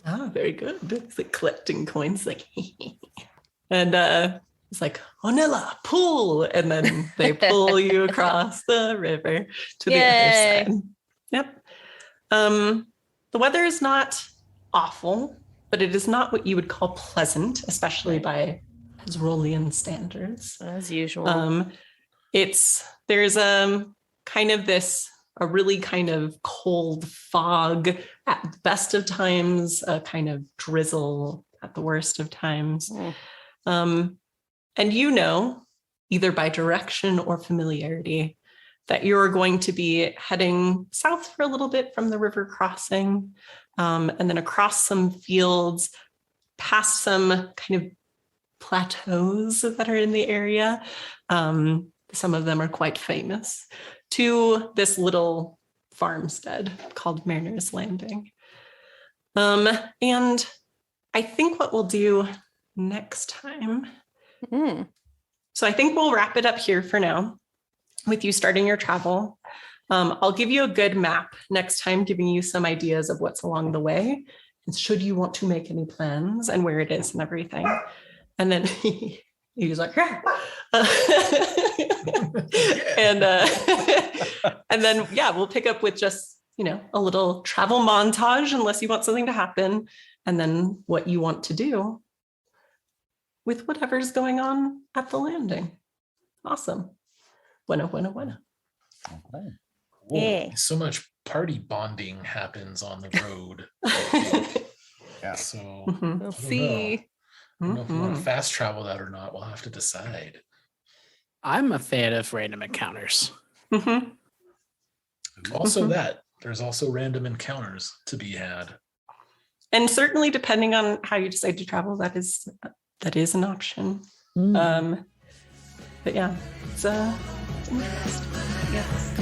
Ah, very good. It's like collecting coins, like, and it's like, Onilla, pull, and then they pull you across the river to the Yay. other side. Yep. The weather is not awful, but it is not what you would call pleasant, especially by Azrolian standards. As usual. There's kind of a really kind of cold fog at the best of times, a kind of drizzle at the worst of times. And you know, either by direction or familiarity, that you're going to be heading south for a little bit from the river crossing, and then across some fields, past some kind of plateaus that are in the area. Some of them are quite famous, to this little farmstead called Mariner's Landing. And I think what we'll do next time, so I think we'll wrap it up here for now with you starting your travel. I'll give you a good map next time, giving you some ideas of what's along the way, and should you want to make any plans and where it is and everything. And then he's like, and then, yeah, we'll pick up with just, a little travel montage, unless you want something to happen, and then what you want to do with whatever's going on at the landing. Awesome. Bueno. Okay. Yeah. So much party bonding happens on the road. Yeah. So Mhm. We'll I don't see. I don't know if we want to Mhm. fast travel that or not. We'll have to decide. I'm a fan of random encounters. Mhm. Also, Mhm. there's also random encounters to be had. And certainly, depending on how you decide to travel, that is an option. Mm. But yeah, it's interesting. Yes.